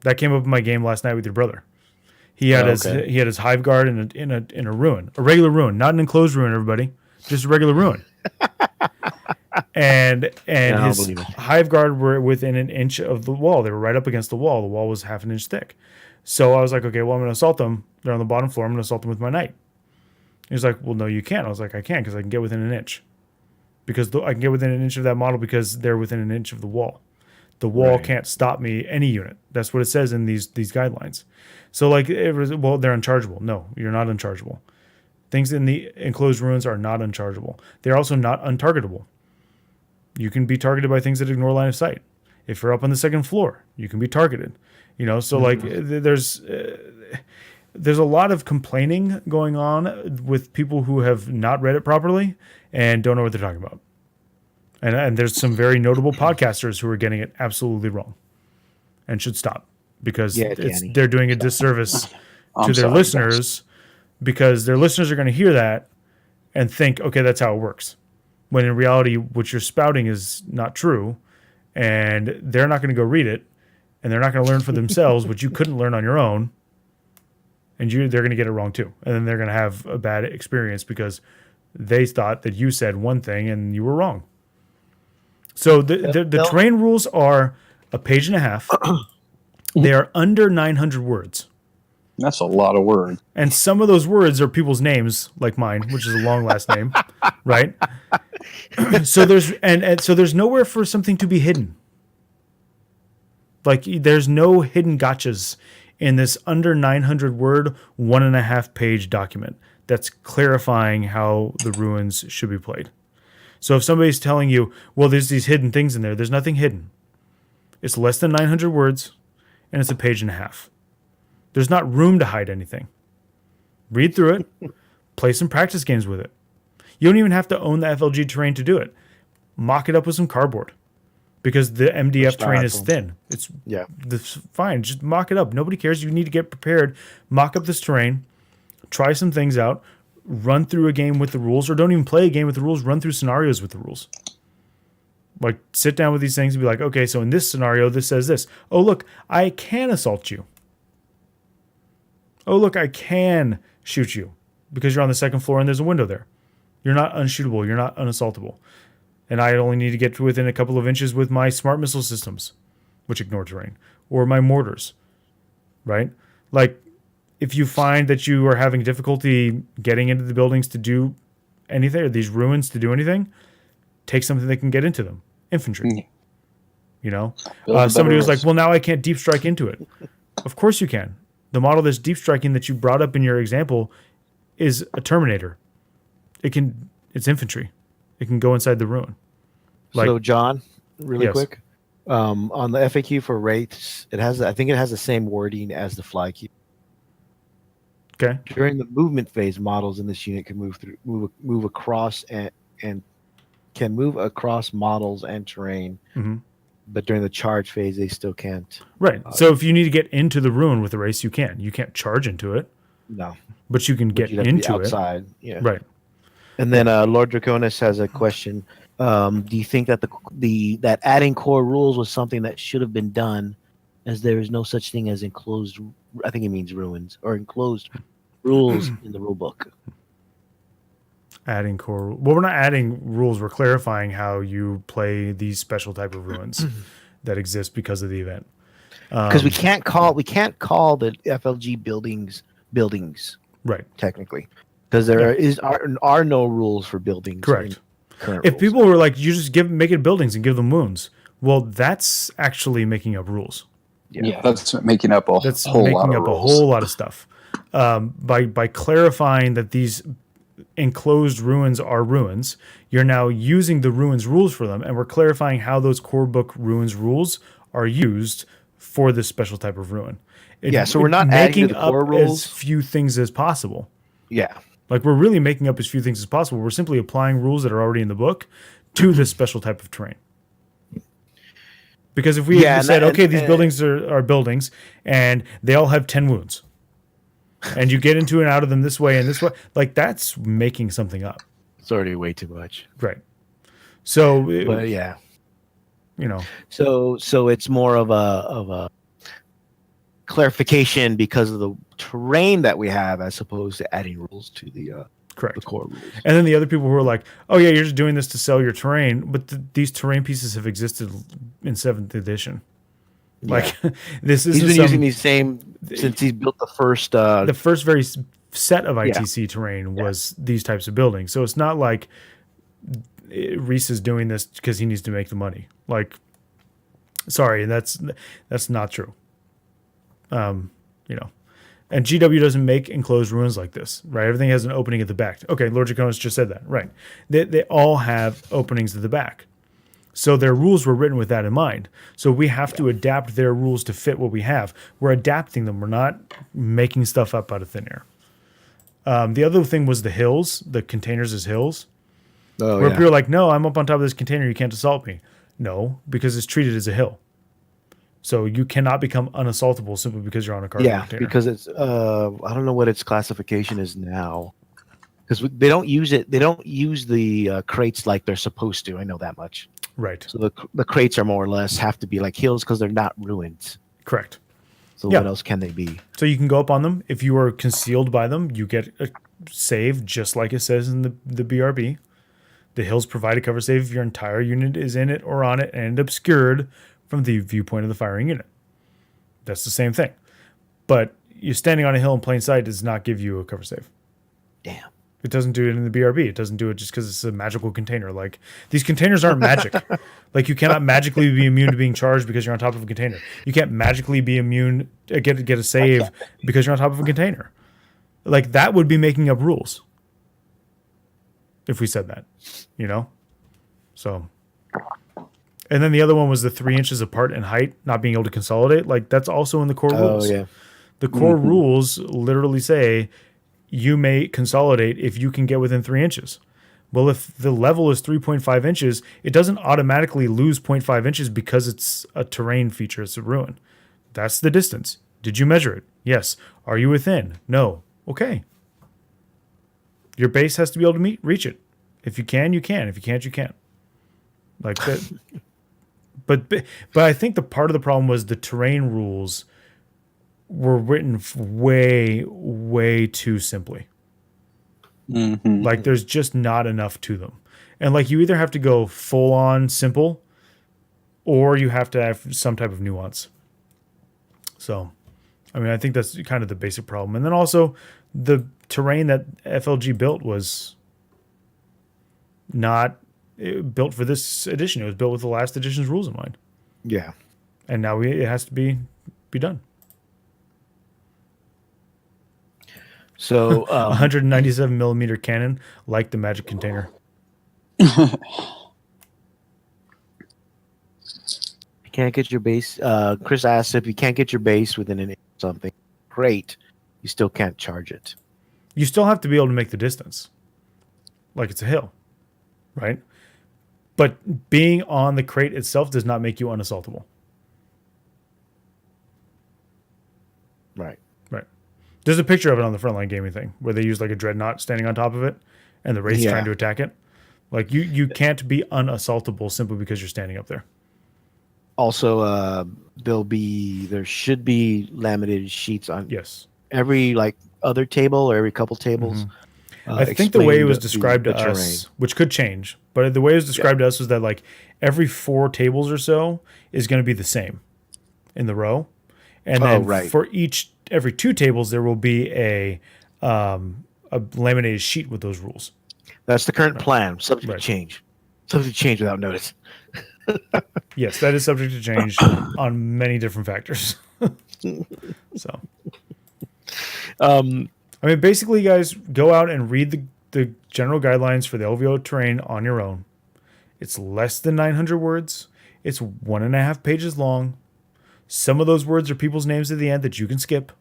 That came up in my game last night with your brother. He had his hive guard in a ruin, a regular ruin, not an enclosed ruin, everybody, just a regular ruin. and his hive guard were within an inch of the wall. They were right up against the wall. The wall was half an inch thick. So I was like, okay, well, I'm going to assault them. They're on the bottom floor. I'm going to assault them with my knight. He was like, well, no, you can't. I was like, I can because I can get within an inch. Because I can get within an inch of that model because they're within an inch of the wall. The wall can't stop me, any unit. That's what it says in these guidelines. So like, they're unchargeable. No, you're not unchargeable. Things in the enclosed ruins are not unchargeable. They're also not untargetable. You can be targeted by things that ignore line of sight. If you're up on the 2nd floor, you can be targeted. So like there's a lot of complaining going on with people who have not read it properly and don't know what they're talking about. And there's some very notable podcasters who are getting it absolutely wrong and should stop because they're doing a disservice to their listeners because their listeners are going to hear that and think, okay, that's how it works. When in reality, what you're spouting is not true and they're not going to go read it. And they're not going to learn for themselves what you couldn't learn on your own. And they're going to get it wrong too. And then they're going to have a bad experience because they thought that you said one thing and you were wrong. So the terrain rules are a page and a half. They are under 900 words.
That's a lot of words.
And some of those words are people's names, like mine, which is a long last name, right? So there's nowhere for something to be hidden. Like there's no hidden gotchas in this under 900 word, 1.5 page document that's clarifying how the ruins should be played. So if somebody's telling you, well, there's these hidden things in there, there's nothing hidden. It's less than 900 words and it's a page and a half. There's not room to hide anything. Read through it, play some practice games with it. You don't even have to own the FLG terrain to do it. Mock it up with some cardboard. Because the MDF terrain is thin. It's fine. Just mock it up. Nobody cares. You need to get prepared. Mock up this terrain. Try some things out. Run through a game with the rules. Or don't even play a game with the rules. Run through scenarios with the rules. Like, sit down with these things and be like, okay, so in this scenario, this says this. Oh, look, I can assault you. Oh, look, I can shoot you. Because you're on the 2nd floor and there's a window there. You're not unshootable. You're not unassaultable. And I only need to get to within a couple of inches with my smart missile systems, which ignore terrain, or my mortars, right? Like, if you find that you are having difficulty getting into the buildings to do anything, or these ruins to do anything, take something that can get into them. Infantry. Somebody was like, well, now I can't deep strike into it. Of course you can. The model that's deep striking that you brought up in your example is a Terminator. It's infantry. It can go inside the ruin.
So, John, really quick, on the FAQ for wraiths, I think it has the same wording as the fly cube.
Okay.
During the movement phase, models in this unit can move across and can move across models and terrain but during the charge phase, they still can't.
Right. So if you need to get into the ruin with a race, you can. You can't charge into it,
No,
but you can
but
get
you'd have to be
into it.
outside. Yeah.
Right.
And then Lord Draconis has a question. Do you think that that adding core rules was something that should have been done, as there is no such thing as enclosed? I think it means ruins or enclosed rules in the rule book.
Adding core. Well, we're not adding rules. We're clarifying how you play these special type of ruins that exist because of the event.
Because we can't call the FLG buildings
Right.
technically, because there are no rules for buildings.
Correct.
Current
If
rules.
people were like, you just make it buildings and give them wounds, well, that's actually making up rules.
Yeah, that's making up a
That's
whole lot
making
of
up a
rules.
whole lot of stuff. By clarifying that these enclosed ruins are ruins, you're now using the ruins rules for them, and we're clarifying how those core book ruins rules are used for this special type of ruin.
So we're not adding
making
to the core
up
rules.
as few things as possible.
Yeah.
Like, we're really making up as few things as possible. We're simply applying rules that are already in the book to this special type of terrain. Because if we had said, okay, these buildings are buildings, and they all have 10 wounds, and you get into and out of them this way and this way, like, that's making something up.
It's already way too much.
Right. So,
But yeah.
you know.
So it's more of a clarification because of the terrain that we have, as opposed to adding rules to the
Correct.
core rules.
And then the other people who are like, oh, yeah, you're just doing this to sell your terrain. But these terrain pieces have existed in 7th edition. Like, this is
he's been using these same since he's built the first
very set of ITC terrain was these types of buildings. So it's not like Reese is doing this because he needs to make the money. Like, sorry, that's not true. You know, and GW doesn't make enclosed ruins like this, right? Everything has an opening at the back. Okay, Lord Draconis just said that, right? They all have openings at the back. So their rules were written with that in mind. So we have to adapt their rules to fit what we have. We're adapting them. We're not making stuff up out of thin air. The other thing was the hills, the containers as hills.
Oh,
where people are like, no, I'm up on top of this container. You can't assault me. No, because it's treated as a hill. So you cannot become unassaultable simply because you're on a cargo container.
Because it's I don't know what its classification is now, because they don't use it. They don't use the crates like they're supposed to. I know that much.
Right.
So the crates are more or less have to be like hills because they're not ruins.
Correct.
So what else can they be?
So you can go up on them. If you are concealed by them, you get a save, just like it says in the BRB. The hills provide a cover save if your entire unit is in it or on it and obscured from the viewpoint of the firing unit. That's the same thing. But you're standing on a hill in plain sight does not give you a cover save.
Damn.
It doesn't do it in the BRB. It doesn't do it just because it's a magical container. Like, these containers aren't magic. Like, you cannot magically be immune to being charged because you're on top of a container. You can't magically be immune, get a save because you're on top of a container. Like, that would be making up rules if we said that, you know? So, and then the other one was the 3 inches apart in height, not being able to consolidate. Like, that's also in the core rules.
Oh, yeah.
The core rules literally say you may consolidate if you can get within 3 inches. Well, if the level is 3.5 inches, it doesn't automatically lose 0.5 inches because it's a terrain feature. It's a ruin. That's the distance. Did you measure it? Yes. Are you within? No. Okay. Your base has to be able to reach it. If you can, you can. If you can't, you can't. Like that. But I think the part of the problem was the terrain rules were written way, way too simply.
Mm-hmm.
Like, there's just not enough to them. And, like, you either have to go full on simple or you have to have some type of nuance. So, I mean, I think that's kind of the basic problem. And then also, the terrain that FLG built was not built for this edition. It was built with the last edition's rules in mind.
Yeah.
And now it has to be done.
So
197 millimeter cannon, like the magic container.
you can't get your base. Chris asked if you can't get your base within an inch or something. Great. You still can't charge it.
You still have to be able to make the distance. Like, it's a hill, right? But being on the crate itself does not make you unassaultable.
Right.
Right. There's a picture of it on the Frontline Gaming thing where they use like a dreadnought standing on top of it and the Wraith's trying to attack it. Like you can't be unassaultable simply because you're standing up there.
Also, there should be laminated sheets on every like other table or every couple tables.
I think the way it was described to us, which could change, but the way it was described to us was that like every 4 tables or so is going to be the same in the row, and then for every 2 tables there will be a laminated sheet with those rules.
That's the current plan. Subject to change. Subject to change without notice.
Yes, that is subject to change on many different factors. So, I mean, basically, guys, go out and read the general guidelines for the LVO terrain on your own. It's less than 900 words. It's 1.5 pages long. Some of those words are people's names at the end that you can skip.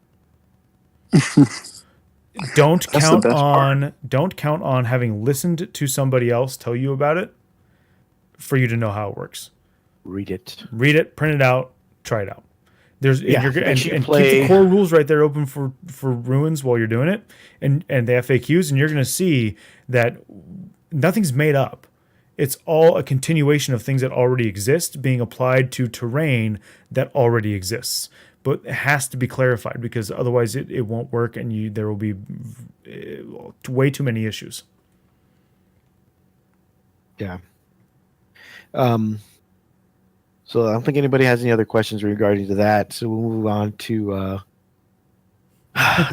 Don't count on having listened to somebody else tell you about it for you to know how it works.
Read it,
print it out, try it out. And keep the core rules right there open for ruins while you're doing it, and the FAQs, and you're going to see that nothing's made up. It's all a continuation of things that already exist being applied to terrain that already exists. But it has to be clarified because otherwise it won't work, and there will be way too many issues.
Yeah. So I don't think anybody has any other questions regarding to that. So we'll move on to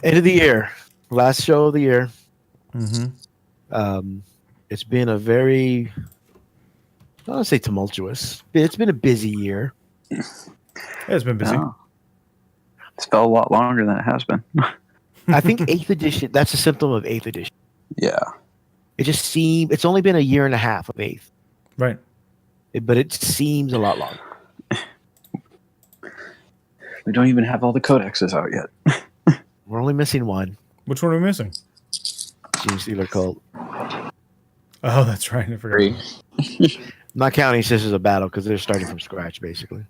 end of the year, last show of the year. It's been a very, I don't want to say tumultuous. It's been a busy year.
It's been busy.
Oh. It's felt a lot longer than it has been.
I think 8th edition, that's a symptom of 8th edition.
Yeah.
It just seemed, it's only been a year and a half of 8th.
Right.
But it seems a lot longer.
We don't even have all the codexes out yet.
We're only missing one.
Which one are we missing?
Gene Stealer Cult.
Oh, that's right. I forgot.
Not counting Sisters of Battle because they're starting from scratch, basically.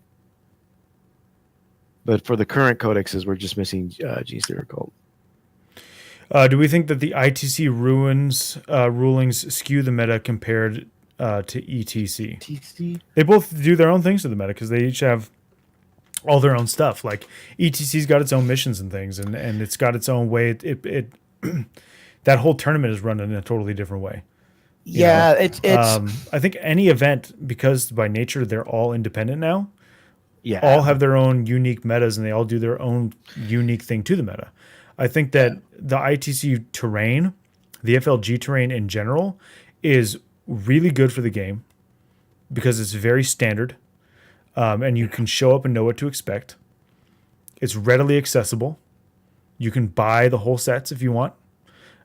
But for the current codexes, we're just missing Gene Stealer Cult.
Do we think that the ITC ruins rulings skew the meta compared to ETC? They both do their own things to the meta because they each have all their own stuff. Like ETC's got its own missions and things, and it's got its own way. It that whole tournament is run in a totally different way.
Yeah, it's.
I think any event, because by nature they're all independent now.
Yeah,
all have their own unique metas, and they all do their own unique thing to the meta. I think that the ITC terrain, the FLG terrain in general, is really good for the game because it's very standard, and you can show up and know what to expect. It's readily accessible. You can buy the whole sets if you want.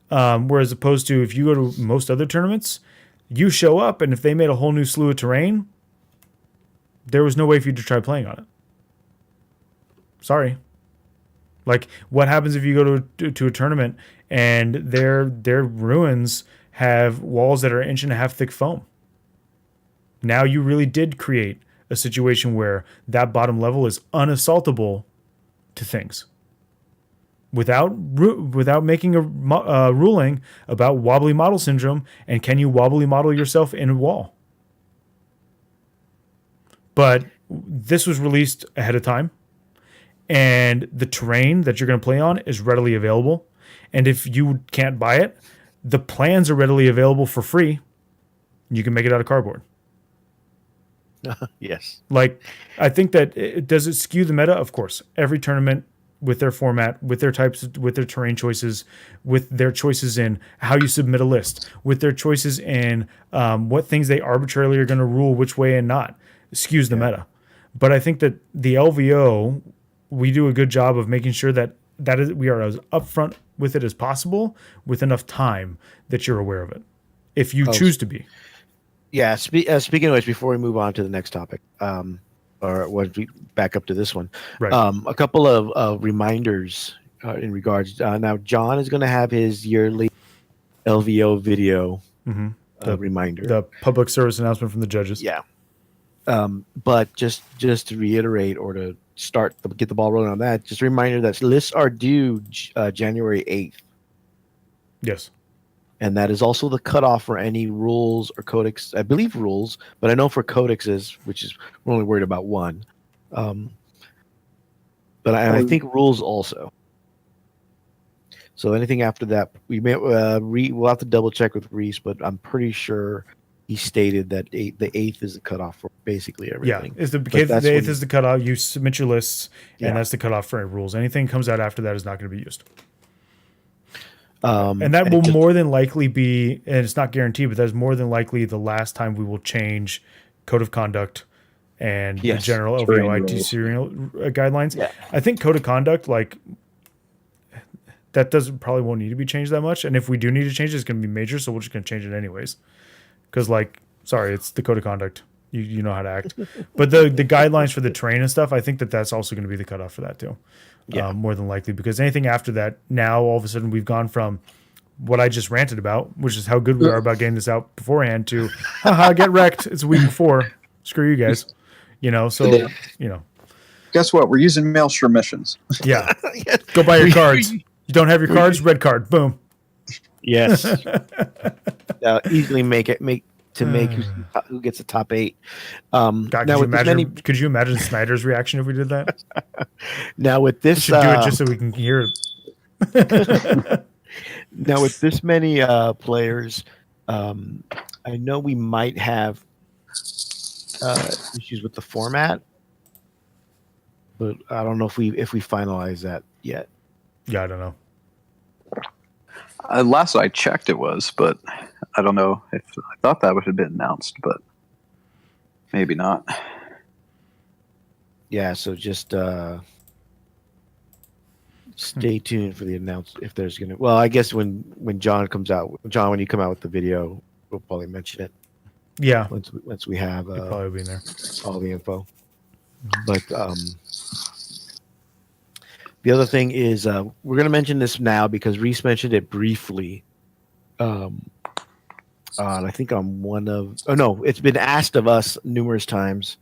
Whereas opposed to if you go to most other tournaments, you show up, and if they made a whole new slew of terrain, there was no way for you to try playing on it. Sorry. Like, what happens if you go to a tournament and their ruins have walls that are 1.5 inch thick foam? Now you really did create a situation where that bottom level is unassaultable to things. Without making a ruling about wobbly model syndrome and can you wobbly model yourself in a wall. But this was released ahead of time, and the terrain that you're going to play on is readily available. And if you can't buy it, the plans are readily available for free. You can make it out of cardboard.
Yes.
Like, I think that does it skew the meta? Of course. Every tournament with their format, with their types, with their terrain choices, with their choices in how you submit a list, with their choices in what things they arbitrarily are going to rule which way and not, skews the meta. But I think that the LVO, we do a good job of making sure that we are as upfront with it as possible with enough time that you're aware of it, if you choose to be. Yeah.
Speaking of which, before we move on to the next topic, or what we back up to this one,
right.
A couple of reminders in regards. Now, John is going to have his yearly LVO video reminder.
The public service announcement from the judges.
Yeah. But just to reiterate or to get the ball rolling on that, just a reminder that lists are due January 8th.
Yes.
And that is also the cutoff for any rules or codex. I believe rules, but I know for codexes, which is we're only worried about one. But I think rules also. So anything after that, we may we'll have to double check with Reese, but I'm pretty sure he stated that the 8th is the cutoff for basically everything.
Yeah, the 8th is the cutoff. You submit your lists, and that's the cutoff for any rules. Anything comes out after that is not going to be used. And that will more than likely be, and it's not guaranteed, but that's more than likely the last time we will change code of conduct and the general LVO IT serial guidelines. Yeah. I think code of conduct, like, that probably won't need to be changed that much. And if we do need to change it, it's going to be major, so we're just going to change it anyways. Because, like, sorry, it's the code of conduct. You know how to act. But the guidelines for the terrain and stuff, I think that's also going to be the cutoff for that too. Yeah. More than likely. Because anything after that, now all of a sudden we've gone from what I just ranted about, which is how good we are about getting this out beforehand, to, haha, get wrecked. It's a week before. Screw you guys. So,
Guess what? We're using mail for missions.
Yeah. Go buy your cards. You don't have your cards? Red card. Boom.
Yes. Easily make who gets the top 8.
God, could you imagine Snyder's reaction if we did that?
Now with this,
we should do it just so we can hear it.
Now with this many players, I know we might have issues with the format, but I don't know if we finalize that yet.
Yeah, I don't know.
Last I checked, it was, but I don't know if I thought that would have been announced, but maybe not.
Yeah, so just stay tuned for the announcement if there's gonna. Well, I guess when John comes out, when you come out with the video, we'll probably mention it.
Yeah,
once we have
probably be in there
all the info. But the other thing is we're going to mention this now because Reese mentioned it briefly. I think on it's been asked of us numerous times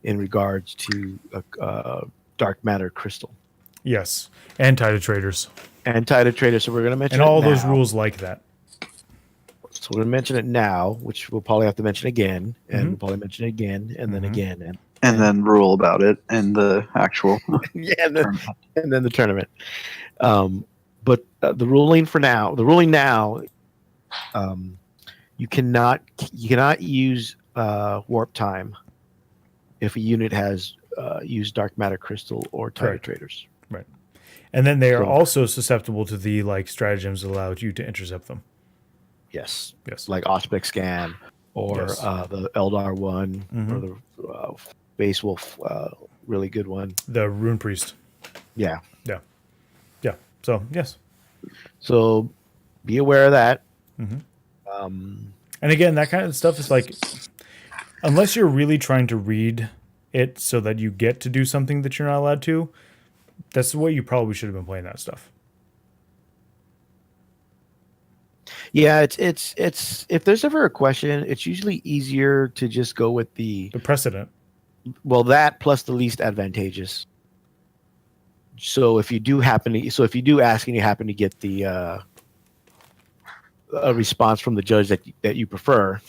in regards to dark matter crystal.
Yes, and Tide of Traders.
So we're going to mention
and all those rules like that.
So we're going to mention it now, which we'll probably have to mention again, and we'll probably mention it again, and then again,
and then rule about it in the actual
and then the tournament. But the ruling now, you cannot use warp time if a unit has used dark matter crystal or Tide of Traders.
Right, and then they are also susceptible to the stratagems that allow you to intercept them.
Yes, like Auspex Scan or the Eldar one or the Base Wolf, really good one.
The Rune Priest.
Yeah.
So yes.
So be aware of that.
And again, that kind of stuff is like, unless you're really trying to read it so that you get to do something that you're not allowed to, that's the way you probably should have been playing that stuff.
Yeah, it's if there's ever a question, it's usually easier to just go with the
precedent.
Well, that plus the least advantageous. So if you do ask and you happen to get the a response from the judge that you prefer,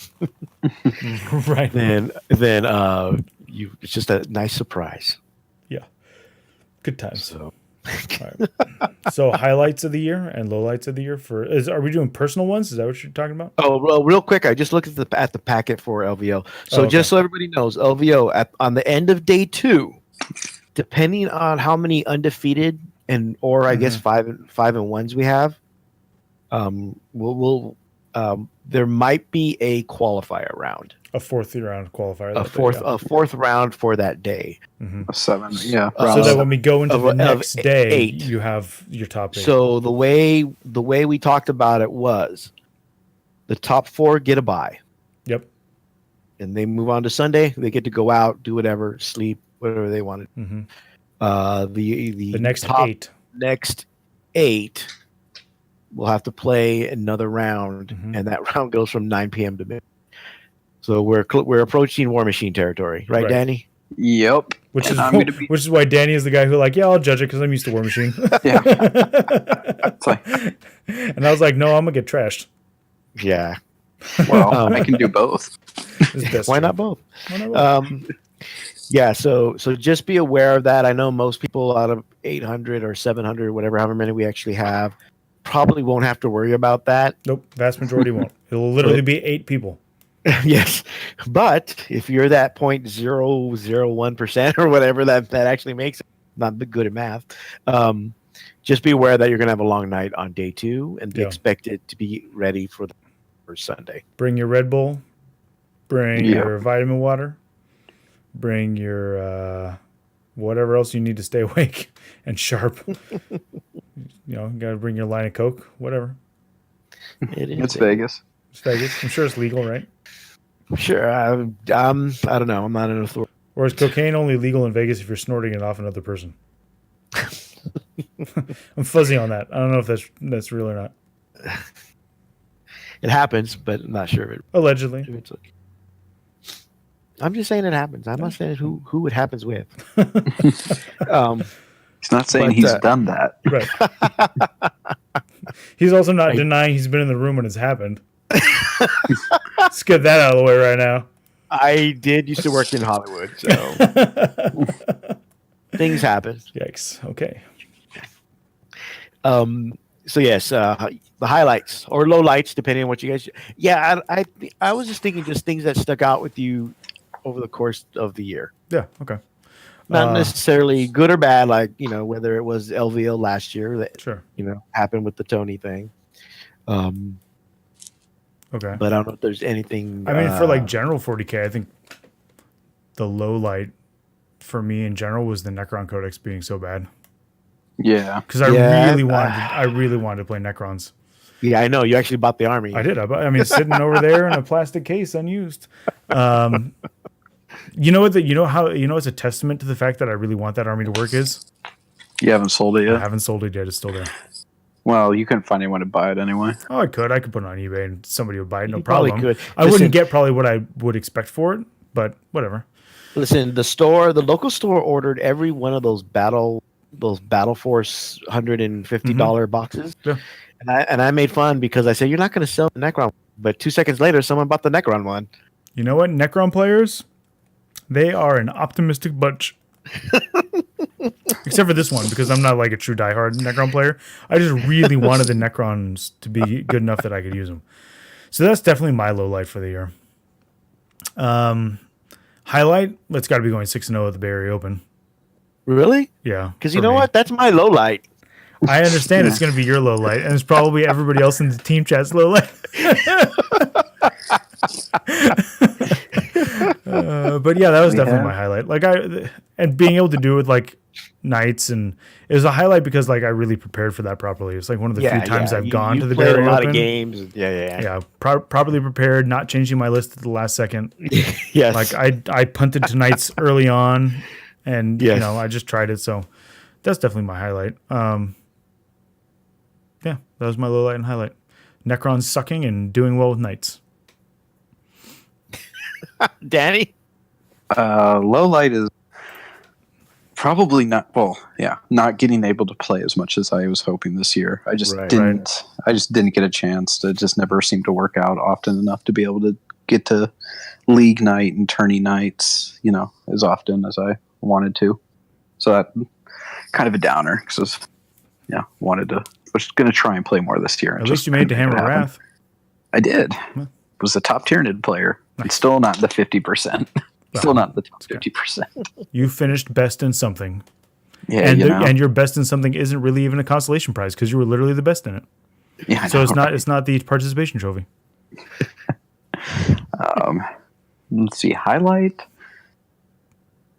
right?
Then it's just a nice surprise.
Yeah, good times. So. Right. So highlights of the year and lowlights of the year are we doing personal ones? Is that what you're talking about?
Oh, well, real quick, I just looked at the packet for LVO. So just so everybody knows, LVO on the end of day 2, depending on how many undefeated or I guess 5 and 1s we have, there might be a qualifier round.
A fourth round qualifier.
A fourth round for that day.
A 7, yeah.
So that when we go into the next day, 8. You have your top 8.
So the way we talked about it was the top 4 get a bye.
Yep.
And they move on to Sunday. They get to go out, do whatever, sleep, whatever they wanted.
The next 8.
Next 8 we'll have to play another round, and that round goes from 9 p.m. to midnight. So we're approaching War Machine territory, right, Danny?
Yep.
Which is why Danny is the guy who I'll judge it because I'm used to War Machine.
Yeah.
And I was like, no, I'm gonna get trashed.
Yeah.
Well, I can do both.
Why not both? Yeah. So just be aware of that. I know most people out of 800 or 700, whatever, however many we actually have, probably won't have to worry about that.
Nope. Vast majority won't. It'll literally be 8 people.
Yes, but if you're that 0.001% or whatever that actually makes it, not good at math, just be aware that you're going to have a long night on day 2 and be expected to be ready for the first Sunday.
Bring your Red Bull, bring your vitamin water, bring your whatever else you need to stay awake and sharp. You got to bring your line of Coke, whatever.
It's Vegas.
It's Vegas. I'm sure it's legal, right?
Sure. I don't know. I'm not an authority.
Or is cocaine only legal in Vegas if you're snorting it off another person? I'm fuzzy on that. I don't know if that's real or not.
It happens, but I'm not sure of it.
Allegedly.
I'm just saying it happens. I'm not saying who it happens with.
He's not saying he's done that.
Right. He's also not denying he's been in the room when it's happened. Let's get that out of the way right now.
I did used to work in Hollywood, so things happen.
Yikes. Okay.
So yes, the highlights or lowlights, depending on what you guys. Yeah, I was just thinking just things that stuck out with you over the course of the year.
Yeah. Okay.
Not necessarily good or bad, like whether it was LVO last year that happened with the Tony thing.
Okay.
But I don't know if there's anything.
I mean, for general 40K, I think the low light for me in general was the Necron Codex being so bad.
Yeah.
Because I really wanted to play Necrons.
Yeah, I know. You actually bought the army.
I did. I mean, sitting over there in a plastic case, unused. You know it's a testament to the fact that I really want that army to work is?
You haven't sold it yet?
I haven't sold it yet. It's still there.
Well, you couldn't find anyone to buy it anyway.
Oh, I could put it on eBay and somebody would buy it. No
You
problem.
probably could.
I wouldn't get probably what I would expect for it, but whatever.
Listen, the local store ordered every one of those Battle Force $150 boxes.
Yeah.
And I made fun because I said, you're not going to sell the Necron. But 2 seconds later, someone bought the Necron one.
You know what? Necron players, they are an optimistic bunch. Except for this one, because I'm not like a true diehard Necron player. I just really wanted the Necrons to be good enough that I could use them. So that's definitely my low light for the year. Highlight, it's got to be going 6-0 at the Bay Area Open.
Really?
Yeah.
Because you know what? That's my low light.
I understand it's going to be your low light, and it's probably everybody else in the team chat's low light. But yeah, that was definitely my highlight. And being able to do it with nights, and it was a highlight because I really prepared for that properly. It's one of the few times I've gone to the Bay Area Open.
A lot of games. Yeah.
Properly prepared, not changing my list at the last second.
Yes.
I punted tonight's early on, and I just tried it. So that's definitely my highlight. Yeah, that was my low light and highlight. Necrons sucking and doing well with knights.
Danny?
Low light is probably not getting able to play as much as I was hoping this year. I just didn't get a chance. It just never seemed to work out often enough to be able to get to league night and tourney nights, as often as I wanted to. So that kind of a downer because was going to try and play more this year.
At least you made it to Hammer of Wrath.
I did. Was a top Tyranid player. Nice. It's still not the 50%. Still not the top 50%.
You finished best in something.
Yeah,
and your best in something isn't really even a consolation prize because you were literally the best in it.
Yeah,
so it's not the participation trophy.
Let's see, highlight.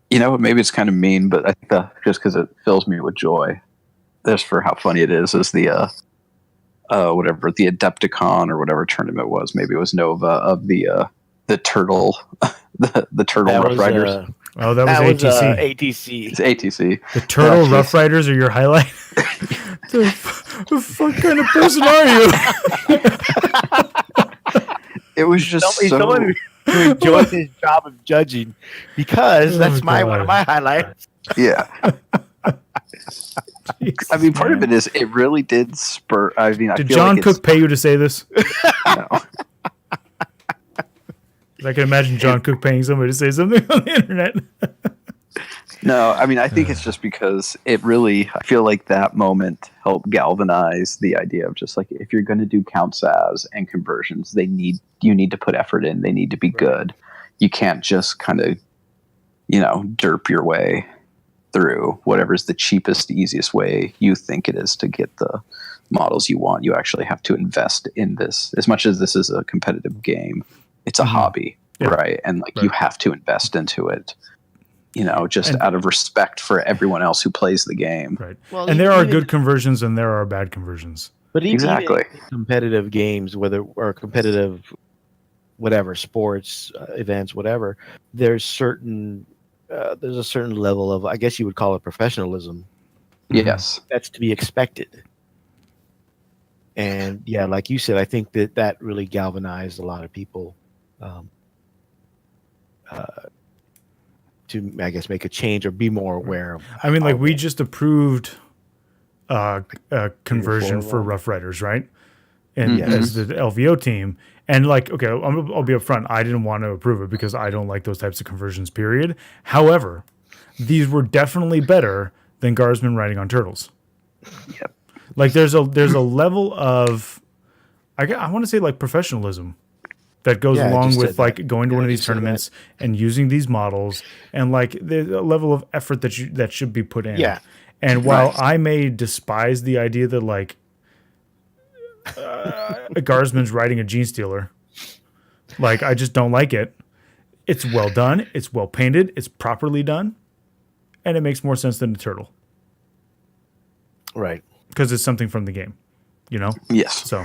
Maybe it's kind of mean, but I think just because it fills me with joy, just for how funny it is the whatever the Adepticon or whatever tournament was. Maybe it was Nova of the turtle, the turtle Rough Riders.
Oh, that was ATC.
ATC.
It's ATC.
The Turtle
Actually,
Rough Riders are your highlight. the fuck kind of person are you?
It was just
Someone who enjoys his job of judging, because that's one of my highlights.
Yeah.
Jesus,
I mean, part
man.
of it is it really did spur. I mean, I
Did
feel
John
like
Cook pay you to say this?
No.
I can imagine John Cook paying somebody to say something on the internet.
No, I mean, I think it's just because it really, I feel like that moment helped galvanize the idea of just like, if you're going to do counts as and conversions, you need to put effort in. They need to be good. You can't just kind of, derp your way through whatever's the cheapest, easiest way you think it is to get the models you want. You actually have to invest in this. As much as this is a competitive game, it's a hobby, right? And you have to invest into it. Just out of respect for everyone else who plays the game.
Right. Well, and there are good conversions and there are bad conversions.
But even in competitive games, or competitive, whatever, sports, events, whatever, there's a certain level of, I guess you would call it professionalism.
Yes.
That's to be expected. And yeah, like you said, I think that really galvanized a lot of people to, I guess, make a change or be more aware of.
I mean, we just approved a conversion for Rough Riders, right? And as the LVO team. And okay, I'll be upfront. I didn't want to approve it because I don't like those types of conversions, period. However, these were definitely better than Guardsmen riding on turtles.
Yep.
There's a level of, I want to say professionalism that goes along with going to one of these tournaments and using these models, and there's a level of effort that should be put in.
Yeah.
And while I may despise the idea that a guardsman's riding a gene stealer, I just don't like it. It's well done. It's well painted. It's properly done, and it makes more sense than the turtle.
Right.
Because it's something from the game,
Yes.
So,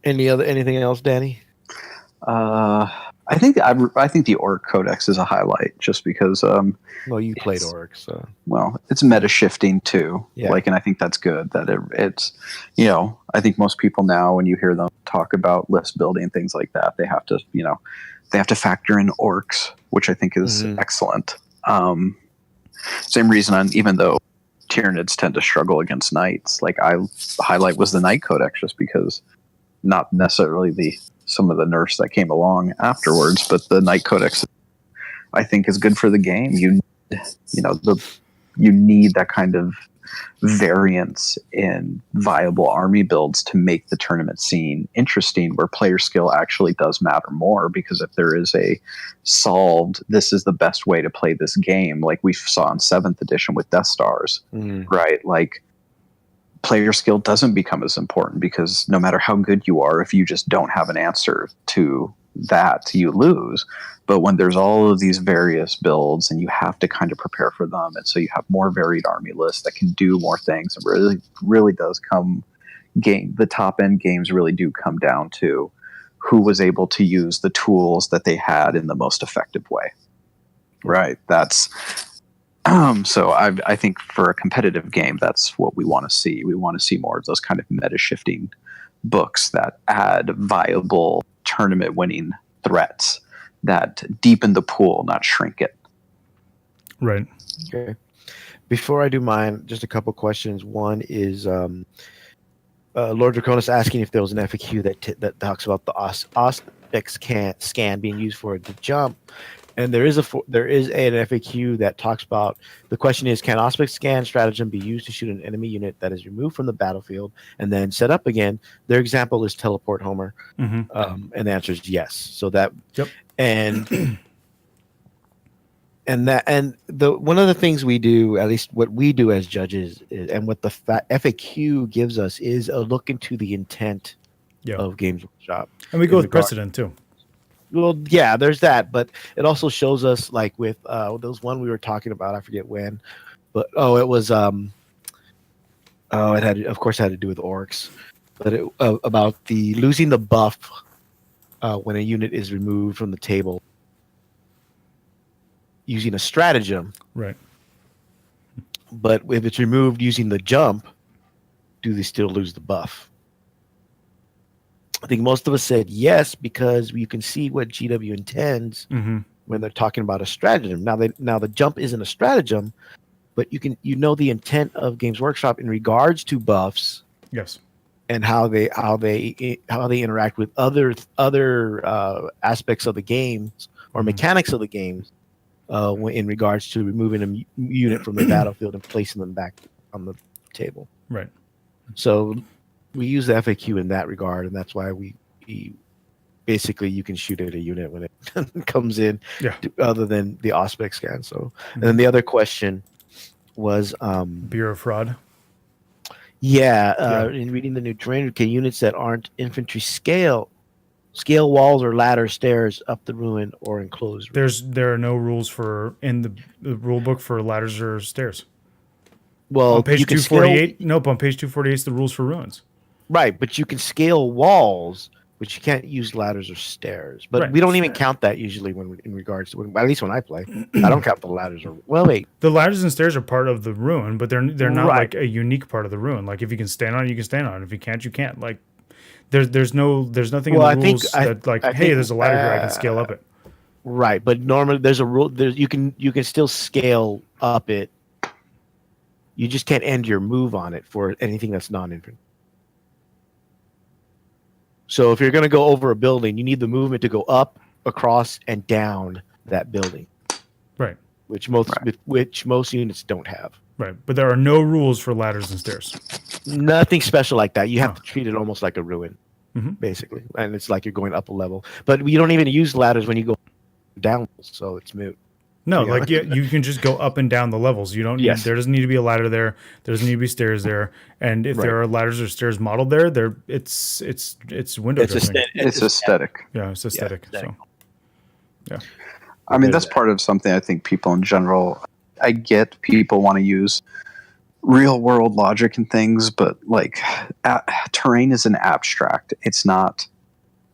anything else, Danny?
I think the Orc Codex is a highlight, just because.
Well, you played Orcs, so.
Well, it's meta shifting too.
Yeah.
And I think that's good. That it's, I think most people now, when you hear them talk about list building, things like that, they have to, they have to factor in orcs, which I think is excellent. Same reason, even though Tyranids tend to struggle against knights, the highlight was the Knight Codex, just because, not necessarily some of the nerfs that came along afterwards, but the Knight Codex, I think, is good for the game. You need that kind of variance in viable army builds to make the tournament scene interesting, where player skill actually does matter more, because if there is a solved, this is the best way to play this game, like we saw in 7th edition with Death Stars, right? Player skill doesn't become as important, because no matter how good you are, if you just don't have an answer to that, you lose. But when there's all of these various builds and you have to kind of prepare for them, and so you have more varied army lists that can do more things, it really does the top end games really do come down to who was able to use the tools that they had in the most effective way. Right. That's so I think for a competitive game, that's what we want to see. We want to see more of those kind of meta shifting books that add viable tournament winning threats that deepen the pool, not shrink it.
Right.
Okay. Before I do mine, just a couple questions. One is Lord Draconis asking if there was an FAQ that talks about the Auspex scan being used for the jump. And there is an FAQ that talks about, the question is, can Auspex scan stratagem be used to shoot an enemy unit that is removed from the battlefield and then set up again? Their example is teleport Homer. And the answer is yes. So that, and one of the things we do, at least what we do as judges, and what the FAQ gives us, is a look into the intent of Games Workshop.
And we go with precedent too.
Well, yeah, there's that, but it also shows us, with there was one we were talking about, I forget when, but it was it had, of course, had to do with orcs, but about the losing the buff when a unit is removed from the table. using a stratagem.
Right.
But if it's removed using the jump, do they still lose the buff? I think most of us said yes, because you can see what GW intends when they're talking about a stratagem. Now the jump isn't a stratagem, but you know the intent of Games Workshop in regards to buffs.
Yes.
And how they interact with other aspects of the games or mechanics of the games, in regards to removing a unit from the battlefield and placing them back on the table.
Right.
So we use the FAQ in that regard, and that's why we basically you can shoot at a unit when it comes in, other than the Auspex scan. So, and then the other question was
Bureau of Fraud.
In reading the new terrain, can units that aren't infantry scale walls or ladder stairs up the ruin or enclosed?
There are no rules in the rule book for ladders or stairs.
Well,
on page 248, on page 248 is the rules for ruins.
Right, but you can scale walls, but you can't use ladders or stairs. But we don't even count that usually in regards to at least when I play. I don't count the ladders
the ladders and stairs are part of the ruin, but they're not like a unique part of the ruin. Like if you can stand on it, you can stand on it. If you can't, you can't. Like there's nothing in the rules there's a ladder here, I can scale up it.
Right, but normally there's a rule. You can still scale up it. You just can't end your move on it for anything that's non-infantry. So if you're going to go over a building, you need the movement to go up, across, and down that building.
Right.
Which most units don't have.
Right, but there are no rules for ladders and stairs.
Nothing special like that. You have to treat it almost like a ruin, basically, and it's like you're going up a level. But you don't even use ladders when you go down, so it's moot.
No, you can just go up and down the levels. You don't. There doesn't need to be a ladder there. There doesn't need to be stairs there. And if there are ladders or stairs modeled there, it's window dressing.
It's aesthetic.
Yeah, it's aesthetic. So, yeah.
I mean, that's part of something I think people in general. I get people want to use real world logic and things, but like terrain is an abstract. It's not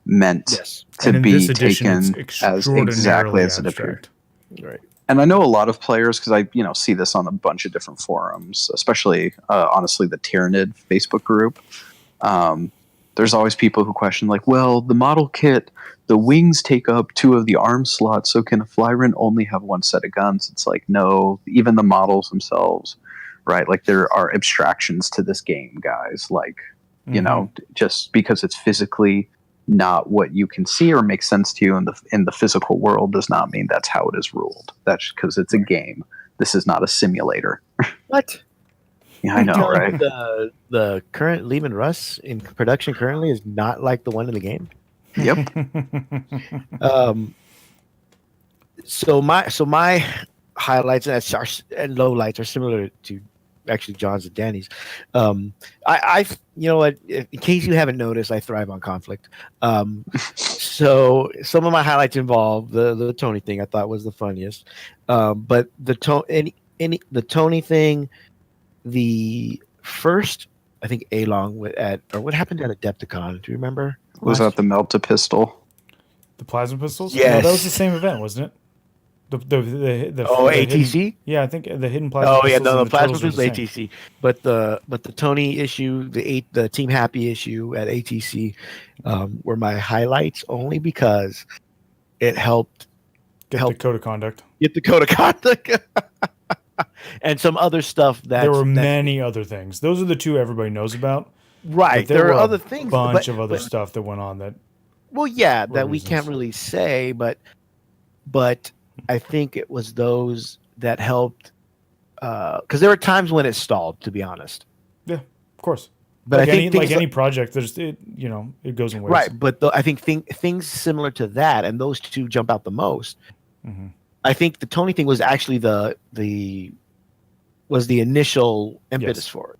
meant to be taken as exactly as it appeared.
Right.
And I know a lot of players, because I see this on a bunch of different forums, especially honestly the Tyrannid Facebook group. There's always people who question like, well, the model kit, the wings take up 2 of the arm slots, so can a Flyrant only have 1 set of guns? It's like, no, even the models themselves, right? Like there are abstractions to this game, guys. Like, just because it's physically not what you can see or make sense to you in the physical world does not mean that's how it is ruled. That's because it's a game. This is not a simulator.
What?
Yeah, I know, right?
The current Lehman Russ in production currently is not like the one in the game.
Yep.
So my highlights and lowlights are similar to actually John's and Danny's. I you know what? In case you haven't noticed, I thrive on conflict. So some of my highlights involve the Tony thing. I thought was the funniest. But the Tony thing, the first I think A-Long what happened at Adepticon? Do you remember?
Was that the Melta pistol?
The plasma pistols?
Yes.
No, that was the same event, wasn't it? The
ATC?
Hidden, yeah, I think the hidden plasma.
Oh yeah, no, the plasma was ATC, but the Tony issue, the Team Happy issue at ATC, were my highlights only because it helped
the code of conduct.
Get the code of conduct, and some other stuff
there were many other things. Those are the 2 everybody knows about.
Right, there are other things,
bunch of other stuff that went on that.
Well, yeah, that we can't really say, but I think it was those that helped, because there were times when it stalled, to be honest.
Yeah, of course.
But
like
I think
any project, it goes in waves.
Right, but I think things similar to that, and those 2 jump out the most. Mm-hmm. I think the Tony thing was actually the initial impetus for it.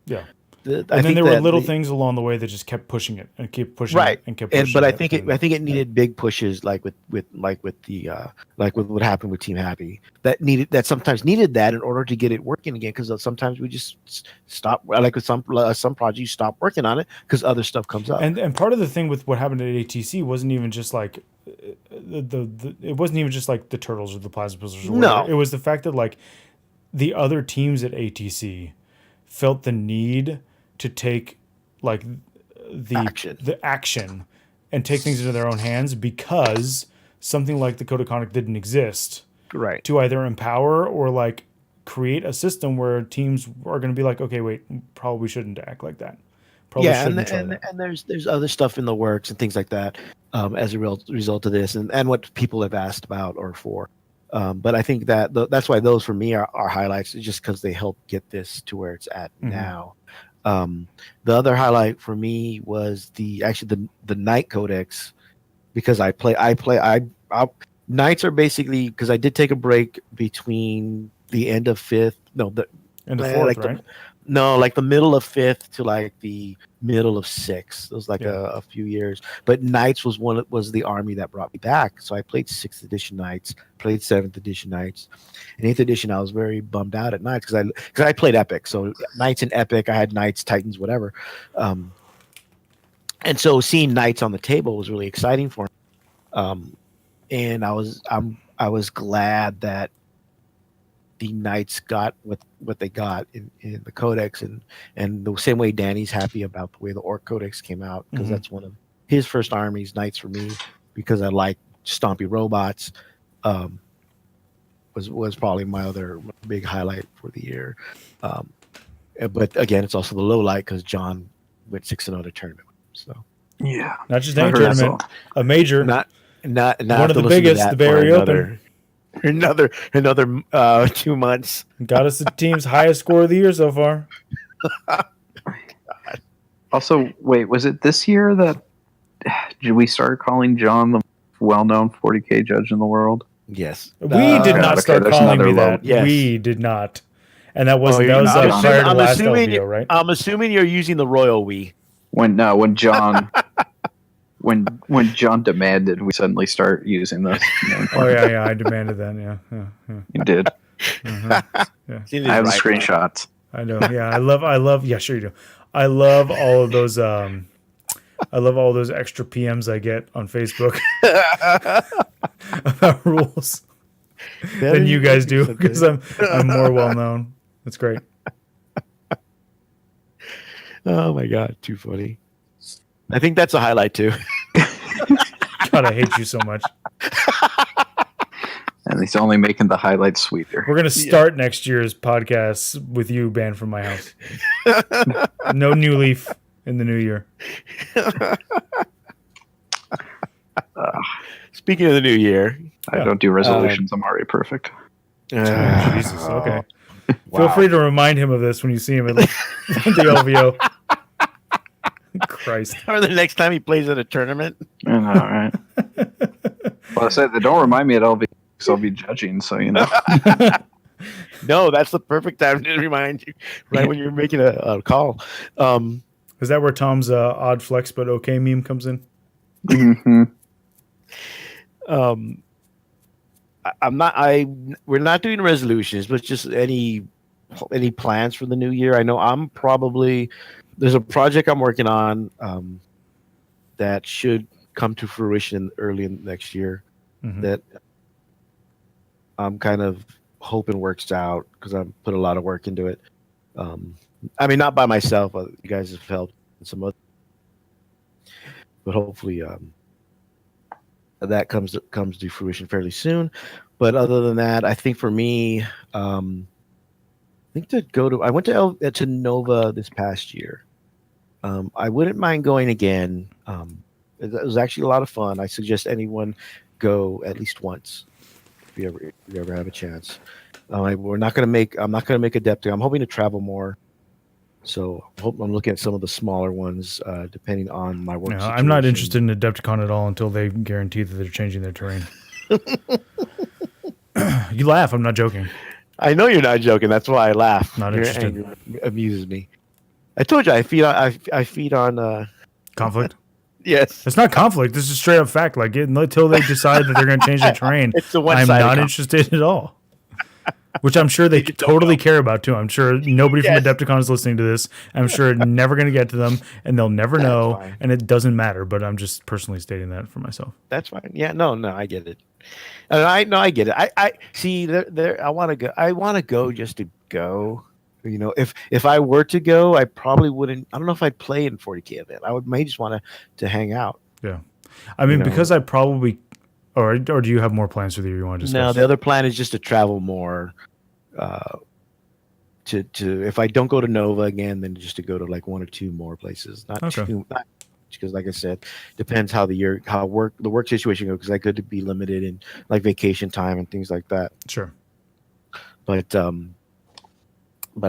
Yeah. And then there were little things along the way that just kept pushing it and kept pushing it and kept pushing
but
it.
I think it needed big pushes like with what happened with Team Happy that sometimes needed that in order to get it working again, because sometimes we just stop, like with some projects you stop working on it because other stuff comes up.
And part of the thing with what happened at ATC wasn't even just like it wasn't even just like the Turtles or the Plasma Pistols or whatever.
No.
It was the fact that like the other teams at ATC felt the need to take like the action and take things into their own hands because something like the Code of Conduct didn't exist.
Right.
To either empower or like create a system where teams are going to be like, okay, wait, probably shouldn't act like that. Probably
and there's other stuff in the works and things like that as a result of this and what people have asked about or for. But I think that that's why those for me are highlights, just because they help get this to where it's at now. The other highlight for me was the Night Codex, because nights are basically, because I did take a break between the end of fifth,
end of fourth, right?
Like the middle of fifth to like the middle of sixth. It was like a few years. But Knights was the army that brought me back. So I played 6th edition Knights, played 7th edition Knights. In 8th edition, I was very bummed out at Knights because I played Epic. So Knights and Epic, I had Knights, Titans, whatever. And so seeing Knights on the table was really exciting for me. And I was glad that the Knights got what they got in the Codex, and the same way Danny's happy about the way the Orc Codex came out, because that's one of his first armies, Knights for me, because I like stompy robots. Was probably my other big highlight for the year. But again, it's also the low light because John went 6-0 to tournament. So
yeah,
not just any tournament, a major,
not
one of the biggest, the Bay Area Open.
Another 2 months.
Got us the team's highest score of the year so far.
Also, wait, was it this year that we started calling John the well-known 40K judge in the world?
Yes.
We did not start calling me that.
Yes.
We did not. And that was prior to last LVO, right?
I'm assuming you're using the royal we.
When John when John demanded we suddenly start using this.
Oh yeah, I demanded that. Yeah.
You did.
Yeah.
I have the screenshots.
I know. Yeah, I love. Yeah, sure you do. I love all of those. I love all those extra PMs I get on Facebook about rules than you guys do, because I'm more well known. That's great.
Oh my god, too funny. I think that's a highlight too.
God, I hate you so much.
And he's only making the highlights sweeter.
We're gonna start next year's podcast with you banned from my house. No new leaf in the new year.
Speaking of the new year,
I don't do resolutions. I'm already perfect.
Jesus. Okay. Wow. Feel free to remind him of this when you see him at the LVO. Christ.
Or the next time he plays at a tournament.
I know, right? Well, I said, don't remind me at LVO because I'll be judging, so you know.
No, that's the perfect time to remind you, right when you're making a call.
Is that where Tom's odd flex but okay meme comes in?
Mm-hmm.
We're not doing resolutions, but just any plans for the new year. I know there's a project I'm working on that should come to fruition early in next year that I'm kind of hoping works out, because I've put a lot of work into it. I mean, not by myself, but you guys have helped and some other, but hopefully that comes to fruition fairly soon. But other than that, I think for me, I went to Nova this past year. I wouldn't mind going again. It was actually a lot of fun. I suggest anyone go at least once if you ever have a chance. I'm not going to make Adepticon. I'm hoping to travel more. So I'm looking at some of the smaller ones, depending on my work.
I'm not interested in Adepticon at all until they guarantee that they're changing their terrain. You laugh. I'm not joking.
I know you're not joking. That's why I laugh.
Not interested.
Your anger amuses me. I told you I feed on I feed on
Conflict.
yes.
It's not conflict. This is straight up fact. Like until they decide that they're going to change their terrain,
It's a
I'm
one-sided
not interested at all. Which I'm sure they totally care about too. I'm sure nobody from Adepticon is listening to this. I'm sure it's never going to get to them, and they'll never know,
fine.
and it doesn't matter. But I'm just personally stating that for myself.
That's fine. Yeah, no, I get it. And I get it. I see there. I want to go just to go. You know, if I were to go, I probably wouldn't. I don't know if I'd play in 40K event. May just want to hang out.
Yeah, I mean, because I probably, or do you have more plans for the year you want to discuss?
No, the other plan is just to travel more. To if I don't go to Nova again, then just to go to like one or two more places. Not because, like I said, depends how the work situation goes. Because I could be limited in like vacation time and things like that.
Sure.
But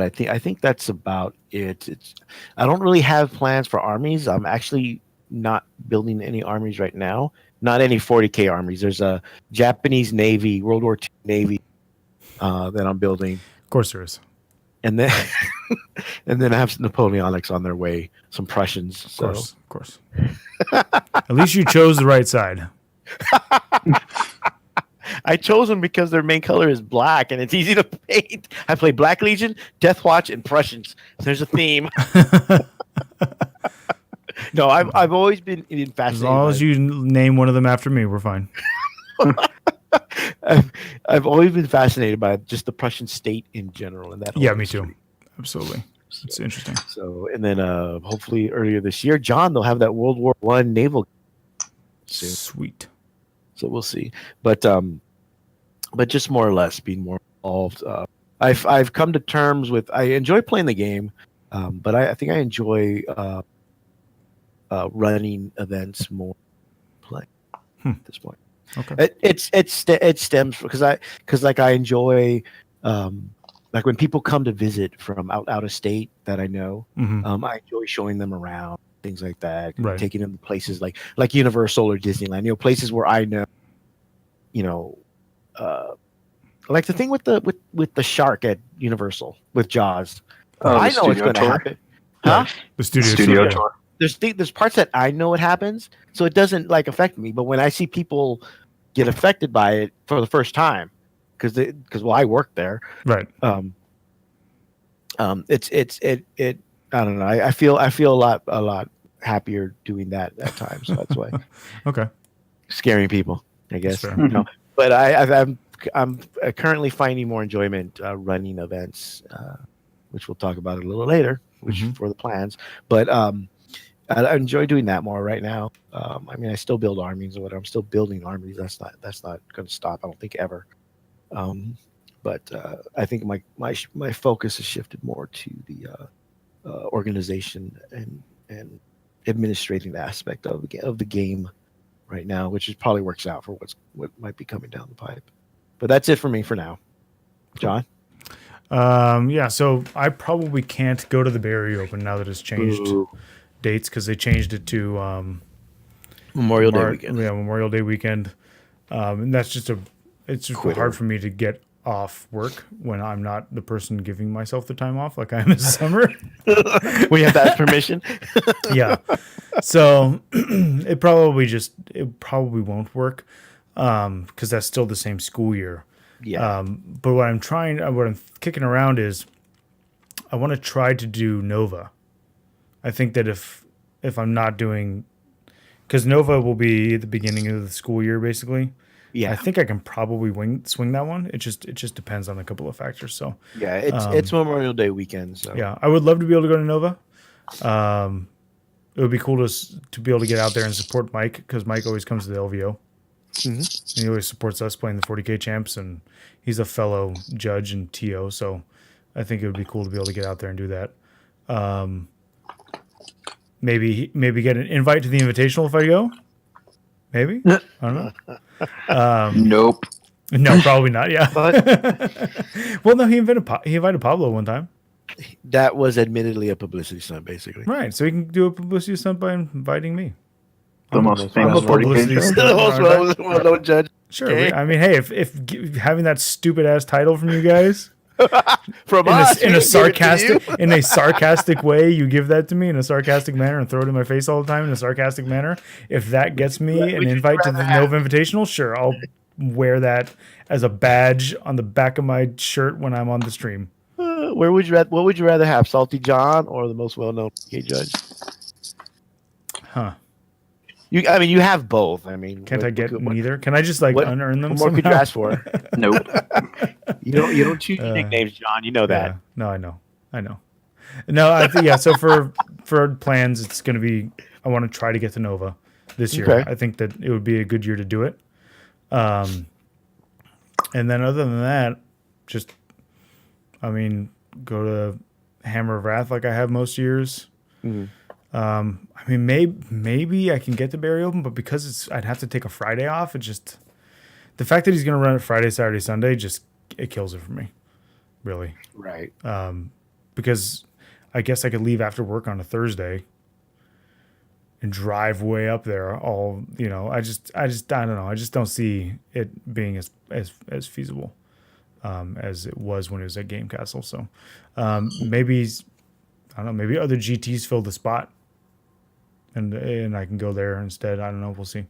I think that's about it. I don't really have plans for armies. I'm actually not building any armies right now. Not any 40K armies. There's a Japanese Navy, World War II Navy that I'm building.
Of course there is.
And then and then I have some Napoleonics on their way, some Prussians. So.
Of course. At least you chose the right side.
I chose them because their main color is black and it's easy to paint. I play Black Legion, Death Watch, and Prussians. There's a theme. No, I've always been fascinated.
As long as you name one of them after me, we're fine.
I've always been fascinated by just the Prussian state in general, and that.
Yeah, me too. Absolutely, it's interesting.
So, and then hopefully earlier this year, John, they'll have that World War I naval. Soon.
Sweet.
So we'll see, but just more or less being more involved. I've come to terms with. I enjoy playing the game, but I think I enjoy running events more. Play at this point.
Okay.
It stems because I enjoy like when people come to visit from out of state that I know.
Mm-hmm.
I enjoy showing them around, things like that,
right.
Taking them to places like Universal or Disneyland, places where I know, like the thing with the shark at Universal with Jaws. I know it's going to happen. Huh?
The studio tour.
There's parts that I know it happens, so it doesn't like affect me. But when I see people get affected by it for the first time, because I work there,
right?
It's I don't know. I feel a lot happier doing that at times. So that's why.
Okay.
Scaring people, I guess. But I'm currently finding more enjoyment running events, which we'll talk about a little later, which for the plans. But I enjoy doing that more right now. I mean, I still build armies or whatever. I'm still building armies. That's not going to stop. I don't think ever. But I think my focus has shifted more to the organization and administrating the aspect of the game right now, which probably works out for what might be coming down the pipe. But that's it for me for now. John?
Yeah, so I probably can't go to the Bay Area Open now that it's changed dates because they changed it to
Memorial Day weekend.
Yeah, Memorial Day weekend. And that's just it's just hard for me to get off work when I'm not the person giving myself the time off like I am in summer.
We have that permission.
Yeah. So it probably won't work because that's still the same school year.
Yeah.
But what I'm kicking around is I want to try to do Nova. I think that if I'm not doing, because Nova will be at the beginning of the school year, basically. Yeah. I think I can probably swing that one. It just depends on a couple of factors. So
yeah, it's Memorial Day weekend. So
yeah, I would love to be able to go to Nova. It would be cool to be able to get out there and support Mike because Mike always comes to the LVO. Mm-hmm. And he always supports us playing the 40K champs, and he's a fellow judge and TO, so I think it would be cool to be able to get out there and do that. Maybe get an invite to the Invitational if I go. Maybe, I don't know.
Nope.
No, probably not. Yeah. Well, no, he invited Pablo one time.
That was admittedly a publicity stunt, basically.
Right, so he can do a publicity stunt by inviting me.
The most famous
publicity stunt.
The most well-known judge.
Sure. Okay. I mean, hey, if having that stupid ass title from you guys,
From
in
us,
a sarcastic
you.
in a sarcastic way. You give that to me in a sarcastic manner and throw it in my face all the time in a sarcastic manner. If that gets me an invite to the Nova Invitational, sure, I'll wear that as a badge on the back of my shirt when I'm on the stream.
Where would you rather? What would you rather have, Salty John or the most well-known PK judge?
Huh?
I mean, you have both. I mean,
Can't I get neither? Can I just like unearn them?
What more
somehow?
could you ask for?
Nope.
You don't choose your nicknames, John. You know that.
Yeah. No, I know. No, I think So for plans, it's going to be. I want to try to get to Nova this year.
Okay.
I think that it would be a good year to do it. And then other than that, just go to Hammer of Wrath like I have most years.
Mm-hmm.
I mean, maybe I can get to Barry Open, but because I'd have to take a Friday off. It just the fact that he's going to run it Friday, Saturday, Sunday, it kills it for me, really.
Right.
Because I guess I could leave after work on a Thursday and drive way up there. I don't know. I just don't see it being as feasible as it was when it was at Game Castle. So maybe I don't know. Maybe other GTs fill the spot. And I can go there instead. I don't know. We'll see.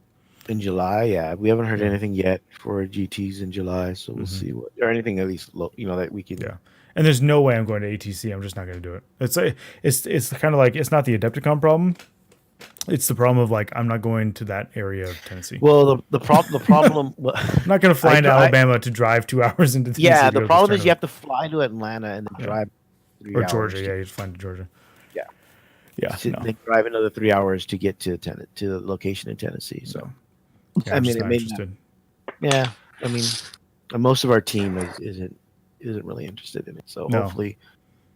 In July, yeah, we haven't heard anything yet for GTs in July, so we'll see or anything at least that we can.
Yeah, and there's no way I'm going to ATC. I'm just not going to do it. It's kind of like it's not the Adepticon problem. It's the problem of like I'm not going to that area of Tennessee.
Well, the problem. Well,
I'm not going to fly into Alabama to drive 2 hours into Tennessee.
Yeah, the problem is you have to fly to Atlanta and then drive 3
or
hours.
Georgia. Yeah, you have to fly to Georgia. Yeah,
They drive another 3 hours to get to the location in Tennessee. So,
yeah,
I mean, it may not. Yeah, I mean, most of our team isn't really interested in it. So hopefully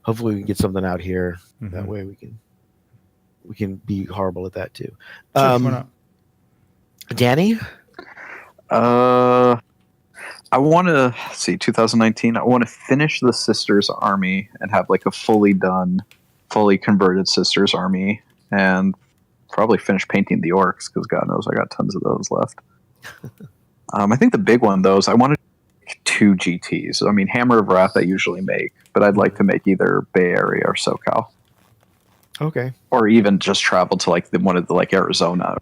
we can get something out here. Mm-hmm. That way we can be horrible at that too.
Sure, why not?
Danny,
I want to see 2019. I want to finish the Sisters Army and have like a fully converted Sisters Army, and probably finish painting the orcs because God knows I got tons of those left. I think the big one though is I wanted 2 GTs. I mean, Hammer of Wrath I usually make, but I'd like to make either Bay Area or SoCal.
Okay.
Or even just travel to like one of the like Arizona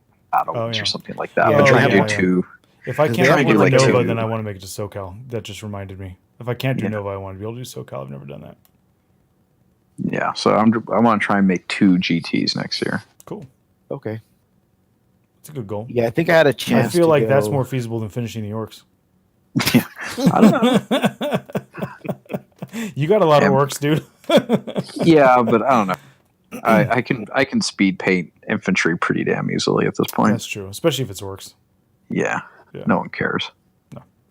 or something like that. But try to do 2.
If I can't do Nova, then I want to make it to SoCal. That just reminded me. If I can't do Nova, I want to be able to do SoCal. I've never done that.
Yeah, so I want to try and make 2 GTs next year.
Cool.
Okay.
It's a good goal.
Yeah, I think I had a chance.
I feel like that's more feasible than finishing the orcs.
Yeah. I don't
know. You got a lot of orcs, dude.
Yeah, but I don't know. I can speed paint infantry pretty damn easily at this point.
That's true, especially if it's orcs.
Yeah. No one cares.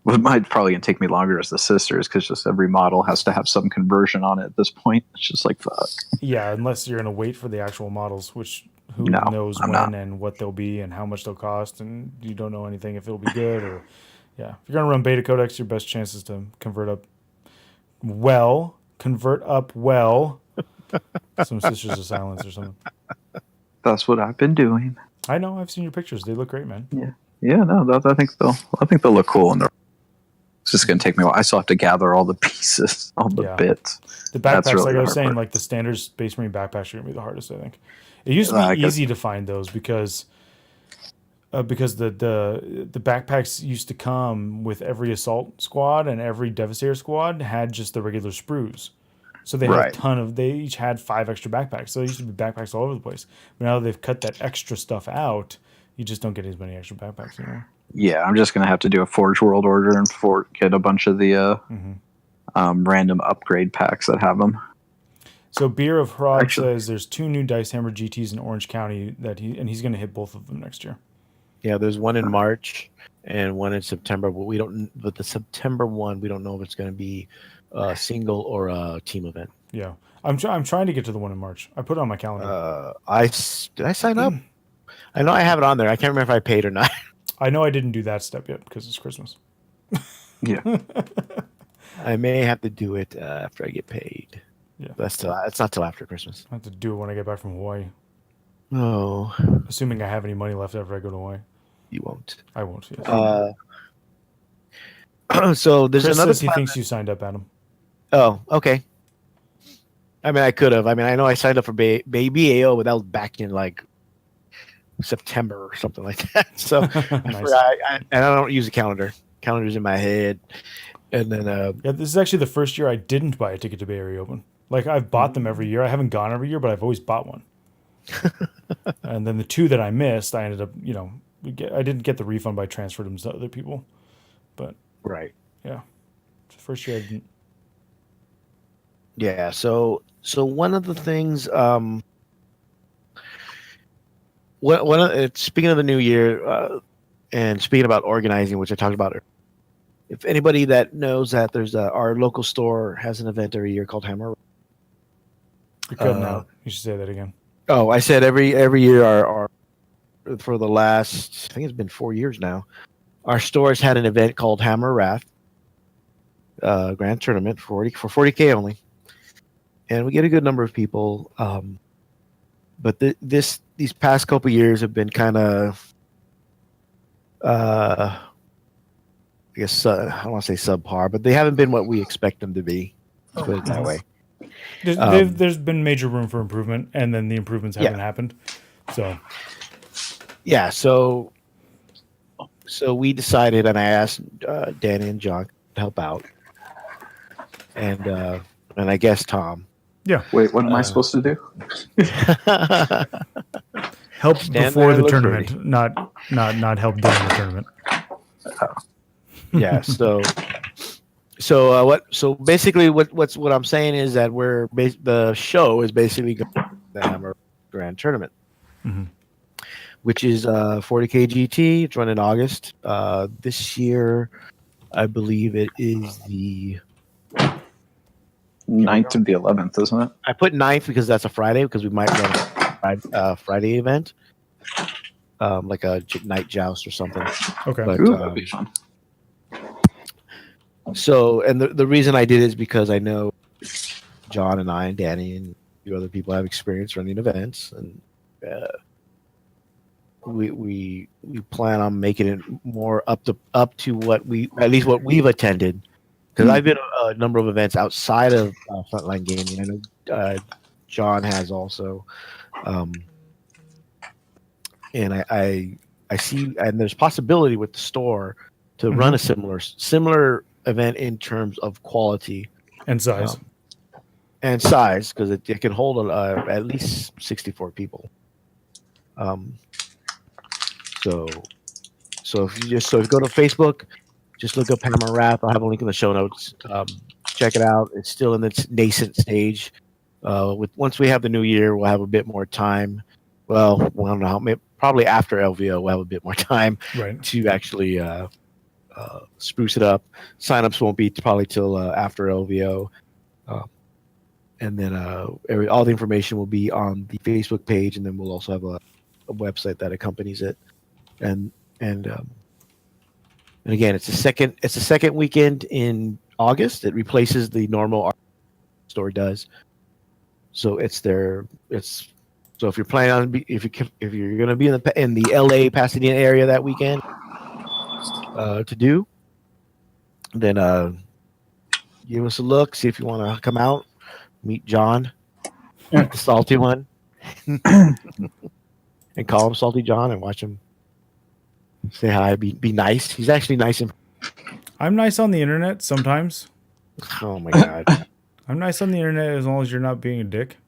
What might probably take me longer is the Sisters, because just every model has to have some conversion on it at this point. It's just like, fuck.
Yeah, unless you're going to wait for the actual models, which who knows when and what they'll be and how much they'll cost, and you don't know anything if it'll be good or... Yeah, if you're going to run Beta Codex, your best chance is to convert up well. Some Sisters of Silence or something.
That's what I've been doing.
I know, I've seen your pictures. They look great, man.
Yeah, no, I think they'll look cool, and it's just going to take me a while. I still have to gather all the pieces, all the bits.
The backpacks, really like I was saying, like the standard Space Marine backpacks are going to be the hardest, I think. It used to be easy to find those because the backpacks used to come with every assault squad, and every Devastator squad had just the regular sprues. So they had they each had 5 extra backpacks. So there used to be backpacks all over the place. But now that they've cut that extra stuff out, you just don't get as many extra backpacks anymore.
Yeah, I'm just going to have to do a Forge World order and get a bunch of the random upgrade packs that have them.
So Beer of Hrog says there's 2 new Dice Hammer GTs in Orange County he's going to hit both of them next year.
Yeah, there's one in March and one in September. But the September one, we don't know if it's going to be a single or a team event.
Yeah, I'm trying to get to the one in March. I put it on my calendar.
Did I sign up? I know I have it on there. I can't remember if I paid or not.
I know I didn't do that step yet because it's Christmas.
Yeah,
I may have to do it after I get paid.
Yeah,
it's not till after Christmas.
I have to do it when I get back from Hawaii.
Oh,
assuming I have any money left after I go to Hawaii.
You won't.
I won't. Yeah.
So there's
Chris
another.
Says he thinks you signed up, Adam.
Oh, okay. I mean, I could have. I mean, I know I signed up for Baby AO, but that was back in like September or something like that. So I
Nice.
forgot. And I don't use a calendar. Calendar's in my head. And then,
Yeah, this is actually the first year I didn't buy a ticket to Bay Area Open. Like I've bought them every year. I haven't gone every year, but I've always bought one. And then the two that I missed, I ended up, I didn't get the refund, but I transferred them to other people. But
right.
yeah, it's the first year I didn't.
Yeah. So one of the things, speaking of the new year, and speaking about organizing, which I talked about, if anybody that knows that there's our local store has an event every year called Hammer.
You're cutting out. You should say that again.
Oh, I said every year our for the last, I think it's been 4 years now, our stores had an event called Hammer Wrath Grand Tournament for 40K only, and we get a good number of people. But these past couple years have been kind of, I guess I don't want to say subpar, but they haven't been what we expect them to be. Let's put it that way.
There's been major room for improvement, and then the improvements haven't happened. So
yeah, so we decided, and I asked Danny and John to help out, and I guess Tom.
Yeah.
Wait, what am I supposed to do?
Help
Stand
before
there and
the
look
tournament,
pretty.
not help during the tournament.
Yeah. So basically what I'm saying is that the show is basically the Hammer Grand Tournament, which is 40K GT. It's run in August. This year, I believe it is the
9th to the 11th, isn't it?
I put 9th because that's a Friday, because we might run a Friday event, like a night joust or something.
Okay.
But,
Ooh, that'd be fun.
So, and the reason I did is because I know John and I and Danny and a few other people have experience running events, and we plan on making it more up to what we've attended. Because I've been a number of events outside of Frontline Gaming. I know John has also, and I see, and there's possibility with the store to run a similar event in terms of quality
And size.
Because it can hold at least 64 people. So if you go to Facebook, just look up Hammer Wrath. I'll have a link in the show notes. Check it out. It's still in its nascent stage. Once we have the new year, we'll have a bit more time. Well, I don't know how. Probably after LVO, we'll have a bit more time to actually spruce it up. Signups won't be probably till after LVO, and then all the information will be on the Facebook page, and then we'll also have a website that accompanies it. And again, it's the second weekend in August. It replaces the normal art store does. So so if you're planning on if you're going to be in the LA Pasadena area that weekend to do, then give us a look. See if you want to come out, meet John, the salty one, and call him Salty John and watch him. Say hi. Be nice. He's actually nice.
I'm nice on the internet sometimes.
Oh my god.
I'm nice on the internet as long as you're not being a dick.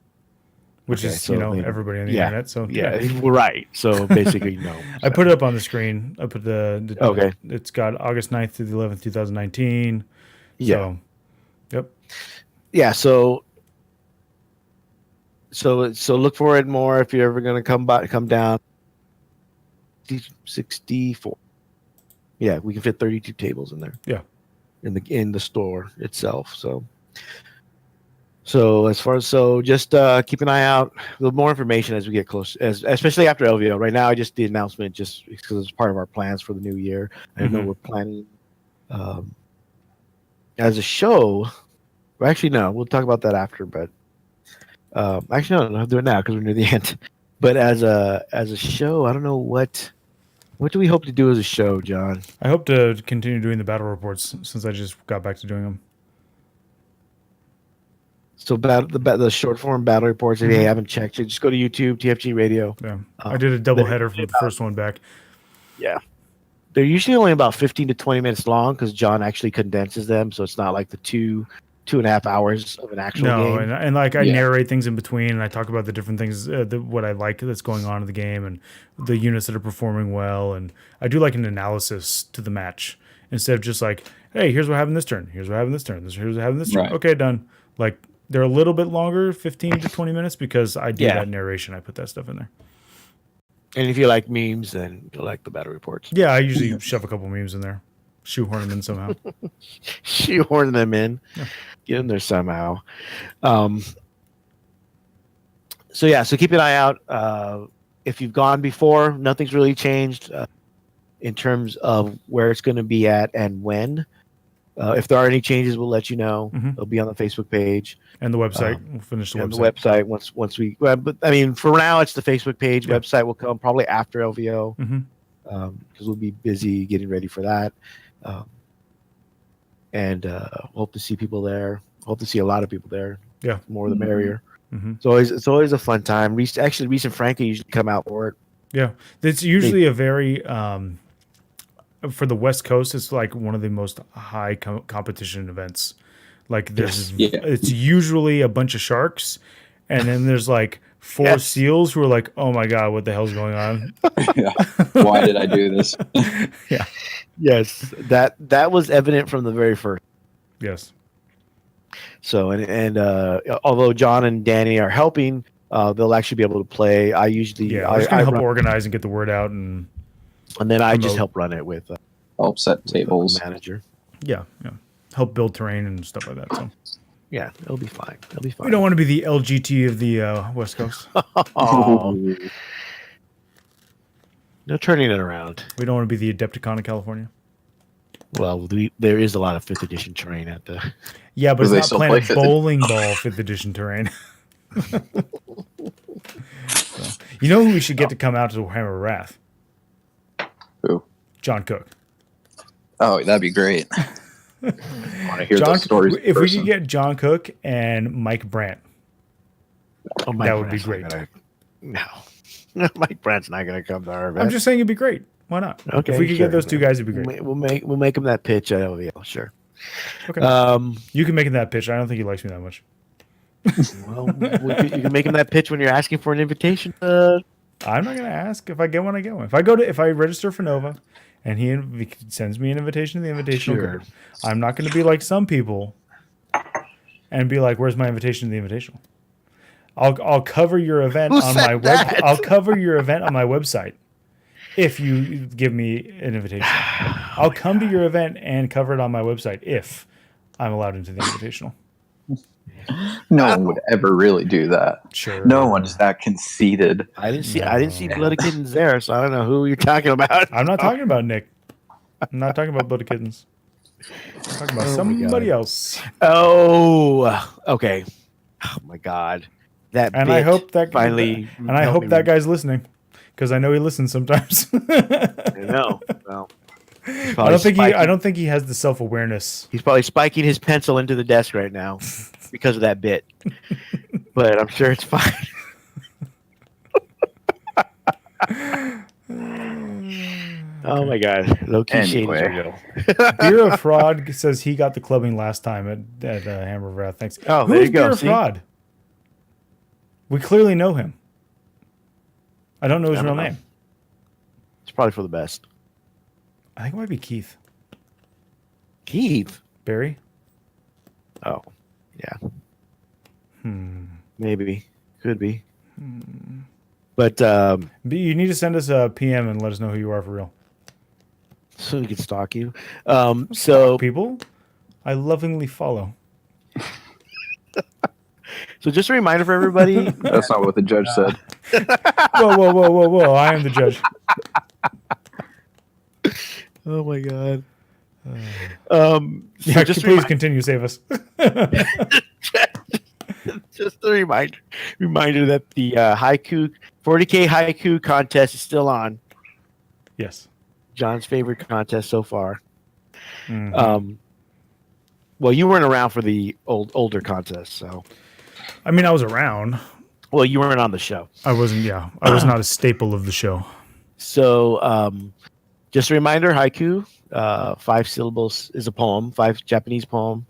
Which is, everybody on the internet. So
yeah, we're right. So basically, no.
I put it up on the screen. I put
okay.
It's got August 9th through the 11th, 2019.
Yeah.
So, yep.
Yeah. So look for it more if you're ever going to come down. 64. Yeah, we can fit 32 tables in there.
Yeah.
In the store itself. So just keep an eye out. With more information as we get close, especially after LVO. Right now, I just did the announcement just because it's part of our plans for the new year. I know we're planning as a show. Well, actually, no, we'll talk about that after. But actually, no, I'll do it now because we're near the end. But as a show, I don't know what do we hope to do as a show, John?
I hope to continue doing the battle reports since I just got back to doing them.
So the short form battle reports. If you haven't checked it, just go to YouTube, TFG Radio.
Yeah, I did a double header from the first one back.
Yeah, they're usually only about 15 to 20 minutes long because John actually condenses them, so it's not like the 2.5 hours of an actual game.
And like I narrate things in between, and I talk about the different things, what I like that's going on in the game, and the units that are performing well, and I do like an analysis to the match instead of just like, hey, here's what happened this turn, here's what happened this turn, here's what happened this turn. Okay, done. Like they're a little bit longer, 15 to 20 minutes, because I do that narration. I put that stuff in there.
And if you like memes, then you'll like the battle reports.
Yeah, I usually shove a couple memes in there, shoehorn them in somehow.
Shoehorn them in. Yeah. Get in there somehow. So keep an eye out. If you've gone before, nothing's really changed in terms of where it's going to be at and when. If there are any changes, we'll let you know. They'll be on the Facebook page
and the website. We'll finish the website.
The website once we. But I mean, for now, it's the Facebook page. Yeah. Website will come probably after LVO because we'll be busy getting ready for that. And hope to see people there. Hope to see a lot of people there.
Yeah,
more the merrier. It's always a fun time. Reese and Frankie usually come out for it.
Yeah, it's usually a very for the West Coast. It's like one of the most high competition events. Like there's, it's usually a bunch of sharks, and then there's like 4 seals who are like, "Oh my god, what the hell's going on?
Why did I do this?"
Yes, that was evident from the very first.
Yes.
So and although John and Danny are helping, they'll actually be able to play. I usually
I just help organize and get the word out, and
then I just help run it with
help set tables,
manager.
Yeah, help build terrain and stuff like that. So
yeah, it'll be fine.
We don't want to be the LGT of the West Coast.
No turning it around.
We don't want to be the Adepticon of California.
Well, there is a lot of 5th edition terrain at the.
Yeah, but it's not Planet Bowling Ball 5th edition terrain. So, you know who we should get to come out to Hammer of Wrath?
Who?
John Cook.
Oh, that'd be great. I want to hear those stories.
If we could get John Cook and Mike Brandt, that would be great.
No, Mike Brandt's not going to come to our event.
I'm just saying it'd be great. Why not? Okay, if we could get those 2 guys, it'd be great.
We'll make him that pitch at LVL, sure.
Okay. You can make him that pitch. I don't think he likes me that much.
Well, you can make him that pitch when you're asking for an invitation.
I'm not going to ask. If I get one, I get one. If I register for Nova, and he sends me an invitation to the invitational group, I'm not going to be like some people and be like, "Where's my invitation to the invitational?" I'll cover your event on my web. I'll cover your event on my website if you give me an invitation. I'll come to your event and cover it on my website if I'm allowed into the invitational.
No one would ever really do that.
Sure.
No one's that conceited.
I didn't see Blood of Kittens there, so I don't know who you're talking about.
I'm not talking about Nick. I'm not talking about Blood of Kittens. I'm talking about somebody else.
Oh, okay. Oh my god.
I hope that guy's listening, because I know he listens sometimes.
I know. Well,
I don't think he has the self-awareness.
He's probably spiking his pencil into the desk right now because of that bit. But I'm sure it's fine. Oh my god. Low-key shady.
Beer of Fraud says he got the clubbing last time at Hammer of Wrath. Thanks.
Oh, there you go.
Beer of Fraud? We clearly know him. I don't know his real name.
It's probably for the best.
I think it might be Keith.
Keith?
Barry?
Oh, yeah. Maybe. Could be. But
you need to send us a PM and let us know who you are for real.
So we can stalk you. So
people, I lovingly follow.
So just a reminder for everybody.
That's not what the judge said.
Whoa. I am the judge.
Oh my god.
Yeah, just please continue. Save us.
Just a reminder that the haiku 40K haiku contest is still on.
Yes.
John's favorite contest so far. Well, you weren't around for the older contest, so
I mean, I was around.
Well, you weren't on the show.
I wasn't. Yeah, I was not a staple of the show.
So, just a reminder: haiku, 5 syllables is a poem, 5 Japanese poem,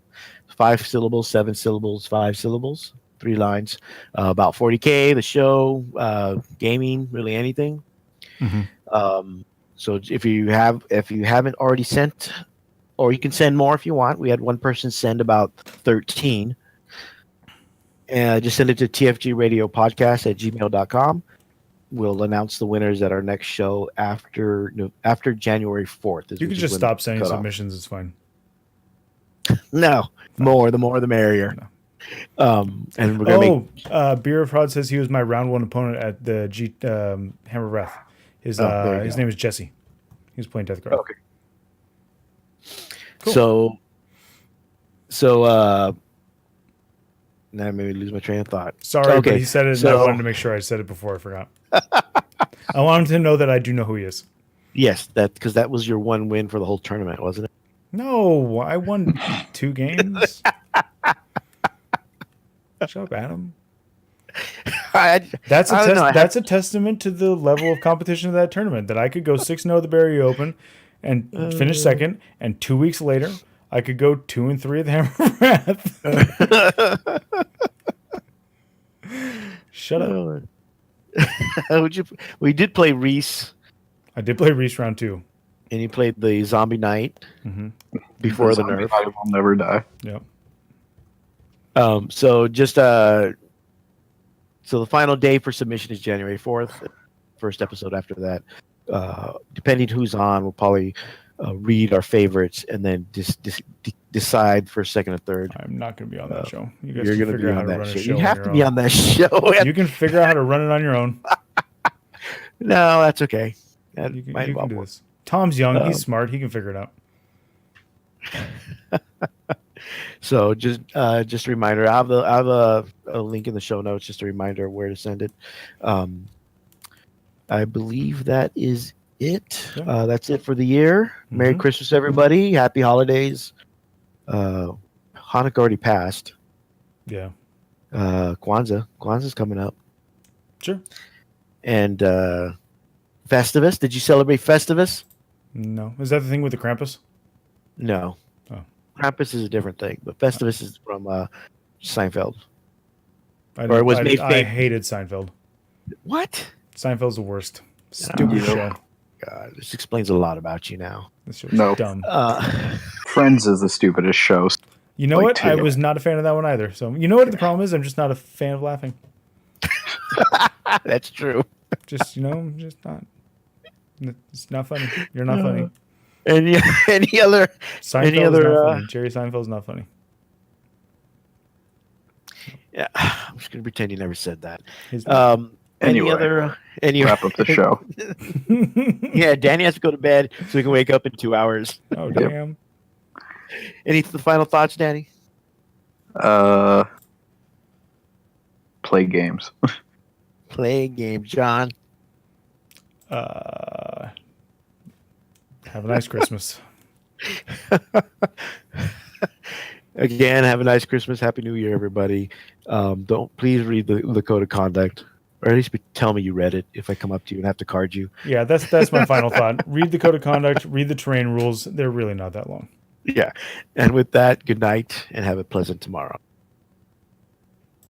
5 syllables, 7 syllables, 5 syllables, 3 lines, about 40K. The show, gaming, really anything. So if you haven't already sent, or you can send more if you want. We had one person send about 13. And just send it to tfgradiopodcast@gmail.com. We'll announce the winners at our next show after January 4th.
You can just stop sending submissions. It's fine.
No, more. The more, the merrier.
No.
And we're gonna
Beer of Fraud says he was my round 1 opponent at the Hammer Wrath. His name is Jesse. He was playing Death Guard.
Okay. Cool. So now I made me lose my train of thought.
Sorry, but he said it, and I wanted to make sure I said it before I forgot. I want him to know that I do know who he is.
Yes, because that was your one win for the whole tournament, wasn't it?
No, I won 2 games. Shut up, Adam. That's a testament to the level of competition of that tournament. That I could go 6-0 the Barry Open and finish second, and 2 weeks later I could go 2-3 at the Hammer Wrath. Shut up.
We did play Reese.
I did play Reese round 2.
And you played the Zombie Knight before the nerf.
I will never die.
Yep.
So the final day for submission is January 4th. First episode after that. Depending who's on, we'll probably read our favorites and then decide for second or third.
I'm not going to be on that show.
You're going to be on that show. You have to be on that show.
You can figure out how to run it on your own.
No, that's okay.
You can do this. Tom's young. He's smart. He can figure it out.
So just a reminder. I have a link in the show notes. Just a reminder of where to send it. I believe that is it.
Yeah.
That's it for the year. Merry Christmas, everybody. Happy holidays. Hanukkah already passed.
Yeah.
Kwanzaa's coming up.
Sure.
And Festivus. Did you celebrate Festivus?
No. Is that the thing with the Krampus?
No.
Oh.
Krampus is a different thing, but Festivus is from Seinfeld.
I hated Seinfeld.
What?
Seinfeld's the worst. Stupid show.
God, this explains a lot about you now.
This show's dumb.
Friends is the stupidest show.
You know what? I was not a fan of that one either. So you know what the problem is? I'm just not a fan of laughing.
That's true.
Just just not. It's not funny. You're not funny.
Any other?
Seinfeld's not funny. Jerry Seinfeld's not funny.
Yeah, I'm just gonna pretend you never said that.
Anyway, wrap up the show.
Yeah, Danny has to go to bed so he can wake up in 2 hours.
Oh damn!
Any final thoughts, Danny?
Play games.
Play games, John.
Have a nice Christmas.
Again, have a nice Christmas. Happy New Year, everybody. Please read the code of conduct, or at least tell me you read it if I come up to you and have to card you.
Yeah, that's my final thought. Read the code of conduct. Read the terrain rules. They're really not that long.
Yeah. And with that, good night and have a pleasant tomorrow.